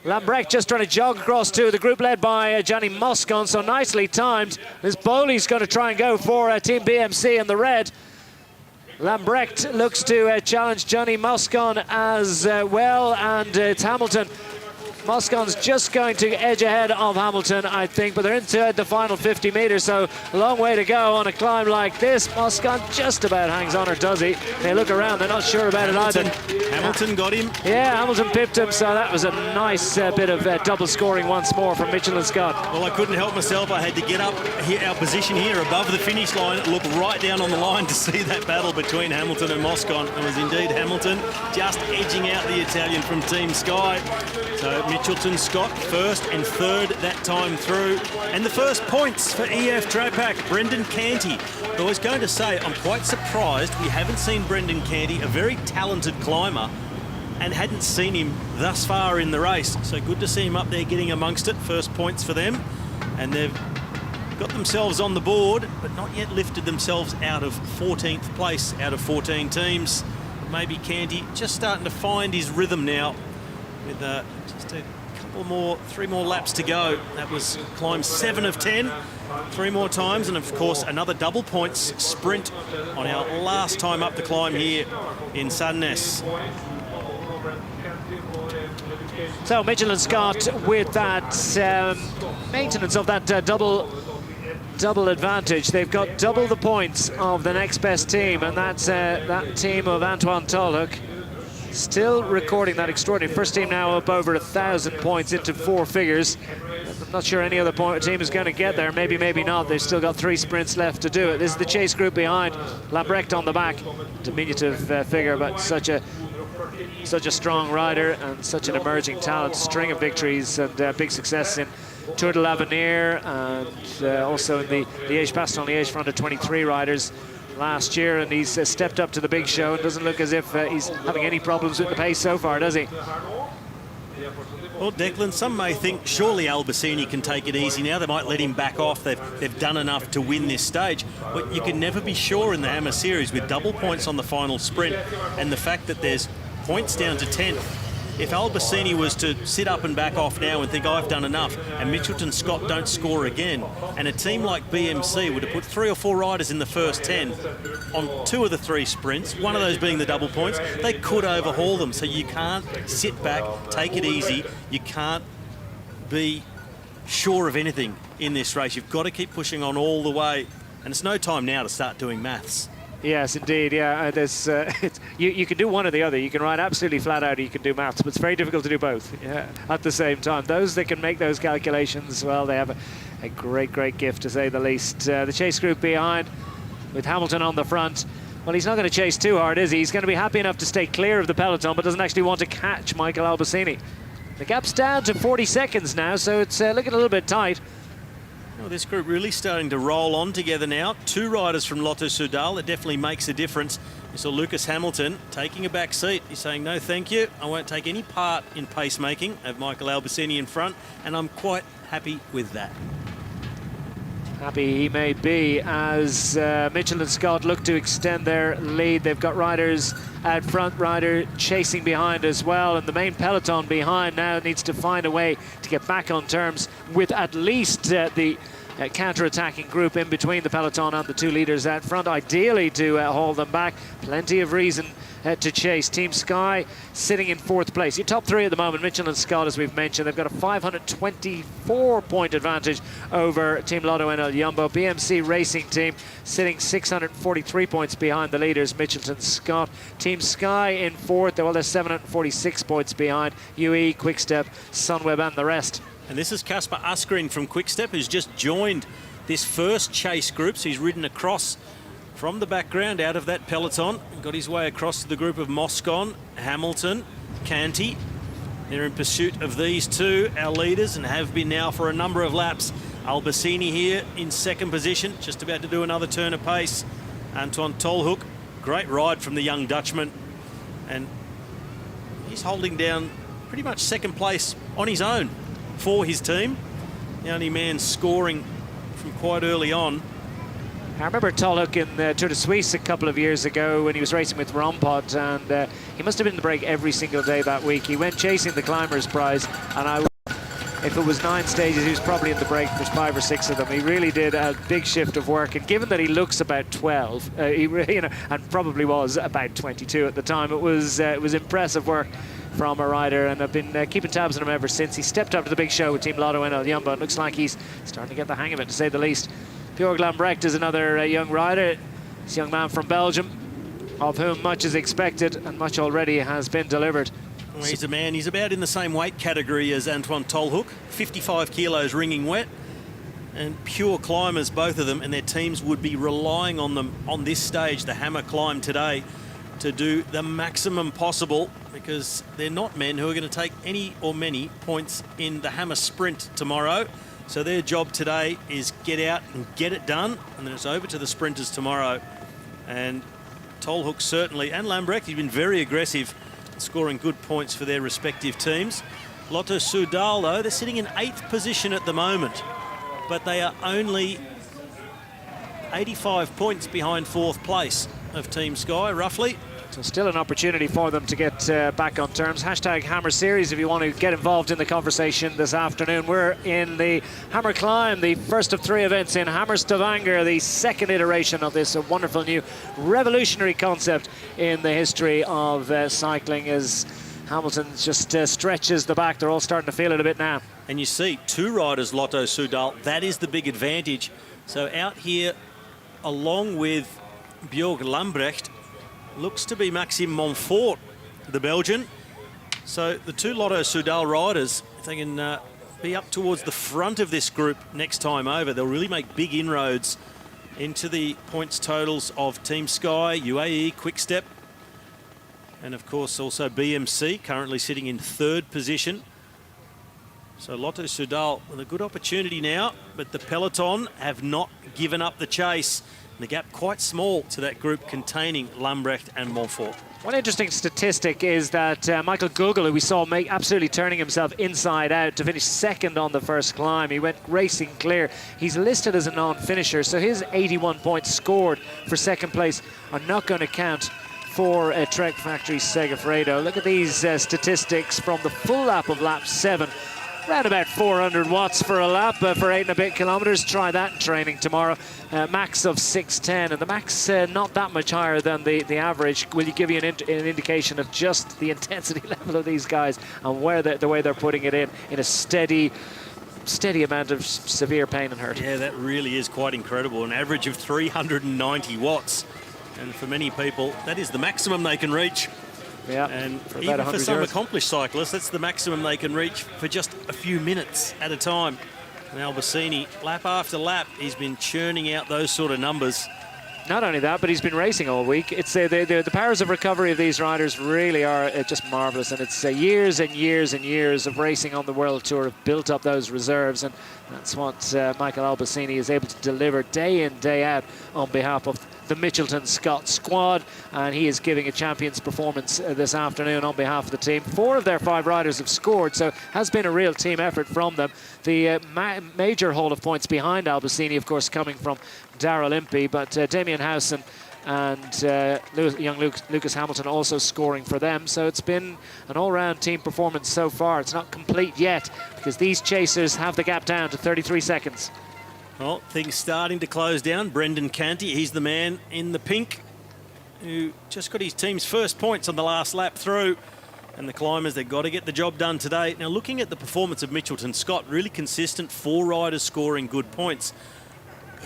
Lambrecht just trying to jog across to the group led by Johnny Moscon, so nicely timed. This Bowley's going to try and go for Team BMC in the red. Lambrecht looks to challenge Johnny Moscon as well, and it's Hamilton. Moscon's just going to edge ahead of Hamilton, I think, but they're into the final 50 metres, so a long way to go on a climb like this. Moscon just about hangs on, or does he? They look around, they're not sure about it either. Hamilton got him. Yeah, Hamilton pipped him, so that was a nice bit of double scoring once more from Mitchelton-SCOTT. Well, I couldn't help myself. I had to get up here, our position here above the finish line, look right down on the line to see that battle between Hamilton and Moscon. It was indeed Hamilton just edging out the Italian from Team Sky. So Mitchelton-SCOTT first and third that time through. And the first points for EF Drapac, Brendan Canty. I was going to say, I'm quite surprised we haven't seen Brendan Canty, a very talented climber, and hadn't seen him thus far in the race. So good to see him up there getting amongst it. First points for them. And they've got themselves on the board, but not yet lifted themselves out of 14th place out of 14 teams. Maybe Canty just starting to find his rhythm now, with just a couple more, 3 more laps to go. That was climb 7 of 10, 3 more times, and of course another double points sprint on our last time up the climb here in Sandnes. So Mitchelton-SCOTT with that maintenance of that double advantage. They've got double the points of the next best team, and that's that team of Antoine Tolhoek. Still recording that extraordinary first team, now up over 1,000 points into 4 figures. I'm not sure any other team is going to get there. Maybe, maybe not. They've still got 3 sprints left to do it. This is the chase group behind. Lambrecht on the back. Diminutive figure, but such a strong rider and such an emerging talent. String of victories and big success in Tour de l'Avenir, and also in the Liège-Bastogne-Liège front of 23 riders last year, and he's stepped up to the big show and doesn't look as if he's having any problems with the pace so far, does he? Well, Declan, some may think surely Albasini can take it easy now. They might let him back off. They've done enough to win this stage. But you can never be sure in the Hammer Series with double points on the final sprint, and the fact that there's points down to 10. If Albasini was to sit up and back off now and think, I've done enough, and Mitchelton-SCOTT don't score again, and a team like BMC would have put 3 or 4 riders in the first 10 on 2 of the 3 sprints, one of those being the double points, they could overhaul them. So you can't sit back, take it easy. You can't be sure of anything in this race. You've got to keep pushing on all the way. And it's no time now to start doing maths. Yes, indeed. Yeah, there's you can do one or the other. You can ride absolutely flat out, or you can do maths, but it's very difficult to do both at the same time. Those that can make those calculations, well, they have a great gift, to say the least. The chase group behind, with Hamilton on the front. Well, he's not going to chase too hard, is he? He's going to be happy enough to stay clear of the peloton, but doesn't actually want to catch Michael Albasini. The gap's down to 40 seconds now, so it's looking a little bit tight. Well, this group really starting to roll on together now. 2 riders from Lotto Soudal. That definitely makes a difference. You saw Lucas Hamilton taking a back seat. He's saying, no, thank you. I won't take any part in pacemaking. I have Michael Albasini in front, and I'm quite happy with that. Happy he may be as Mitchelton-SCOTT look to extend their lead. They've got riders out front, rider chasing behind as well, and the main peloton behind now needs to find a way to get back on terms with at least the counter-attacking group in between the peloton and the 2 leaders out front, ideally to haul them back. Plenty of reason to chase. Team Sky sitting in 4th place. Your top 3 at the moment, Mitchelton-SCOTT, as we've mentioned, they've got a 524-point advantage over Team Lotto NL Jumbo. BMC Racing Team sitting 643 points behind the leaders, Mitchelton-SCOTT. Team Sky in 4th, well, they're 746 points behind UE, Quickstep, Sunweb and the rest. And this is Kasper Askren from Quickstep, who's just joined this first chase group. So he's ridden across from the background out of that peloton and got his way across to the group of Moscon, Hamilton, Canty. They're in pursuit of these 2, our leaders, and have been now for a number of laps. Albasini here in 2nd position, just about to do another turn of pace. Antoine Tolhoek, great ride from the young Dutchman, and he's holding down pretty much 2nd place on his own for his team. the only man scoring from quite early on. I remember Tolhoek in the Tour de Suisse a couple of years ago when he was racing with Rompot, and he must have been in the break every single day that week. He went chasing the Climbers Prize, and if it was 9 stages, he was probably in the break for 5 or 6 of them. He really did a big shift of work, and given that he looks about 12, and probably was about 22 at the time, it was impressive work from a rider, and I've been keeping tabs on him ever since. He stepped up to the big show with Team Lotto and El Jumbo. It looks like he's starting to get the hang of it, to say the least. Björg Lambrecht is another young rider. This young man from Belgium, of whom much is expected and much already has been delivered. Well, he's a man, he's about in the same weight category as Antoine Tolhoek, 55 kilos ringing wet, and pure climbers, both of them, and their teams would be relying on them on this stage, the Hammer Climb today, to do the maximum possible, because they're not men who are going to take any or many points in the Hammer Sprint tomorrow. So their job today is get out and get it done, and then it's over to the sprinters tomorrow. And Tolhoek certainly, and Lambrecht, he's been very aggressive, scoring good points for their respective teams. Lotto Soudal, though, they're sitting in 8th position at the moment, but they are only 85 points behind 4th place of Team Sky, roughly. So still an opportunity for them to get back on terms. Hashtag Hammer Series if you want to get involved in the conversation this afternoon. We're in the Hammer Climb, the first of 3 events in Hammer Stavanger, the 2nd iteration of this wonderful new revolutionary concept in the history of cycling, as Hamilton just stretches the back. They're all starting to feel it a bit now. And you see 2 riders, Lotto Soudal, that is the big advantage. So out here, along with Björg Lambrecht, looks to be Maxime Montfort, the Belgian. So the 2 Lotto Soudal riders, if they can be up towards the front of this group next time over, they'll really make big inroads into the points totals of Team Sky, UAE, Quickstep, and of course also BMC, currently sitting in 3rd position. So Lotto Soudal with a good opportunity now, but the peloton have not given up the chase. The gap quite small to that group containing Lambrecht and Montfort. One interesting statistic is that Michael Gugel, who we saw absolutely turning himself inside out to finish 2nd on the first climb, he went racing clear. He's listed as a non-finisher, so his 81 points scored for 2nd place are not going to count for Trek Factory Segafredo. Look at these statistics from the full lap of lap 7. Around about 400 watts for a lap for 8 and a bit kilometres. Try that in training tomorrow. Max of 610, and the max not that much higher than the average. Will you give you an indication of just the intensity level of these guys and where the way they're putting it in a steady amount of severe pain and hurt. Yeah, that really is quite incredible. An average of 390 watts, and for many people that is the maximum they can reach. Yeah, and for even for some years. accomplished cyclists, that's the maximum they can reach for just a few minutes at a time. And Albasini, lap after lap, he's been churning out those sort of numbers. Not only that, but he's been racing all week. It's the powers of recovery of these riders really are just marvellous, and it's years and years and years of racing on the World Tour have built up those reserves, and that's what Michael Albasini is able to deliver day in, day out on behalf of the Mitchelton-SCOTT squad, and he is giving a champion's performance this afternoon on behalf of the team. 4 of their 5 riders have scored, so has been a real team effort from them. The major haul of points behind Albasini, of course, coming from Daryl Impey, but Damien Howson and young Lucas Hamilton also scoring for them. So it's been an all-round team performance so far. It's not complete yet because these chasers have the gap down to 33 seconds. Well, things starting to close down. Brendan Canty, he's the man in the pink who just got his team's first points on the last lap through. And the climbers, they've got to get the job done today. Now, looking at the performance of Mitchelton-SCOTT, really consistent, 4 riders scoring good points.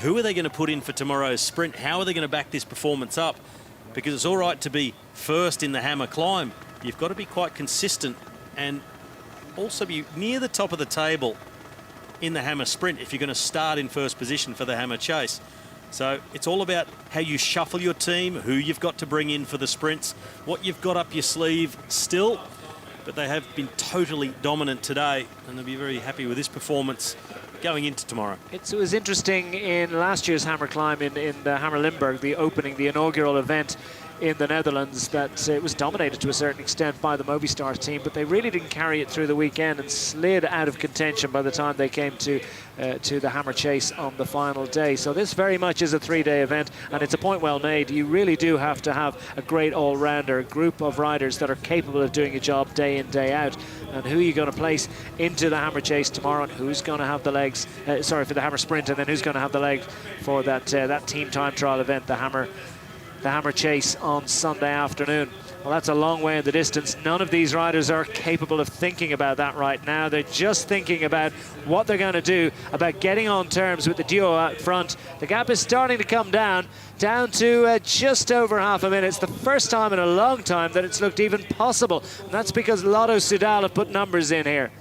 Who are they going to put in for tomorrow's sprint? How are they going to back this performance up? Because it's all right to be first in the Hammer Climb. You've got to be quite consistent and also be near the top of the table in the Hammer Sprint if you're going to start in first position for the Hammer Chase. So it's all about how you shuffle your team, who you've got to bring in for the sprints, what you've got up your sleeve still. But they have been totally dominant today, and they'll be very happy with this performance going into tomorrow. It was interesting in last year's Hammer Climb in the Hammer Limburg, the inaugural event. in the Netherlands that it was dominated to a certain extent by the Movistar team, but they really didn't carry it through the weekend and slid out of contention by the time they came to the Hammer Chase on the final day. So this very much is a 3-day event, and it's a point well made. You really do have to have a great all-rounder, a group of riders that are capable of doing a job day in, day out. And who are you going to place into the Hammer Chase tomorrow, and who's going to have the legs, for the Hammer Sprint, and then who's going to have the legs for that team time trial event, the Hammer Chase on Sunday afternoon. Well, that's a long way in the distance. None of these riders are capable of thinking about that right now. They're just thinking about what they're going to do, about getting on terms with the duo out front. The gap is starting to come down to just over half a minute. It's the first time in a long time that it's looked even possible. And that's because Lotto Soudal have put numbers in here.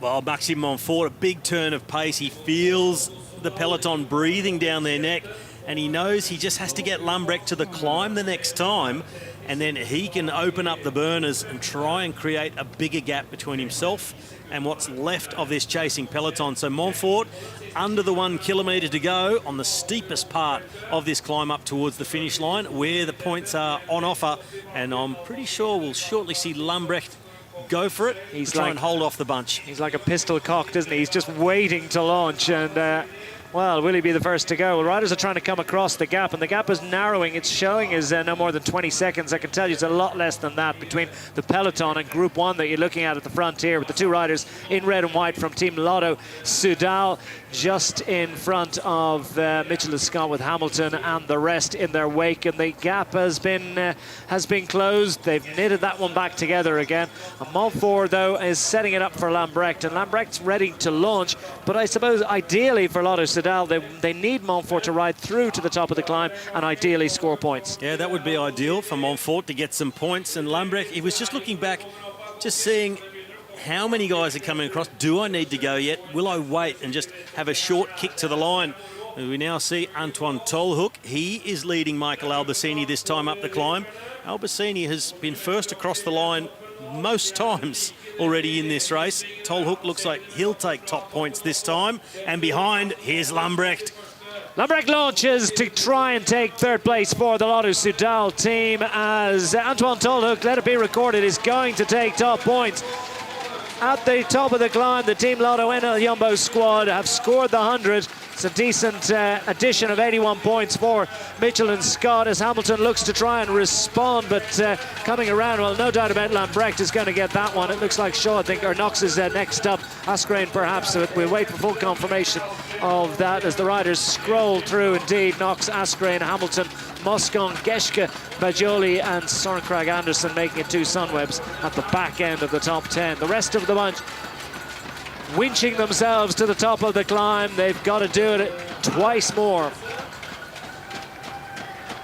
Well, Maxime Montfort, a big turn of pace. He feels the peloton breathing down their neck, and he knows he just has to get Lambrecht to the climb the next time, and then he can open up the burners and try and create a bigger gap between himself and what's left of this chasing peloton. So Montfort, under the 1 kilometre to go on the steepest part of this climb up towards the finish line, where the points are on offer, and I'm pretty sure we'll shortly see Lambrecht go for it. He's trying to hold off the bunch. He's like a pistol cocked, isn't he? He's just waiting to launch, and well, will he be the first to go? Well, riders are trying to come across the gap, and the gap is narrowing. It's showing as no more than 20 seconds. I can tell you it's a lot less than that between the peloton and Group 1 that you're looking at the front here, with the two riders in red and white from Team Lotto Soudal just in front of Mitchelton-SCOTT with Hamilton and the rest in their wake. And the gap has been closed. They've knitted that one back together again. And Montfort, though, is setting it up for Lambrecht, and Lambrecht's ready to launch. But I suppose ideally for Lotto Soudal, they need Montfort to ride through to the top of the climb and ideally score points. Yeah, that would be ideal for Montfort to get some points. And Lambrecht, he was just looking back, just seeing how many guys are coming across. Do I need to go yet? Will I wait and just have a short kick to the line? And we now see Antoine Tolhoek. He is leading Michael Albasini this time up the climb. Albasini has been first across the line most times already in this race. Tolhoek looks like he'll take top points this time. And behind, here's Lambrecht. Lambrecht launches to try and take third place for the Lotto Soudal team, as Antoine Tolhoek, let it be recorded, is going to take top points. At the top of the climb, the Team Lotto NL Jumbo squad have scored the 100. It's a decent addition of 81 points for Mitchelton-SCOTT as Hamilton looks to try and respond, but coming around, well, no doubt about Lambrecht is going to get that one. It looks like Shaw, I think, or Knox is next up. Asgreen, perhaps. So we'll wait for full confirmation of that as the riders scroll through. Indeed, Knox, Asgreen, Hamilton, Moscon, Geschke, Bajoli and Soren Kragh Andersen making it 2 Sunwebs at the back end of the top 10. The rest of the bunch winching themselves to the top of the climb. They've got to do it twice more.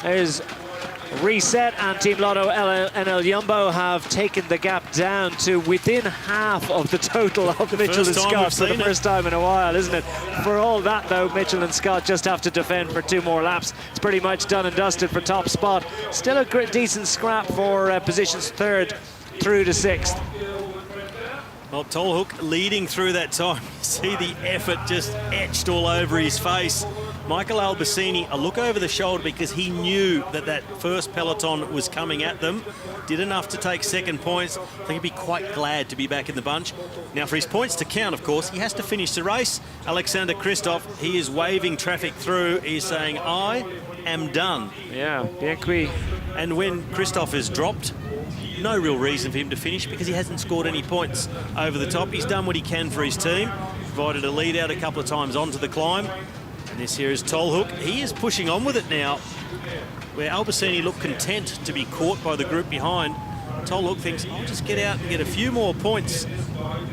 There's reset, and Team Lotto NL Jumbo have taken the gap down to within half of the total of Mitchelton-SCOTT for the first time in a while, isn't it? For all that, though, Mitchelton-SCOTT just have to defend for 2 more laps. It's pretty much done and dusted for top spot. Still a decent scrap for positions 3rd through to 6th. Well, Tolhoek leading through that time. You see the effort just etched all over his face. Michael Albasini, a look over the shoulder because he knew that that first peloton was coming at them. Did enough to take 2nd points. I think he'd be quite glad to be back in the bunch. Now, for his points to count, of course, he has to finish the race. Alexander Kristoff, he is waving traffic through. He's saying, I am done. Yeah, bien cuit. And when Kristoff is dropped, no real reason for him to finish because he hasn't scored any points over the top. He's done what he can for his team, provided a lead out a couple of times onto the climb. And this here is Tolhoek. He is pushing on with it now, where Albasini looked content to be caught by the group behind. Tolhoek thinks, I'll just get out and get a few more points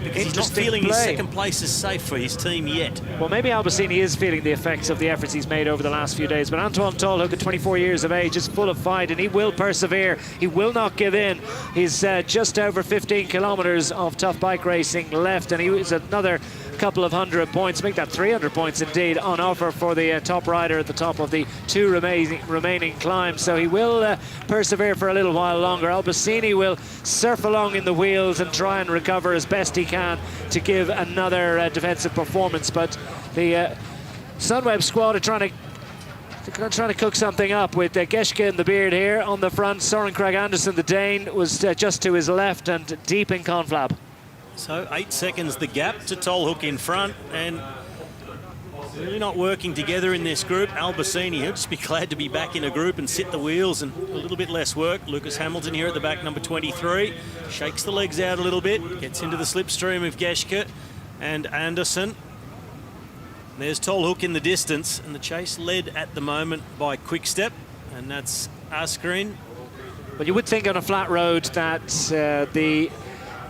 because he's not feeling his 2nd place is safe for his team yet. Well, maybe Albasini is feeling the effects of the efforts he's made over the last few days, but Antoine Tolhoek, at 24 years of age, is full of fight and he will persevere. He will not give in. He's just over 15 kilometres of tough bike racing left, and he is another couple of 100 points, make that 300 points indeed, on offer for the top rider at the top of the 2 remaining climbs. So he will persevere for a little while longer. Albasini will surf along in the wheels and try and recover as best he can to give another defensive performance. But the Sunweb squad are trying to They're trying to cook something up with Geschke in the beard here on the front. Soren Craig Anderson, the Dane, was just to his left and deep in conflab. So 8 seconds the gap to Tolhoek in front, and really not working together in this group. Albasini, he'll just be glad to be back in a group and sit the wheels and a little bit less work. Lucas Hamilton here at the back, number 23, shakes the legs out a little bit, gets into the slipstream of Geschke and Anderson. There's Tolhoek in the distance, and the chase led at the moment by Quickstep, and that's Askren. But you would think on a flat road that the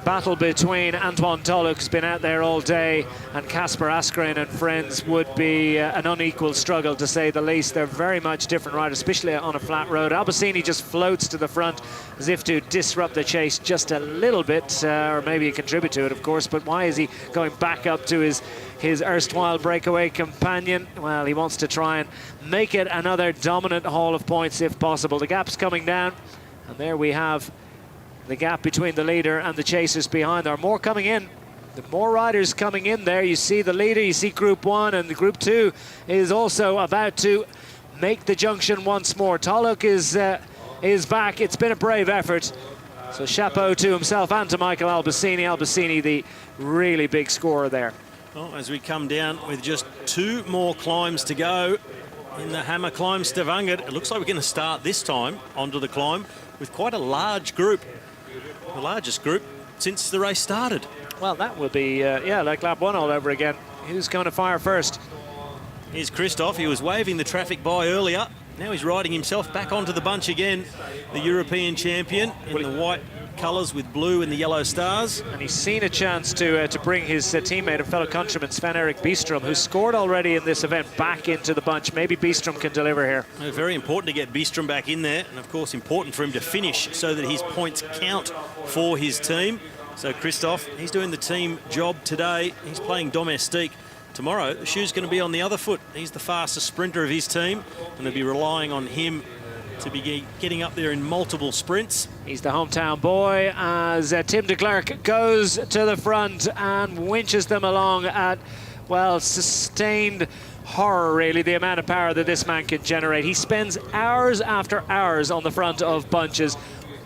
battle between Antoine Tolhoek, who's been out there all day, and Kasper Askren and friends would be an unequal struggle, to say the least. They're very much different riders, especially on a flat road. Albasini just floats to the front as if to disrupt the chase just a little bit, or maybe contribute to it, of course. But why is he going back up to his erstwhile breakaway companion? Well, he wants to try and make it another dominant haul of points if possible. The gap's coming down, and there we have the gap between the leader and the chasers behind. There are more coming in. The more riders coming in there. You see the leader, you see Group 1, and the Group 2 is also about to make the junction once more. Tolhoek is back. It's been a brave effort. So chapeau to himself and to Michael Albasini. Albasini, the really big scorer there. Well, as we come down with just 2 more climbs to go in the Hammer climb Stavanger, it looks like we're going to start this time onto the climb with quite a large group. The largest group since the race started. Well, that will be, yeah, like lap 1 all over again. Who's going to fire first? Here's Christoph. He was waving the traffic by earlier. Now he's riding himself back onto the bunch again. The European champion in the white colours with blue and the yellow stars. And he's seen a chance to bring his teammate and fellow countryman Sven-Erik Bistrom, who scored already in this event, back into the bunch. Maybe Bistrom can deliver here. Very important to get Bistrom back in there, and of course important for him to finish so that his points count for his team. So Christoph, he's doing the team job today. He's playing domestique. Tomorrow, the shoe's going to be on the other foot. He's the fastest sprinter of his team, and they'll be relying on him to be getting up there in multiple sprints. He's the hometown boy as Tim de Klerk goes to the front and winches them along at, well, sustained horror, really, the amount of power that this man can generate. He spends hours after hours on the front of bunches,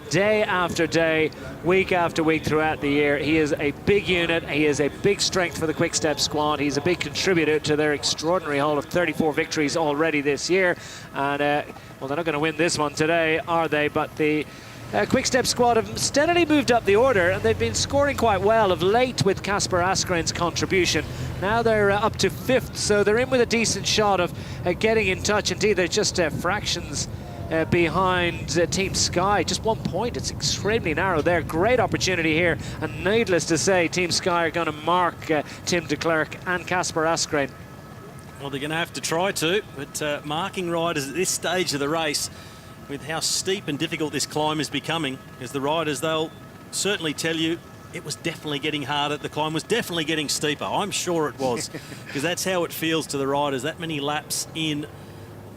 day after day, week after week throughout the year. He is a big unit. He is a big strength for the Quick-Step squad. He's a big contributor to their extraordinary haul of 34 victories already this year. And, well, they're not going to win this one today, are they? But the Quick-Step squad have steadily moved up the order, and they've been scoring quite well of late with Kasper Askren's contribution. Now they're up to 5th, so they're in with a decent shot of getting in touch. Indeed, they're just fractions behind Team Sky, just 1 point. It's extremely narrow there. Great opportunity here, and needless to say, Team Sky are going to mark Tim de Klerk and Kasper Askren. Well, they're going to have to try to, but marking riders at this stage of the race, with how steep and difficult this climb is becoming, as the riders, they'll certainly tell you it was definitely getting harder. The climb was definitely getting steeper. I'm sure it was, because that's how it feels to the riders. That many laps in.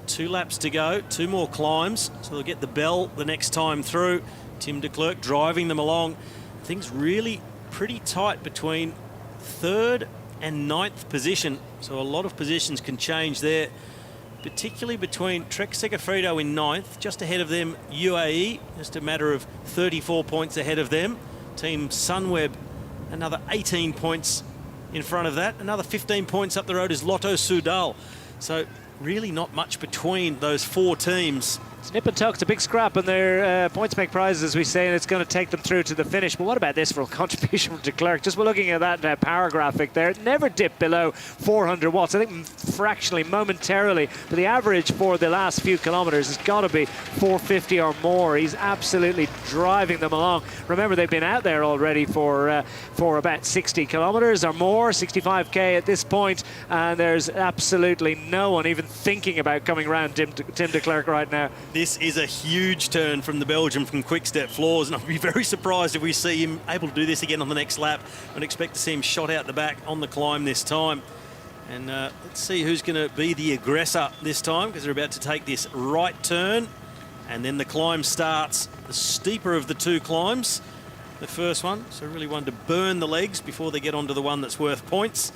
2 laps to go, 2 more climbs, so they'll get the bell the next time through. Tim de Klerk driving them along. Things really pretty tight between 3rd and 9th position, so a lot of positions can change there, particularly between Trek Segafredo in 9th, just ahead of them UAE, just a matter of 34 points ahead of them. Team Sunweb, another 18 points in front of that. Another 15 points up the road is Lotto Soudal. So really not much between those 4 teams. It's nip and tuck. It's a big scrap, and their points make prizes, as we say, and it's going to take them through to the finish. But what about this for a contribution from de Klerk? Just looking at that power graphic there, it never dipped below 400 watts. I think fractionally, momentarily, but the average for the last few kilometres has got to be 450 or more. He's absolutely driving them along. Remember, they've been out there already for about 60 kilometres or more, 65k at this point, and there's absolutely no one even thinking about coming around Tim de Klerk right now. This is a huge turn from the Belgian from Quick-Step floors, and I'd be very surprised if we see him able to do this again on the next lap. I'd expect to see him shot out the back on the climb this time. And let's see who's going to be the aggressor this time, because they're about to take this right turn, and then the climb starts. The steeper of the 2 climbs, the first one, so really one to burn the legs before they get onto the one that's worth points.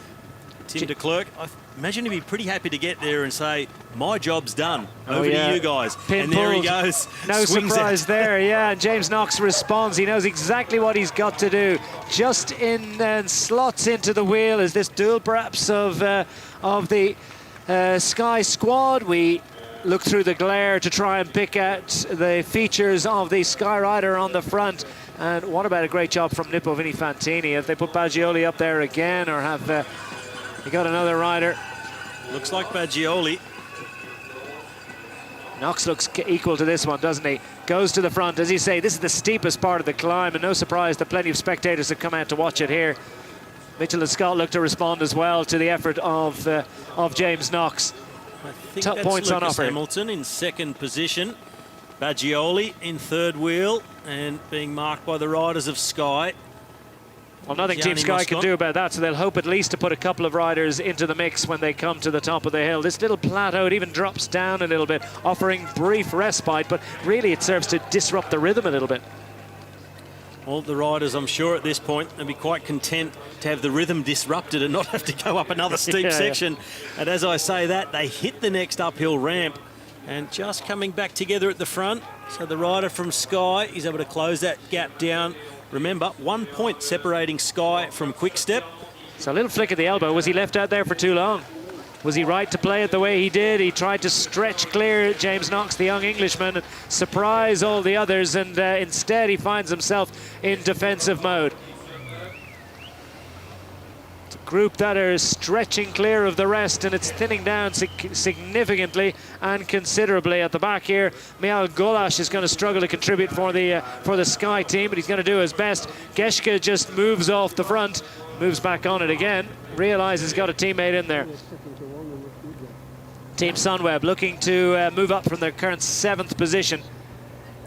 Tim de Klerk, I imagine he'd be pretty happy to get there and say, my job's done. Over to you guys. Pin and there he pulled. goes. No Swings surprise out. there, yeah. And James Knox responds. He knows exactly what he's got to do. Just in and slots into the wheel. Is this duel perhaps of the Sky squad? We look through the glare to try and pick out the features of the Sky Rider on the front. And what about a great job from Nippo Fantini? Have they put Baggioli up there again, or have they got another rider? Looks like Baggioli. Knox looks equal to this one, doesn't he? Goes to the front. As you say, this is the steepest part of the climb, and no surprise that plenty of spectators have come out to watch it here. Mitchelton-SCOTT look to respond as well to the effort of James Knox. I think Top that's points on Lucas offer. Hamilton in second position. Baggioli in third wheel and being marked by the riders of Sky. Well, nothing Team Gianni Sky can Moscon. do about that, so they'll hope at least to put a couple of riders into the mix when they come to the top of the hill. This little plateau, it even drops down a little bit, offering brief respite, but really it serves to disrupt the rhythm a little bit. Well, the riders, I'm sure at this point, they'll be quite content to have the rhythm disrupted and not have to go up another steep Yeah, section. And as I say that, they hit the next uphill ramp and just coming back together at the front. So the rider from Sky is able to close that gap down. Remember, 1 point separating Sky from Quick-Step. So a little flick of the elbow. Was he left out there for too long? Was he right to play it the way he did? He tried to stretch clear James Knox, the young Englishman, and surprise all the others, and instead he finds himself in defensive mode. It's a group that are stretching clear of the rest, and it's thinning down significantly and considerably at the back here. Michael Golash is going to struggle to contribute for the Sky team, but he's going to do his best. Geschke just moves off the front, moves back on it again, realizes he's got a teammate in there. Team Sunweb looking to move up from their current 7th position.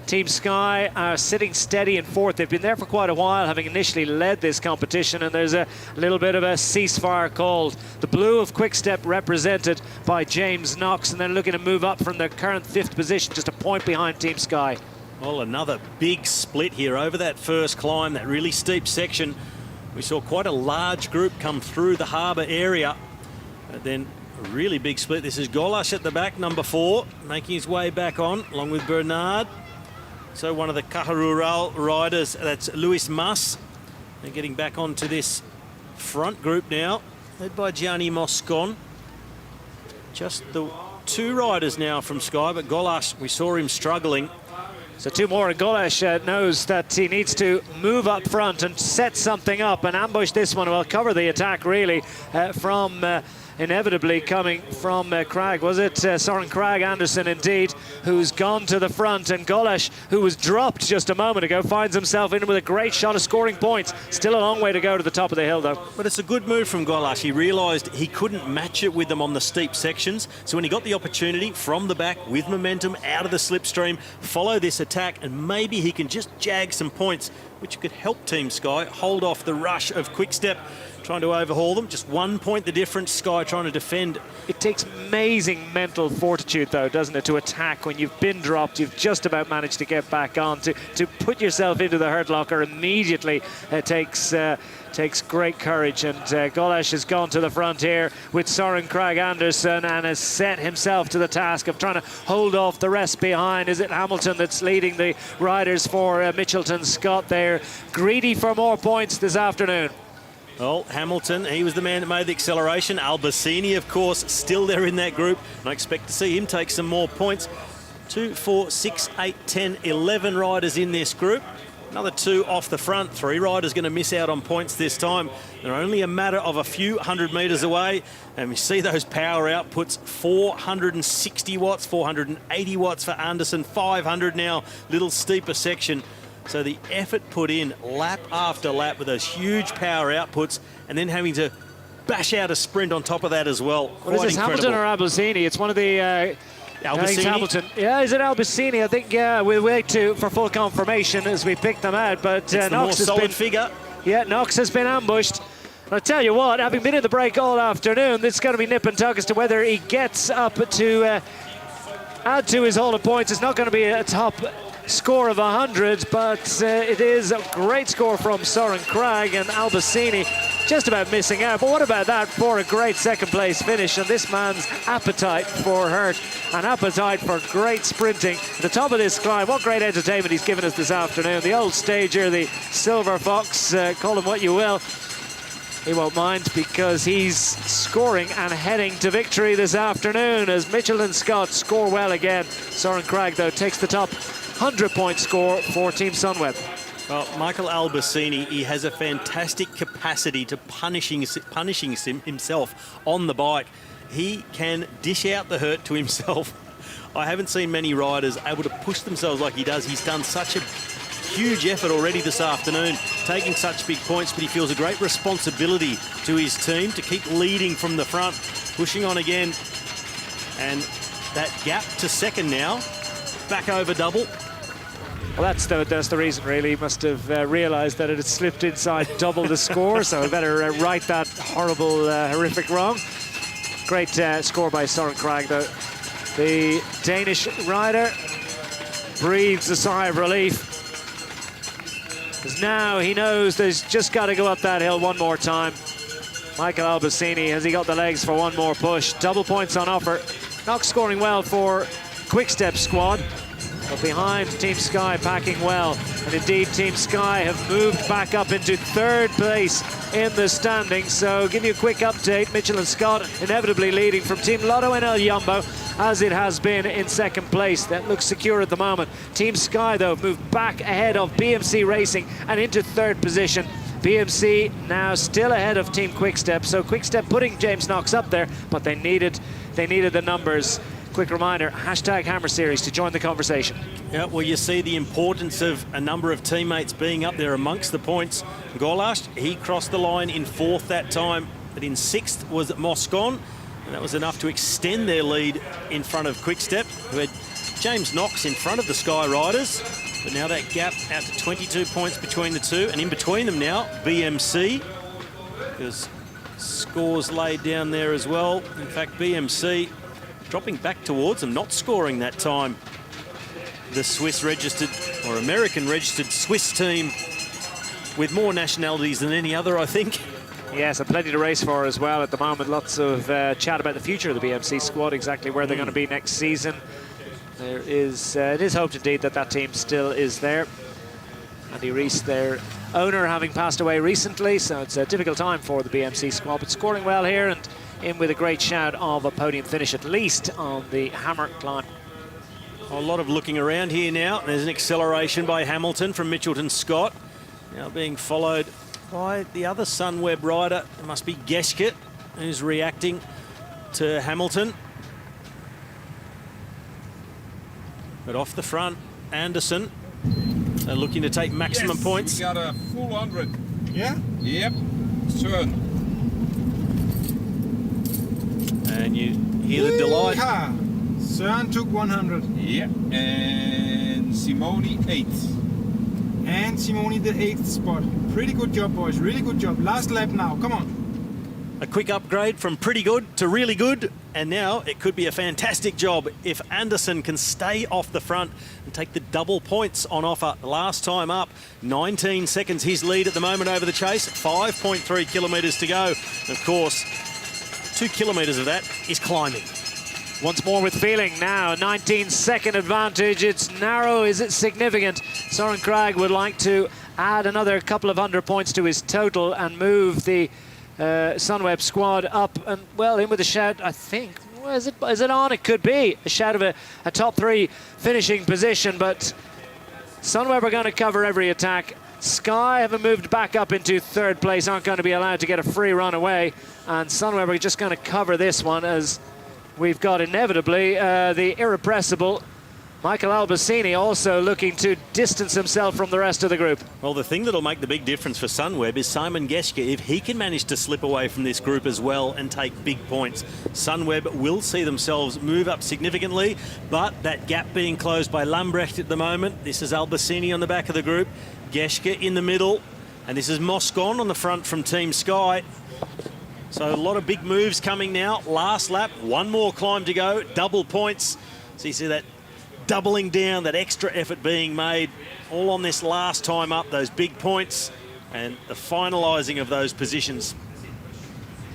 Team Sky are sitting steady in 4th. They've been there for quite a while, having initially led this competition, and there's a little bit of a ceasefire called. The blue of Quick-Step represented by James Knox, and they're looking to move up from their current 5th position, just a point behind Team Sky. Well, another big split here over that first climb, that really steep section. We saw quite a large group come through the harbour area, but then a really big split. This is Golash at the back, number 4, making his way back on, along with Bernard. So one of the Caja Rural riders, that's Luis Mas. They're getting back onto this front group now, led by Gianni Moscon. Just the 2 riders now from Sky, but Golash, we saw him struggling. So 2 more, and Golash knows that he needs to move up front and set something up and ambush this one. Well, cover the attack really from inevitably coming from Crag. Was it Soren Crag Anderson indeed, who's gone to the front, and Golash, who was dropped just a moment ago, finds himself in with a great shot of scoring points. Still a long way to go to the top of the hill though. But it's a good move from Golash. He realised he couldn't match it with them on the steep sections, so when he got the opportunity from the back with momentum out of the slipstream, follow this attack, and maybe he can just jag some points, which could help Team Sky hold off the rush of Quick-Step trying to overhaul them. Just 1 point the difference, Sky trying to defend. It takes amazing mental fortitude though, doesn't it, to attack when you've been dropped, you've just about managed to get back on. To put yourself into the hurt locker immediately takes great courage, and Golash has gone to the front here with Soren Crag Anderson and has set himself to the task of trying to hold off the rest behind. Is it Hamilton that's leading the riders for Mitchelton-SCOTT? They're greedy for more points this afternoon. Well, Hamilton, he was the man that made the acceleration. Albasini, of course, still there in that group, and I expect to see him take some more points. 2, 4, 6, 8, 10, 11 riders in this group. Another 2 off the front. 3 riders going to miss out on points this time. They're only a matter of a few hundred metres away, and we see those power outputs. 460 watts, 480 watts for Anderson, 500 now, little steeper section. So the effort put in lap after lap with those huge power outputs, and then having to bash out a sprint on top of that as well. What is this, Hamilton or Albasini? It's one of the... Albasini? Hamilton. Yeah, is it Albasini? I think, yeah, we'll wait for full confirmation as we pick them out. But it's the Knox more solid figure. Yeah, Knox has been ambushed. I'll tell you what, having been in the break all afternoon, it's going to be nip and tuck as to whether he gets up to add to his haul of points. It's not going to be a top score of 100, but it is a great score from Soren Crag, and Albasini just about missing out. But what about that for a great second place finish? And this man's appetite for hurt, an appetite for great sprinting. At the top of this climb, what great entertainment he's given us this afternoon. The old stager, the silver fox, call him what you will. He won't mind because he's scoring and heading to victory this afternoon as Mitchelton-SCOTT score well again. Soren Kragh, though, takes the top 100-point score for Team Sunweb. Well, Michael Albasini, he has a fantastic capacity to punishing himself on the bike. He can dish out the hurt to himself. I haven't seen many riders able to push themselves like he does. He's done such a huge effort already this afternoon, taking such big points, but he feels a great responsibility to his team to keep leading from the front, pushing on again. And that gap to second now, back over double. Well, that's the reason, really. He must have realised that it had slipped inside double the score, so I better right that horrible, horrific wrong. Great score by Soren Kragh, though. The Danish rider breathes a sigh of relief, because now he knows there's just got to go up that hill one more time. Michael Albasini, has he got the legs for one more push? Double points on offer. Not scoring well for Quick-Step squad, but behind Team Sky packing well. And indeed, Team Sky have moved back up into third place in the standings. So give you a quick update. Mitchelton-SCOTT inevitably leading from Team Lotto and El Jumbo, as it has been in second place. That looks secure at the moment. Team Sky, though, moved back ahead of BMC Racing and into third position. BMC now still ahead of Team Quick-Step. So Quick-Step putting James Knox up there, but they needed the numbers. Quick reminder, hashtag Hammer Series to join the conversation. Yeah, well, you see the importance of a number of teammates being up there amongst the points. Gorlast, he crossed the line in fourth that time, but in sixth was Moscon, and that was enough to extend their lead in front of Quick-Step, who had James Knox in front of the Sky Riders. But now that gap out to 22 points between the two, and in between them now, BMC, because scores laid down there as well. In fact, BMC dropping back towards them, not scoring that time. The Swiss-registered, or American-registered Swiss team with more nationalities than any other, I think. Yes, and plenty to race for as well at the moment. Lots of chat about the future of the BMC squad, exactly where they're going to be next season. There is, it is hoped indeed that that team still is there. Andy Rees, their owner, having passed away recently, so it's a difficult time for the BMC squad, but scoring well here and in with a great shout of a podium finish, at least on the Hammer climb. A lot of looking around here now. There's an acceleration by Hamilton from Mitchelton-SCOTT, now being followed by the other Sunweb rider. It must be Geschke, who's reacting to Hamilton. But off the front, Anderson, they're looking to take maximum points. We got a full 100. Yeah? Yep. Søren. And you hear the delight. Søren took 100. Yeah. And Simone 8th. And Simone the 8th spot. Pretty good job, boys. Really good job. Last lap now. Come on. A quick upgrade from pretty good to really good, and now it could be a fantastic job if Anderson can stay off the front and take the double points on offer. Last time up, 19 seconds his lead at the moment over the chase, 5.3 kilometres to go. Of course, 2 kilometres of that is climbing. Once more with feeling now, 19-second advantage. It's narrow, is it significant? Soren Kragh would like to add another couple of 100 points to his total and move the Sunweb squad up and, well, in with a shout, I think. Well, is it on? It could be a shout of a top 3 finishing position, but Sunweb are going to cover every attack. Sky have moved back up into third place, aren't going to be allowed to get a free run away, and Sunweb are just going to cover this one as we've got inevitably the irrepressible Michael Albasini also looking to distance himself from the rest of the group. Well, the thing that'll make the big difference for Sunweb is Simon Geschke. If he can manage to slip away from this group as well and take big points, Sunweb will see themselves move up significantly, but that gap being closed by Lambrecht at the moment. This is Albasini on the back of the group, Geschke in the middle, and this is Moscon on the front from Team Sky. So a lot of big moves coming now. Last lap, one more climb to go, double points. So you see that doubling down, that extra effort being made all on this last time up, those big points. and the finalising of those positions.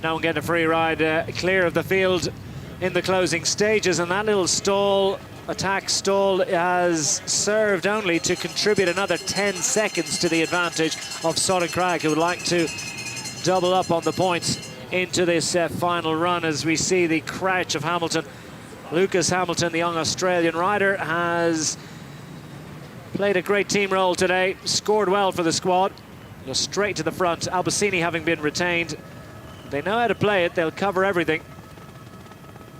No one getting a free ride clear of the field in the closing stages, and that little stall, attack stall, has served only to contribute another 10 seconds to the advantage of Søren Kragh, who would like to double up on the points into this final run. As we see the crouch of Hamilton, Lucas Hamilton, the young Australian rider, has played a great team role today, scored well for the squad, goes straight to the front. Albasini having been retained, they know how to play it, they'll cover everything.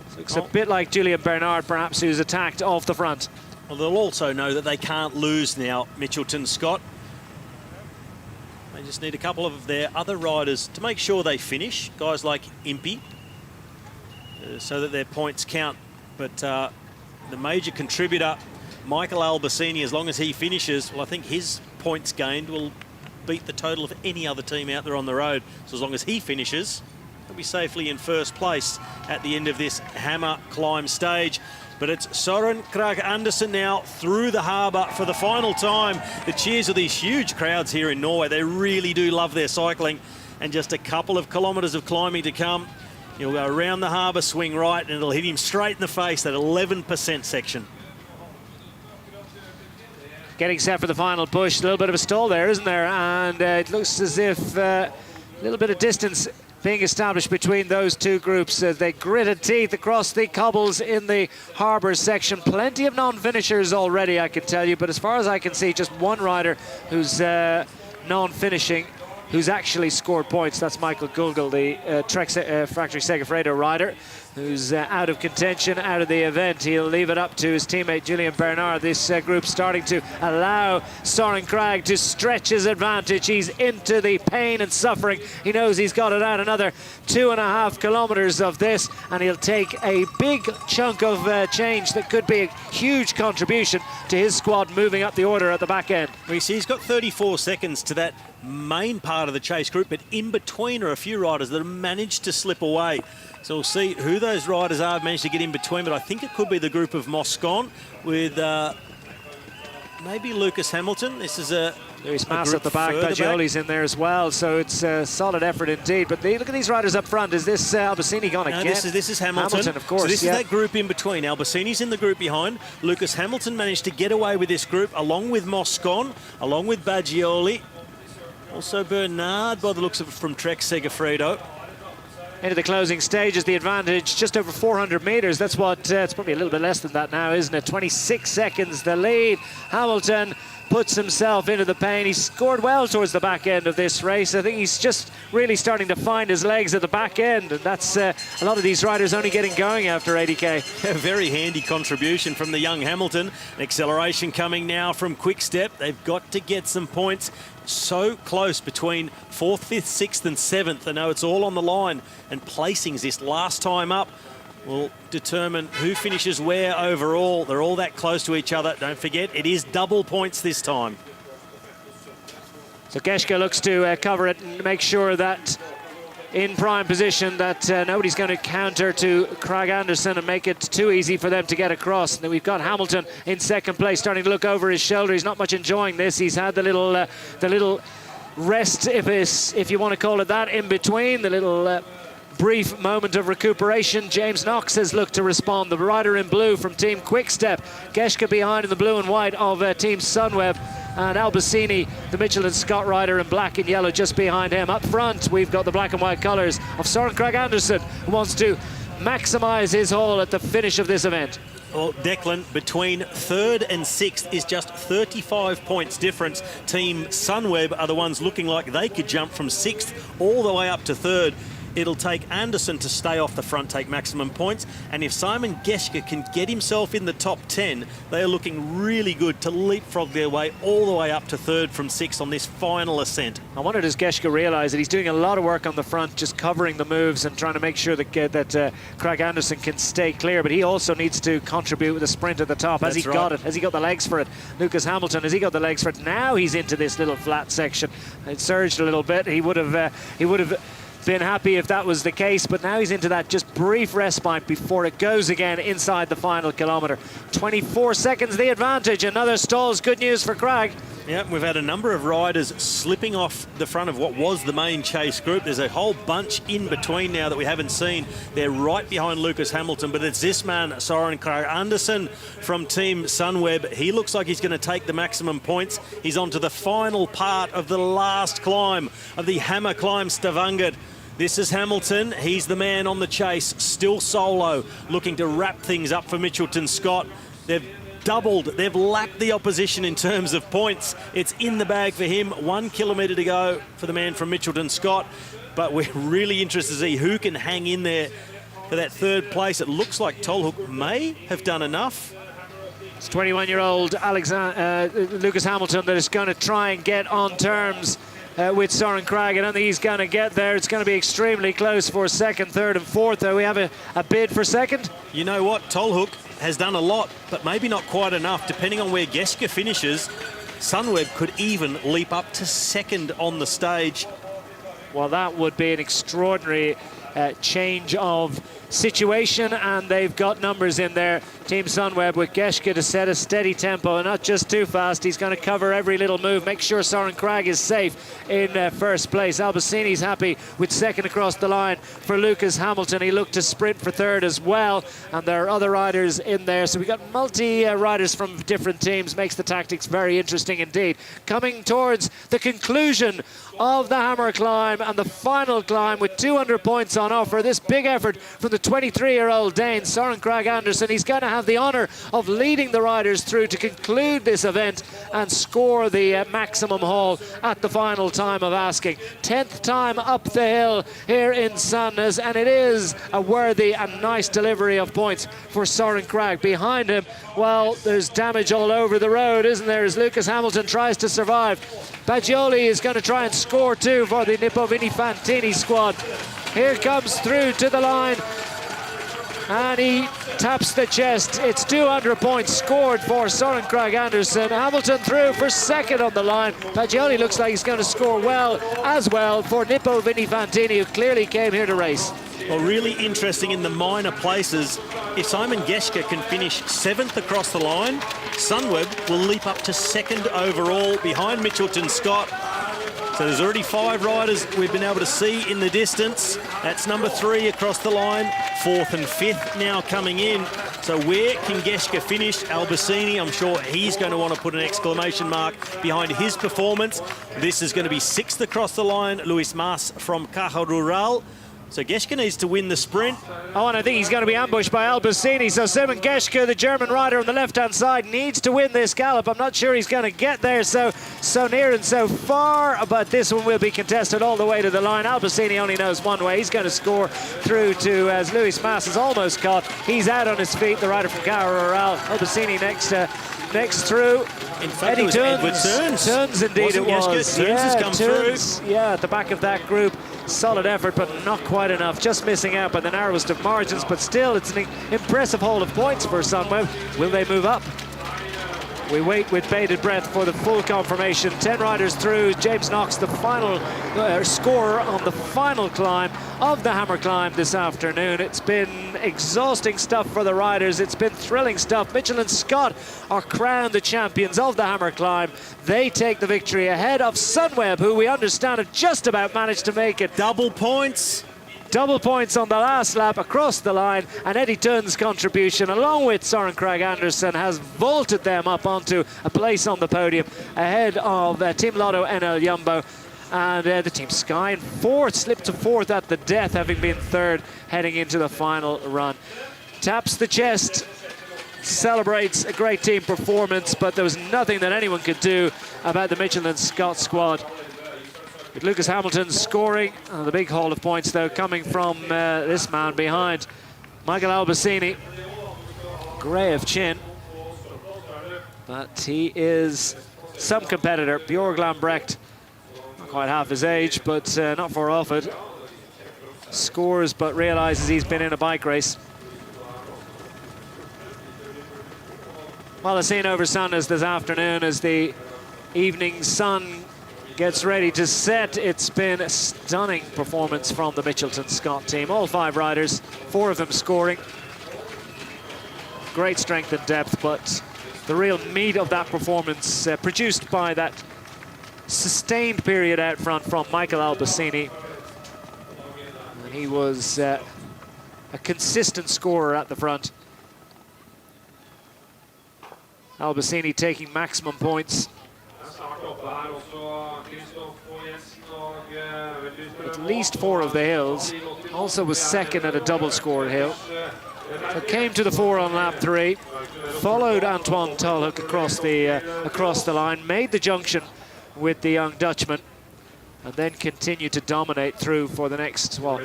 So it's a bit like Julian Bernard, perhaps, who's attacked off the front. Well, they'll also know that they can't lose now, Mitchelton-SCOTT. They just need a couple of their other riders to make sure they finish, guys like Impey, so that their points count. But the major contributor, Michael Albasini, as long as he finishes, well, I think his points gained will beat the total of any other team out there on the road. So as long as he finishes, he'll be safely in first place at the end of this Hammer climb stage. But it's Søren Kragh Andersen now through the harbour for the final time. The cheers of these huge crowds here in Norway. They really do love their cycling. And just a couple of kilometres of climbing to come. He'll go around the harbour, swing right, and it'll hit him straight in the face, that 11% section. Getting set for the final push. A little bit of a stall there, isn't there? And it looks as if a little bit of distance being established between those two groups as they gritted teeth across the cobbles in the harbour section. Plenty of non-finishers already, I can tell you, but as far as I can see, just one rider who's non-finishing, who's actually scored points. That's Michael Gulgel, the Trek Factory Segafredo rider, who's out of contention, out of the event. He'll leave it up to his teammate Julian Bernard. This group starting to allow Søren Kragh to stretch his advantage. He's into the pain and suffering. He knows he's got it out another 2.5 kilometres of this, and he'll take a big chunk of change that could be a huge contribution to his squad moving up the order at the back end. Well, you see, he's got 34 seconds to that main part of the chase group, but in between are a few riders that have managed to slip away. So we'll see who those riders are, managed to get in between, but I think it could be the group of Moscon with maybe Lucas Hamilton. This is Luis Mas at the back, Baggioli's in there as well, so it's a solid effort indeed. But look at these riders up front. Is this Albasini going to get? This is Hamilton. Of course. So this is that group in between. Albasini's in the group behind. Lucas Hamilton managed to get away with this group, along with Moscon, along with Baggioli. Also Bernard, by the looks of it, from Trek Segafredo. Into the closing stages, the advantage just over 400 metres. That's what, it's probably a little bit less than that now, isn't it? 26 seconds the lead. Hamilton puts himself into the pain. He scored well towards the back end of this race. I think he's just really starting to find his legs at the back end, and that's a lot of these riders only getting going after 80k. A very handy contribution from the young Hamilton. Acceleration coming now from Quick Step. They've got to get some points. So close between 4th, 5th, 6th and 7th. I know it's all on the line, and placings this last time up will determine who finishes where overall. They're all that close to each other. Don't forget, it is double points this time. So Geschke looks to cover it and make sure that in prime position that nobody's going to counter to Kragh Andersen and make it too easy for them to get across. And then we've got Hamilton in second place, starting to look over his shoulder. He's not much enjoying this. He's had the little rest, if you want to call it that, in between, the little brief moment of recuperation. James Knox has looked to respond, the rider in blue from Team Quickstep. Geschke behind in the blue and white of Team Sunweb, and Albasini, the Mitchelton-SCOTT rider, in black and yellow just behind him. Up front, we've got the black and white colours of Søren Kragh Andersen, who wants to maximise his haul at the finish of this event. Well, Declan, between 3rd and 6th is just 35 points difference. Team Sunweb are the ones looking like they could jump from 6th all the way up to 3rd. It'll take Andersen to stay off the front, take maximum points, and if Simon Geschke can get himself in the top 10, they are looking really good to leapfrog their way all the way up to 3rd from 6th on this final ascent. I wonder, does Geschke realise that he's doing a lot of work on the front, just covering the moves and trying to make sure that Kragh Andersen can stay clear, but he also needs to contribute with a sprint at the top. Has he got it? Has he got the legs for it? Lucas Hamilton, has he got the legs for it? Now he's into this little flat section. It surged a little bit. He would have been happy if that was the case, but now he's into that just brief respite before it goes again inside the final kilometre. 24 seconds the advantage. Another stall's good news for Cragg. Yeah, we've had a number of riders slipping off the front of what was the main chase group. There's a whole bunch in between now that we haven't seen. They're right behind Lucas Hamilton, but it's this man, Soren Kragh Andersen from Team Sunweb. He looks like he's going to take the maximum points. He's on to the final part of the last climb of the Hammer Stavanger. This is Hamilton. He's the man on the chase, still solo, looking to wrap things up for Mitchelton-SCOTT. They've lapped the opposition in terms of points. It's in the bag for him. 1 kilometre to go for the man from Mitchelton-SCOTT. But we're really interested to see who can hang in there for that third place. It looks like Tolhoek may have done enough. It's 21-year-old Lucas Hamilton that is going to try and get on terms with Soren Kragh. I don't think he's going to get there. It's going to be extremely close for second, third and fourth. We have a bid for second. You know what? Tolhoek has done a lot, but maybe not quite enough. Depending on where Geschke finishes, Sunweb could even leap up to second on the stage. Well, that would be an extraordinary change of situation, and they've got numbers in there. Team Sunweb with Geschke to set a steady tempo and not just too fast. He's going to cover every little move, make sure Soren Kragh is safe in first place. Albasini's happy with second across the line for Lucas Hamilton. He looked to sprint for third as well, and there are other riders in there. So we got multi-riders from different teams. Makes the tactics very interesting indeed. Coming towards the conclusion of the Hammer climb and the final climb with 200 points on offer. This big effort from the 23-year-old Dane, Soren Kragh Andersen. He's going to have the honour of leading the riders through to conclude this event and score the maximum haul at the final time of asking. 10th time up the hill here in Sandnes, and it is a worthy and nice delivery of points for Soren Kragh. Behind him, well, there's damage all over the road, isn't there, as Lucas Hamilton tries to survive. Baggioli is going to try and score too for the Nippo Fantini squad. Here comes through to the line, and he taps the chest. It's 200 points scored for Soren Kragh Andersen. Hamilton through for second on the line. Baggioli looks like he's going to score well as well for Nippo Fantini, who clearly came here to race. Well, really interesting in the minor places. If Simon Geschke can finish 7th across the line, Sunweb will leap up to second overall behind Mitchelton-SCOTT. So there's already 5 riders we've been able to see in the distance. That's number 3 across the line, 4th and 5th now coming in. So where can Geschke finish? Albasini, I'm sure he's going to want to put an exclamation mark behind his performance. This is going to be 6th across the line, Luis Mas from Caja Rural. So Geschke needs to win the sprint. Oh, and I think he's going to be ambushed by Albasini. So Simon Geschke, the German rider on the left-hand side, needs to win this gallop. I'm not sure he's going to get there so near and so far, but this one will be contested all the way to the line. Albasini only knows one way. He's going to score through to, as Luis Mas is almost caught. He's out on his feet, the rider from Caja Rural. Albasini next through. In fact, Eddie it was Edward Turns. Turns indeed it was. Turns has come Turns, through. Yeah, at the back of that group. Solid effort, but not quite enough. Just missing out by the narrowest of margins, but still it's an impressive haul of points for Sunweb. Will they move up? We wait with bated breath for the full confirmation. 10 riders through. James Knox, the final scorer on the final climb of the Hammer climb this afternoon. It's been exhausting stuff for the riders. It's been thrilling stuff. Mitchelton-SCOTT are crowned the champions of the Hammer climb. They take the victory ahead of Sunweb, who we understand have just about managed to make it. Double points. Double points on the last lap across the line, and Eddie Tunn's contribution, along with Soren Kragh Andersen, has vaulted them up onto a place on the podium ahead of Team Lotto NL Jumbo. And the Team Sky in 4th, slipped to 4th at the death, having been 3rd heading into the final run. Taps the chest, celebrates a great team performance, but there was nothing that anyone could do about the Mitchelton-SCOTT squad. With Lucas Hamilton scoring, the big haul of points though coming from this man behind, Michael Albasini, grey of chin, but he is some competitor. Bjorg Lambrecht, not quite half his age, but not far off it. Scores, but realises he's been in a bike race. Well, a scene over Sandnes this afternoon as the evening sun gets ready to set. It's been a stunning performance from the Mitchelton-SCOTT team. All 5 riders, 4 of them scoring. Great strength and depth, but the real meat of that performance produced by that sustained period out front from Michael Albasini. And he was a consistent scorer at the front. Albasini taking maximum points. At least 4 of the hills. Also was second at a double scored hill. So came to the 4 on lap 3. Followed Antoine Tolhoek across the line. Made the junction with the young Dutchman. And then continued to dominate through for the next, well,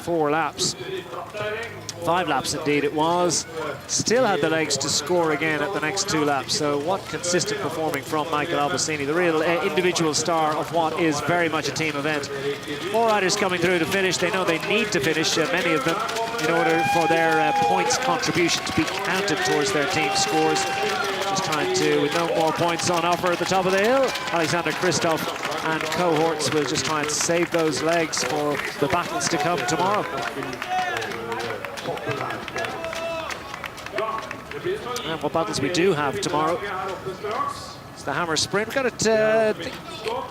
4 laps. 5 laps indeed it was. Still had the legs to score again at the next 2 laps. So what consistent performing from Michael Albasini, the real individual star of what is very much a team event. 4 riders coming through to finish. They know they need to finish, many of them, in order for their points contribution to be counted towards their team scores. Just trying to, with no more points on offer at the top of the hill, Alexander Kristoff and cohorts will just try and save those legs for the battles to come tomorrow. And what battles we do have tomorrow. It's the Hammer Sprint. We've got it,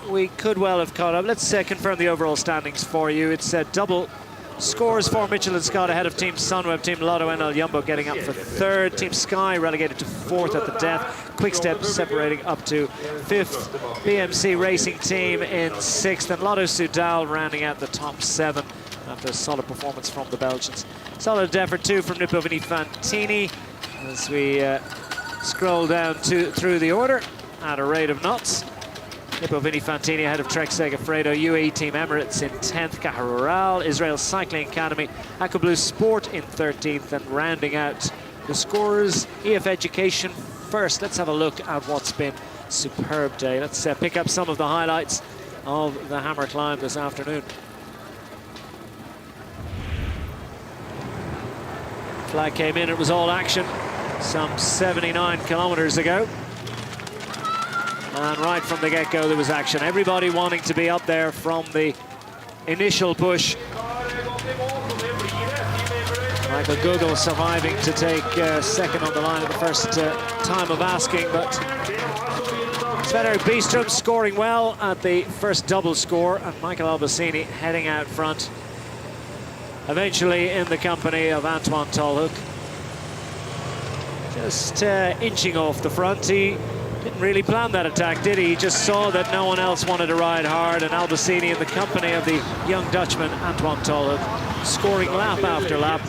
we could well have caught up. Let's confirm the overall standings for you. It's double scores for Mitchelton-SCOTT ahead of Team Sunweb. Team Lotto NL Jumbo getting up for 3rd. Team Sky relegated to 4th at the death. Quickstep separating up to 5th. BMC Racing Team in 6th. And Lotto Soudal rounding out the top 7 after a solid performance from the Belgians. Solid effort too from Nippo Fantini as we scroll down through the order at a rate of knots. Nippo Fantini ahead of Trek Segafredo, UAE Team Emirates in 10th, Caja Rural, Israel Cycling Academy, AquaBlue Sport in 13th, and rounding out the scorers, EF Education first. Let's have a look at what's been a superb day. Let's pick up some of the highlights of the Hammer Climb this afternoon. Flag came in, it was all action some 79 kilometers ago. And right from the get-go there was action. Everybody wanting to be up there from the initial push. Michael Google surviving to take second on the line at the first time of asking, but Sven-Erik Byström scoring well at the first double score, and Michael Albasini heading out front. Eventually in the company of Antoine Tolhoek. Just inching off the front. He didn't really plan that attack, did he? He just saw that no one else wanted to ride hard, and Albasini in the company of the young Dutchman Antoine Tolhoek scoring lap after lap,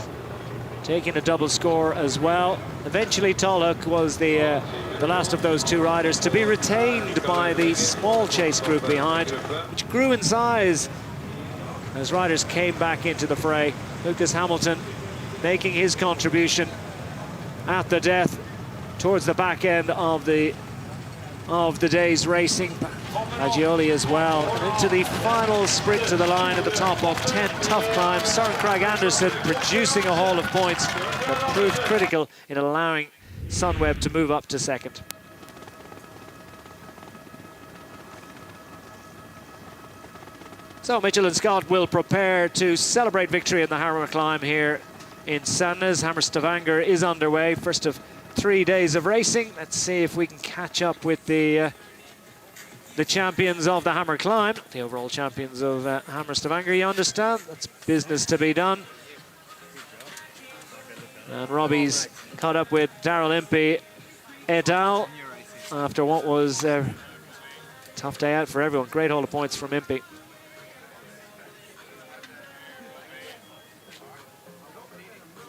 taking a double score as well. Eventually Tolhoek was the last of those 2 riders to be retained by the small chase group behind, which grew in size as riders came back into the fray. Lucas Hamilton making his contribution at the death towards the back end of the day's racing. Agioli as well. And into the final sprint to the line at the top of 10 tough climbs. Søren Kragh Andersen producing a haul of points that proved critical in allowing Sunweb to move up to 2nd. So Mitchelton-SCOTT will prepare to celebrate victory in the Hammer Climb here in Sandnes. Hammer Stavanger is underway, first of 3 days of racing. Let's see if we can catch up with the champions of the Hammer Climb, the overall champions of Hammer Stavanger. You understand? That's business to be done. And Robbie's caught up with Daryl Impey et al. After what was a tough day out for everyone. Great haul of points from Impey.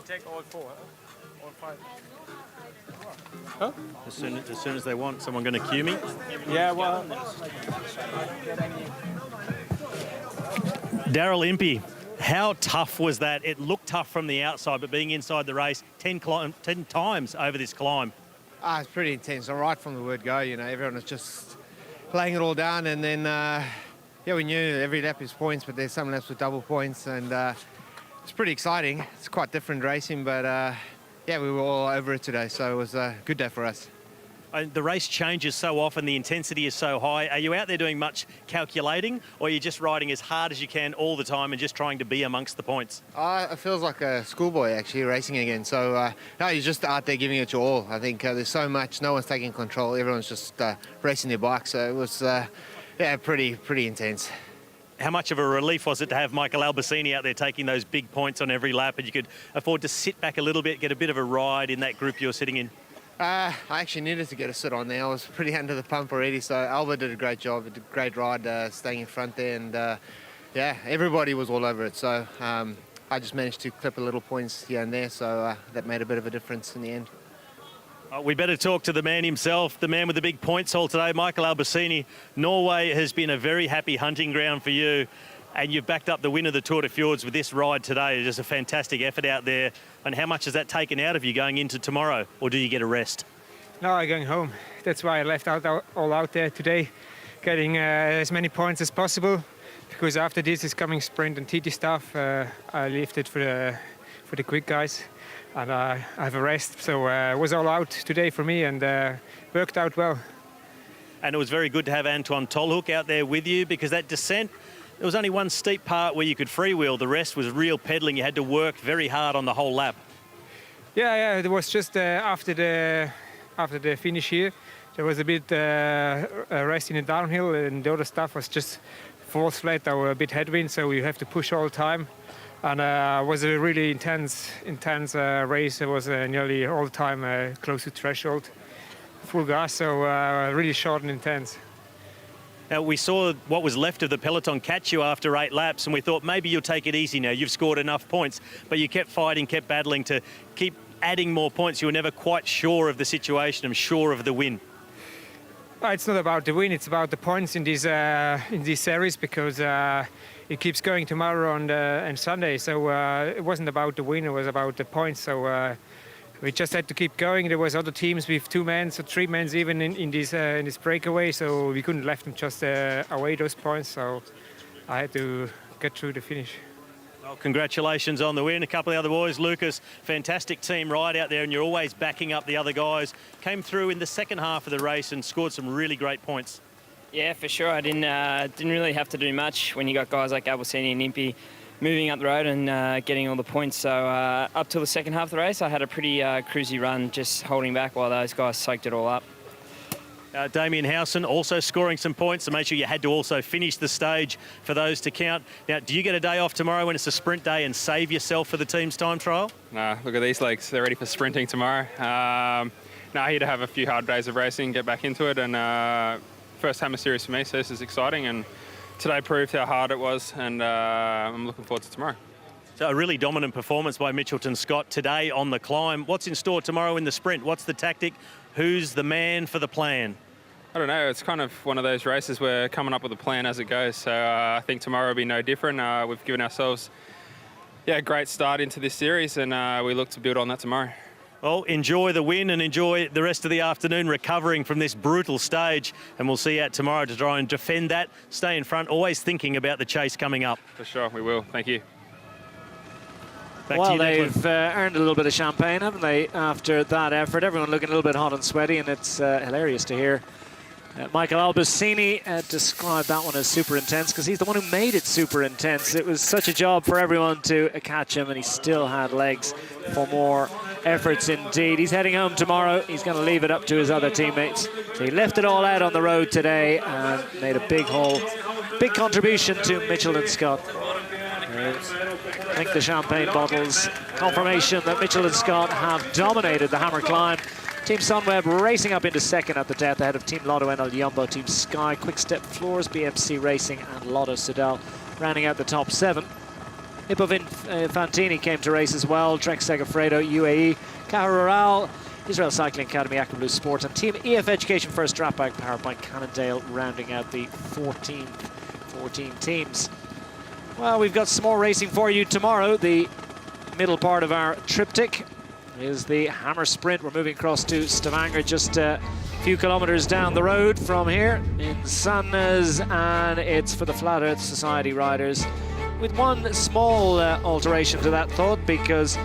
Take all 4, all 5. Huh? As soon as they want, someone going to cue me? Yeah, well. Daryl Impey, how tough was that? It looked tough from the outside, but being inside the race 10 times over this climb. It's pretty intense. Right from the word go, you know, everyone was just laying it all down, and then, yeah, we knew every lap is points, but there's some laps with double points, and it's pretty exciting. It's quite different racing, but yeah, we were all over it today, so it was a good day for us. The race changes so often, the intensity is so high. Are you out there doing much calculating, or are you just riding as hard as you can all the time and just trying to be amongst the points? It feels like a schoolboy actually racing again. So no, you're just out there giving it your all. I think there's so much, no one's taking control. Everyone's just racing their bike. So it was, pretty intense. How much of a relief was it to have Michael Albasini out there taking those big points on every lap, and you could afford to sit back a little bit, get a bit of a ride in that group you're sitting in? I actually needed to get a sit on there. I was pretty under the pump already, so Alba did a great job. Did a great ride, staying in front there, and everybody was all over it. So I just managed to clip a little points here and there, so that made a bit of a difference in the end. We better talk to the man himself, the man with the big points haul today, Michael Albasini. Norway has been a very happy hunting ground for you, and you've backed up the win of the Tour de Fjords with this ride today. Just a fantastic effort out there. And how much has that taken out of you going into tomorrow, or do you get a rest? No, I'm going home. That's why I left all out there today, getting as many points as possible, because after this is coming sprint and TT stuff. I left it for the quick guys, and I have a rest. So it was all out today for me, and worked out well. And it was very good to have Antoine Tolhoek out there with you, because that descent, there was only one steep part where you could freewheel. The rest was real pedaling. You had to work very hard on the whole lap. Yeah. It was just after the finish here, there was a bit rest in the downhill, and the other stuff was just false flat or a bit headwind, so you have to push all the time. And it was a really intense race. It was nearly all the time close to threshold, full gas, so really short and intense. Now, we saw what was left of the peloton catch you after 8 laps, and we thought maybe you'll take it easy now. You've scored enough points, but you kept fighting, kept battling to keep adding more points. You were never quite sure of the situation and sure of the win. It's not about the win, it's about the points in this series, because it keeps going tomorrow and Sunday. So it wasn't about the win, it was about the points. So we just had to keep going. There was other teams with 2 men, so 3 men even in this breakaway. So we couldn't let them just away those points. So I had to get through the finish. Well, congratulations on the win. A couple of the other boys, Lucas, fantastic team ride out there, and you're always backing up the other guys. Came through in the second half of the race and scored some really great points. Yeah, for sure. I didn't really have to do much when you got guys like Albasini and Impey moving up the road and getting all the points. So up till the second half of the race, I had a pretty cruisy run, just holding back while those guys soaked it all up. Damien Howson also scoring some points, so make sure you had to also finish the stage for those to count. Now, do you get a day off tomorrow when it's a sprint day and save yourself for the team's time trial? Nah, look at these legs. They're ready for sprinting tomorrow. Here to have a few hard days of racing, get back into it, and first Hammer Series for me, so this is exciting, and today proved how hard it was, and I'm looking forward to tomorrow. So a really dominant performance by Mitchelton-SCOTT today on the climb. What's in store tomorrow in the sprint? What's the tactic? Who's the man for the plan? I don't know. It's kind of one of those races where we're coming up with a plan as it goes. So I think tomorrow will be no different. We've given ourselves a great start into this series, and we look to build on that tomorrow. Well, enjoy the win and enjoy the rest of the afternoon recovering from this brutal stage. And we'll see you out tomorrow to try and defend that, stay in front, always thinking about the chase coming up. For sure, we will. Thank you. Well, they've earned a little bit of champagne, haven't they, after that effort? Everyone looking a little bit hot and sweaty, and it's hilarious to hear Michael Albasini describe that one as super intense, because he's the one who made it super intense. It was such a job for everyone to catch him, and he still had legs for more efforts indeed. He's heading home tomorrow. He's going to leave it up to his other teammates. So he left it all out on the road today and made a big haul, big contribution to Mitchelton-SCOTT. Clink the champagne bottles. Confirmation that Mitchelton-SCOTT have dominated the Hammer climb. Team Sunweb racing up into second at the death ahead of Team Lotto NL Jumbo, Team Sky, Quick-Step Floors, BMC Racing and Lotto Soudal rounding out the top 7. Hippo Fantini came to race as well, Trek Segafredo, UAE, Caja Rural, Israel Cycling Academy, Aquablue Sports, and Team EF Education First Strap Bag powered by Cannondale rounding out the 14 teams. Well, we've got some more racing for you tomorrow. The middle part of our triptych is the Hammer Sprint. We're moving across to Stavanger, just a few kilometers down the road from here in Sandnes, and it's for the Flat Earth Society riders, with one small alteration to that thought, because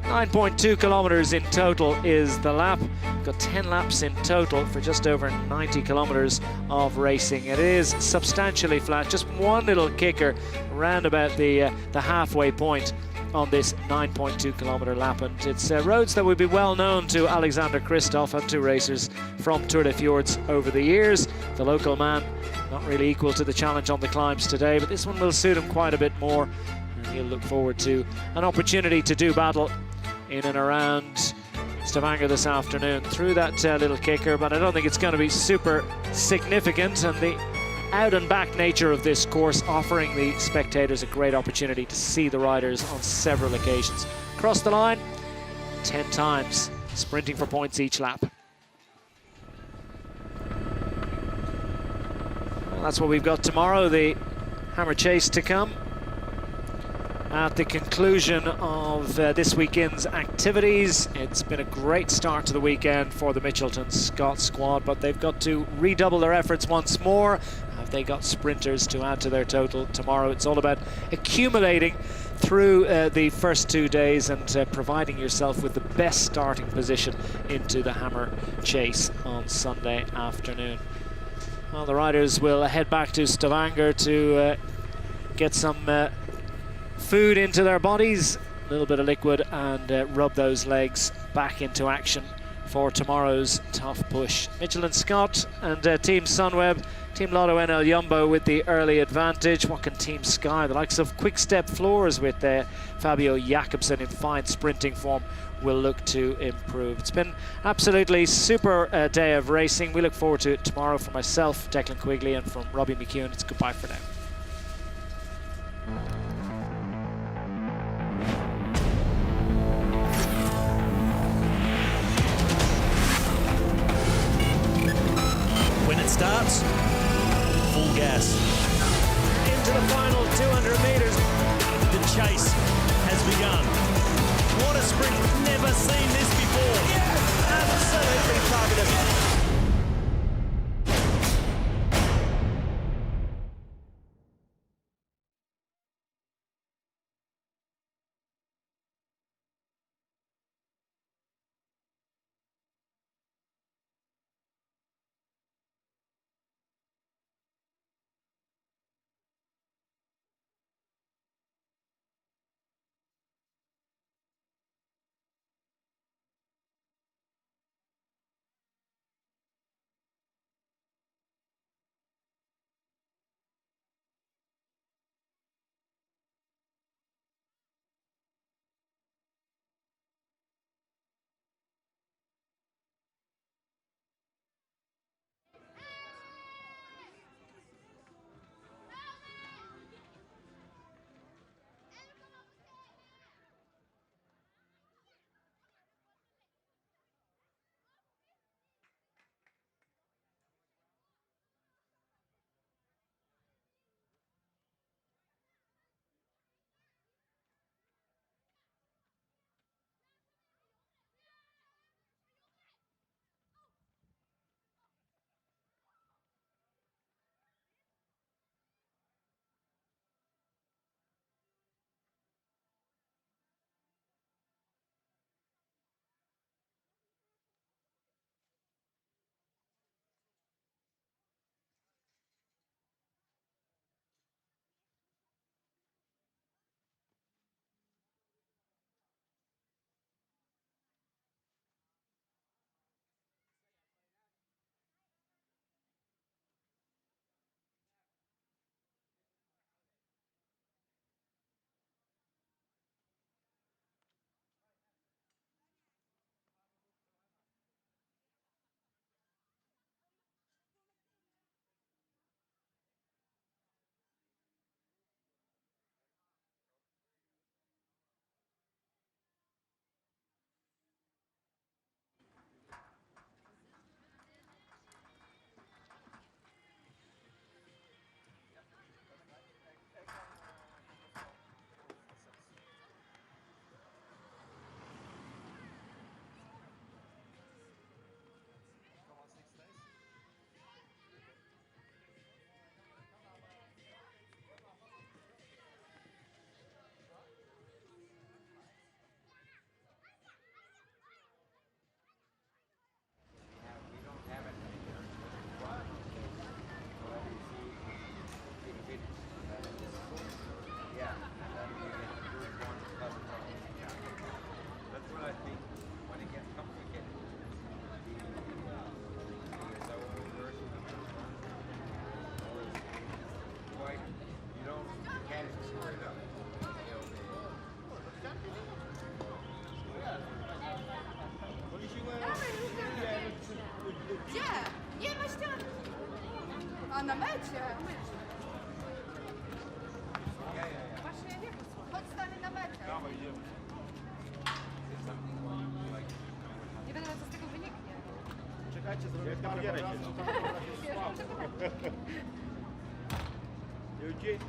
9.2 kilometers in total is the lap. got 10 laps in total for just over 90 kilometers of racing. It is substantially flat, just one little kicker around about the halfway point on this 9.2 kilometer lap, and it's roads that would be well known to Alexander Kristoff and to racers from Tour de Fjords over the years. The local man not really equal to the challenge on the climbs today, but this one will suit him quite a bit more, and he'll look forward to an opportunity to do battle in and around Stavanger this afternoon through that little kicker, but I don't think it's going to be super significant, and the out and back nature of this course offering the spectators a great opportunity to see the riders on several occasions. Across the line 10 times, sprinting for points each lap. Well, that's what we've got tomorrow, the Hammer Chase to come at the conclusion of this weekend's activities. It's been a great start to the weekend for the Mitchelton-SCOTT squad, but they've got to redouble their efforts once more. Have they got sprinters to add to their total tomorrow? It's all about accumulating through the first 2 days and providing yourself with the best starting position into the Hammer Chase on Sunday afternoon. Well, the riders will head back to Stavanger to get some food into their bodies, a little bit of liquid, and rub those legs back into action for tomorrow's tough push. Mitchelton-SCOTT and Team Sunweb, Team Lotto NL Jumbo with the early advantage. What can Team Sky, the likes of Quick Step Floors with Fabio Jakobsen in fine sprinting form, will look to improve. It's been absolutely super day of racing. We look forward to it tomorrow. For myself, Declan Quigley, and from Robbie McEwen, it's goodbye for now. When it starts, full gas. Into the final 200 meters. The chase has begun. What a sprint. Never seen this before. Yes! Absolutely fabulous.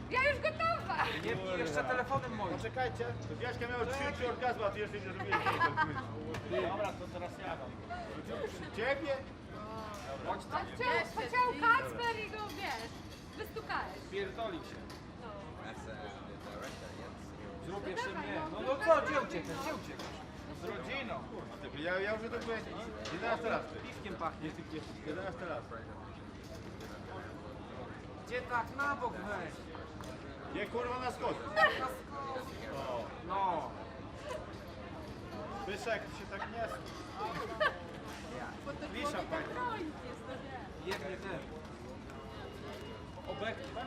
Ja już gotowa! Nie, jeszcze telefonem moim. Poczekajcie, to Wiaśka miała 3 orgazmy, a ty jeszcze nie zrobiłeś. Dobra, to teraz ja dam. Przy ciebie? Chciał Kacper i go, wiesz, wystukałeś. Pierdoli się. Zrób jeszcze mnie. No co, gdzie uciekasz? Gdzie uciekasz? Z rodziną. Ja już to byłem 11 raz. Piwkiem pachnie. 11 raz. Gdzie tak na bok weź? Nie kurwa na skos. No. Pyszek się tak nie Wisza, pani. Jednie ten. Obecnie.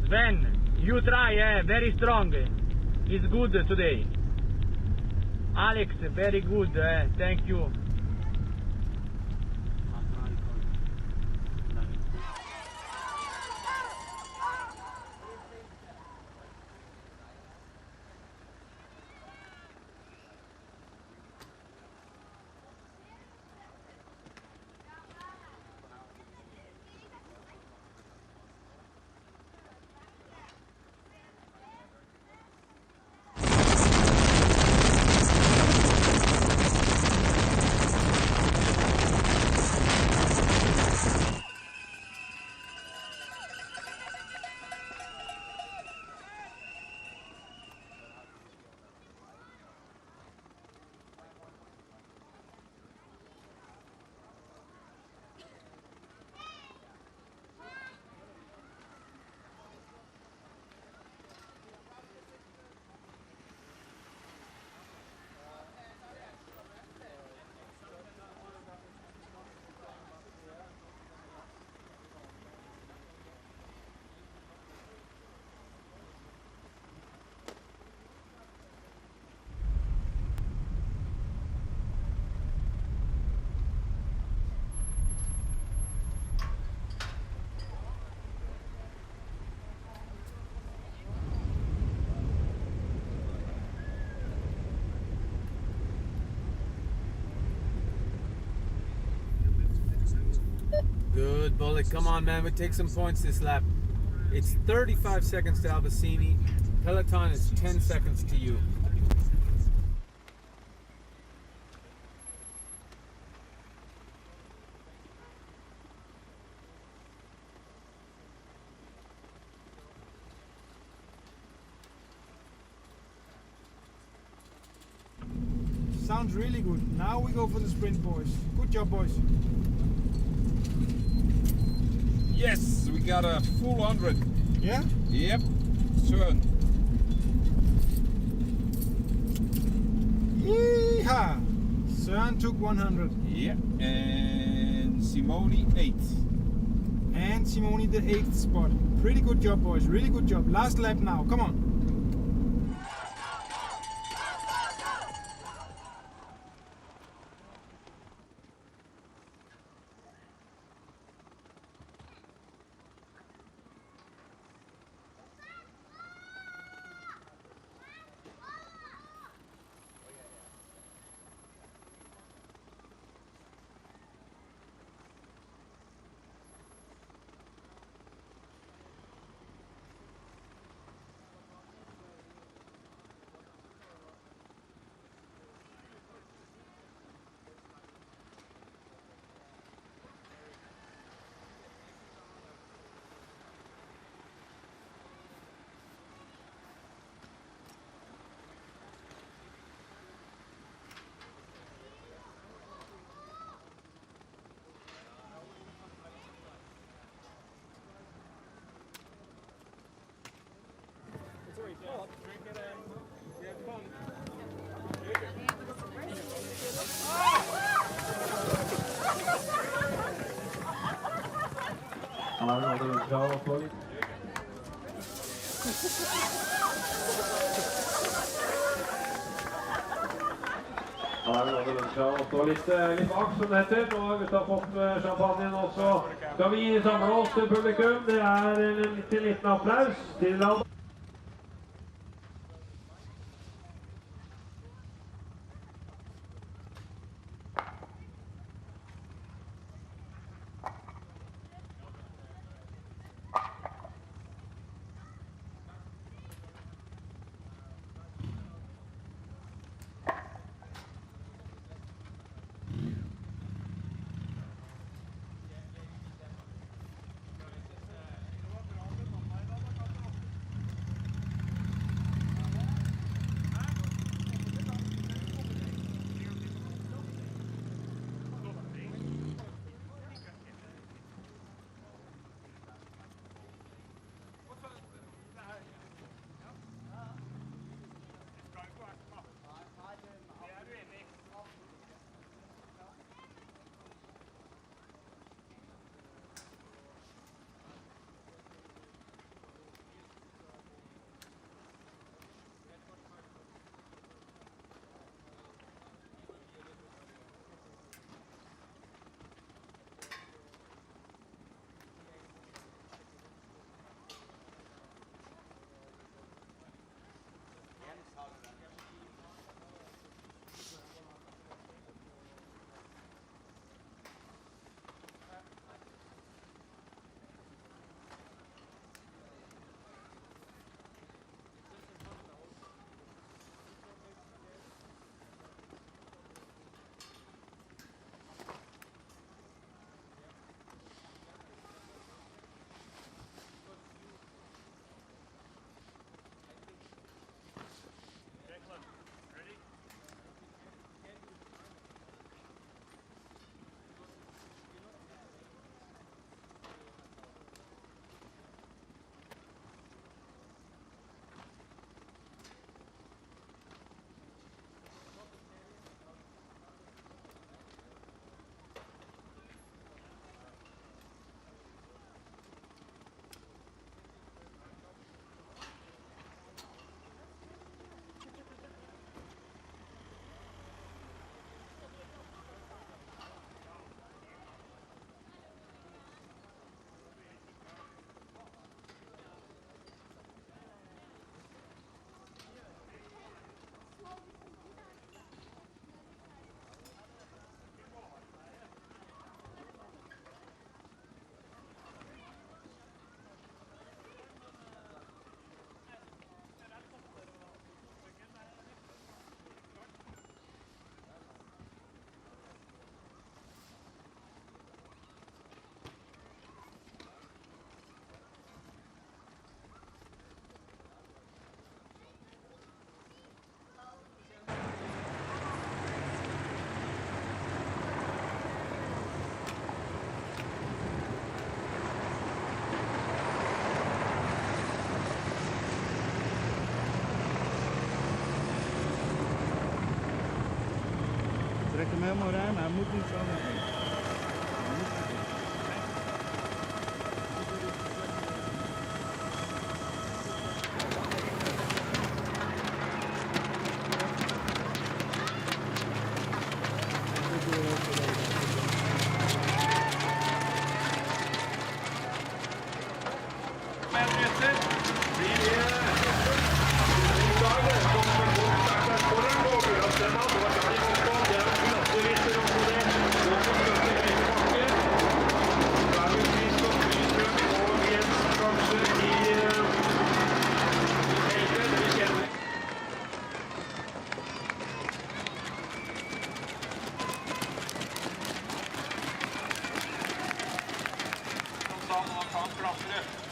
Sven, you try, very strong. It's good today. Alex, very good, thank you. Good, Bullock. Come on, man. We take some points this lap. It's 35 seconds to Albasini. Peloton is 10 seconds to you. Sounds really good. Now we go for the sprint, boys. Good job, boys. Yes, we got a full 100. Yeah? Yep. Søren. Yeehaw! Søren took 100. Yeah. And Simone 8. And Simone the 8th spot. Pretty good job, boys. Really good job. Last lap now. Come on. Stå litt bak, som det heter. Nå har gutta fått champagnen også. Skal vi samle oss til publikum? Det er en liten applaus til alle.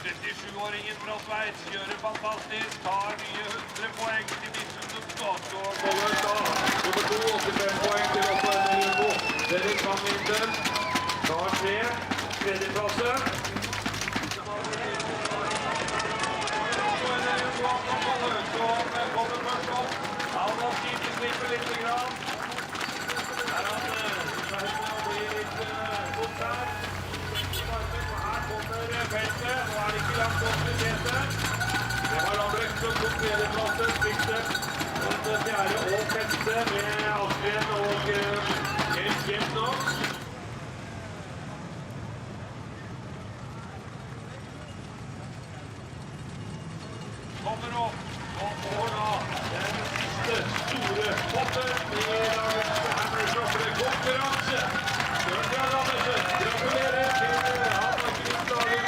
37-åringen fra Sveits gjør det fantastisk, tar nye 100 poeng til Mitchelton-SCOTT og kommer da nummer 2, 85 poeng til Oppland-Nivå. Dennis van Winden tar 3, tredjeplasse. Kommer først opp. Albasini slipper litt grann. Her han blir litt bort her. Her kommer feltet. Nå er det ikke langt opp til setet. Det var Albrecht som tok tredjeplassen. Spilte den fjerde og femte med Asgren og helt jevnt nok. Kommer opp og får da den siste store hoppen i dagens Hammer Stavanger konkurranse. Stefan Kuhn, gratulerer til han og Kristianen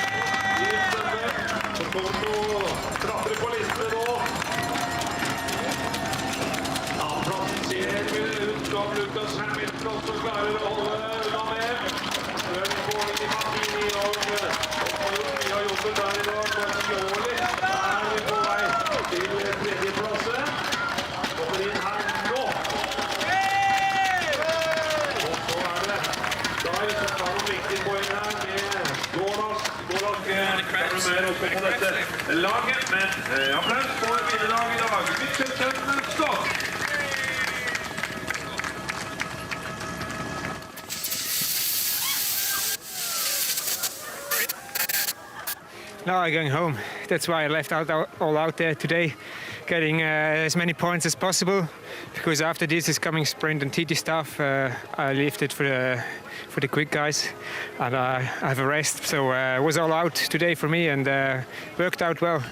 i Stavanger, som kommer til å klatre på listene nå. Annenplassen ser ut som Lucas Hamilton som klarer å holde unna med. Før vi går inn i Martini og har gjort mye av jobben der i dag på en skjålig. Til tredjeplasse. Kommer inn her nå. Og så er det Dai som tar noen viktige poeng her med Gårdas er med oppe på dette laget. Men applaus for vinnerlaget i dag. Mitchelton-SCOTT. Now I'm going home. That's why I left all out there today, getting as many points as possible. Because after this is coming sprint and TT stuff, I left it for the quick guys, and I have a rest. So it was all out today for me, and worked out well.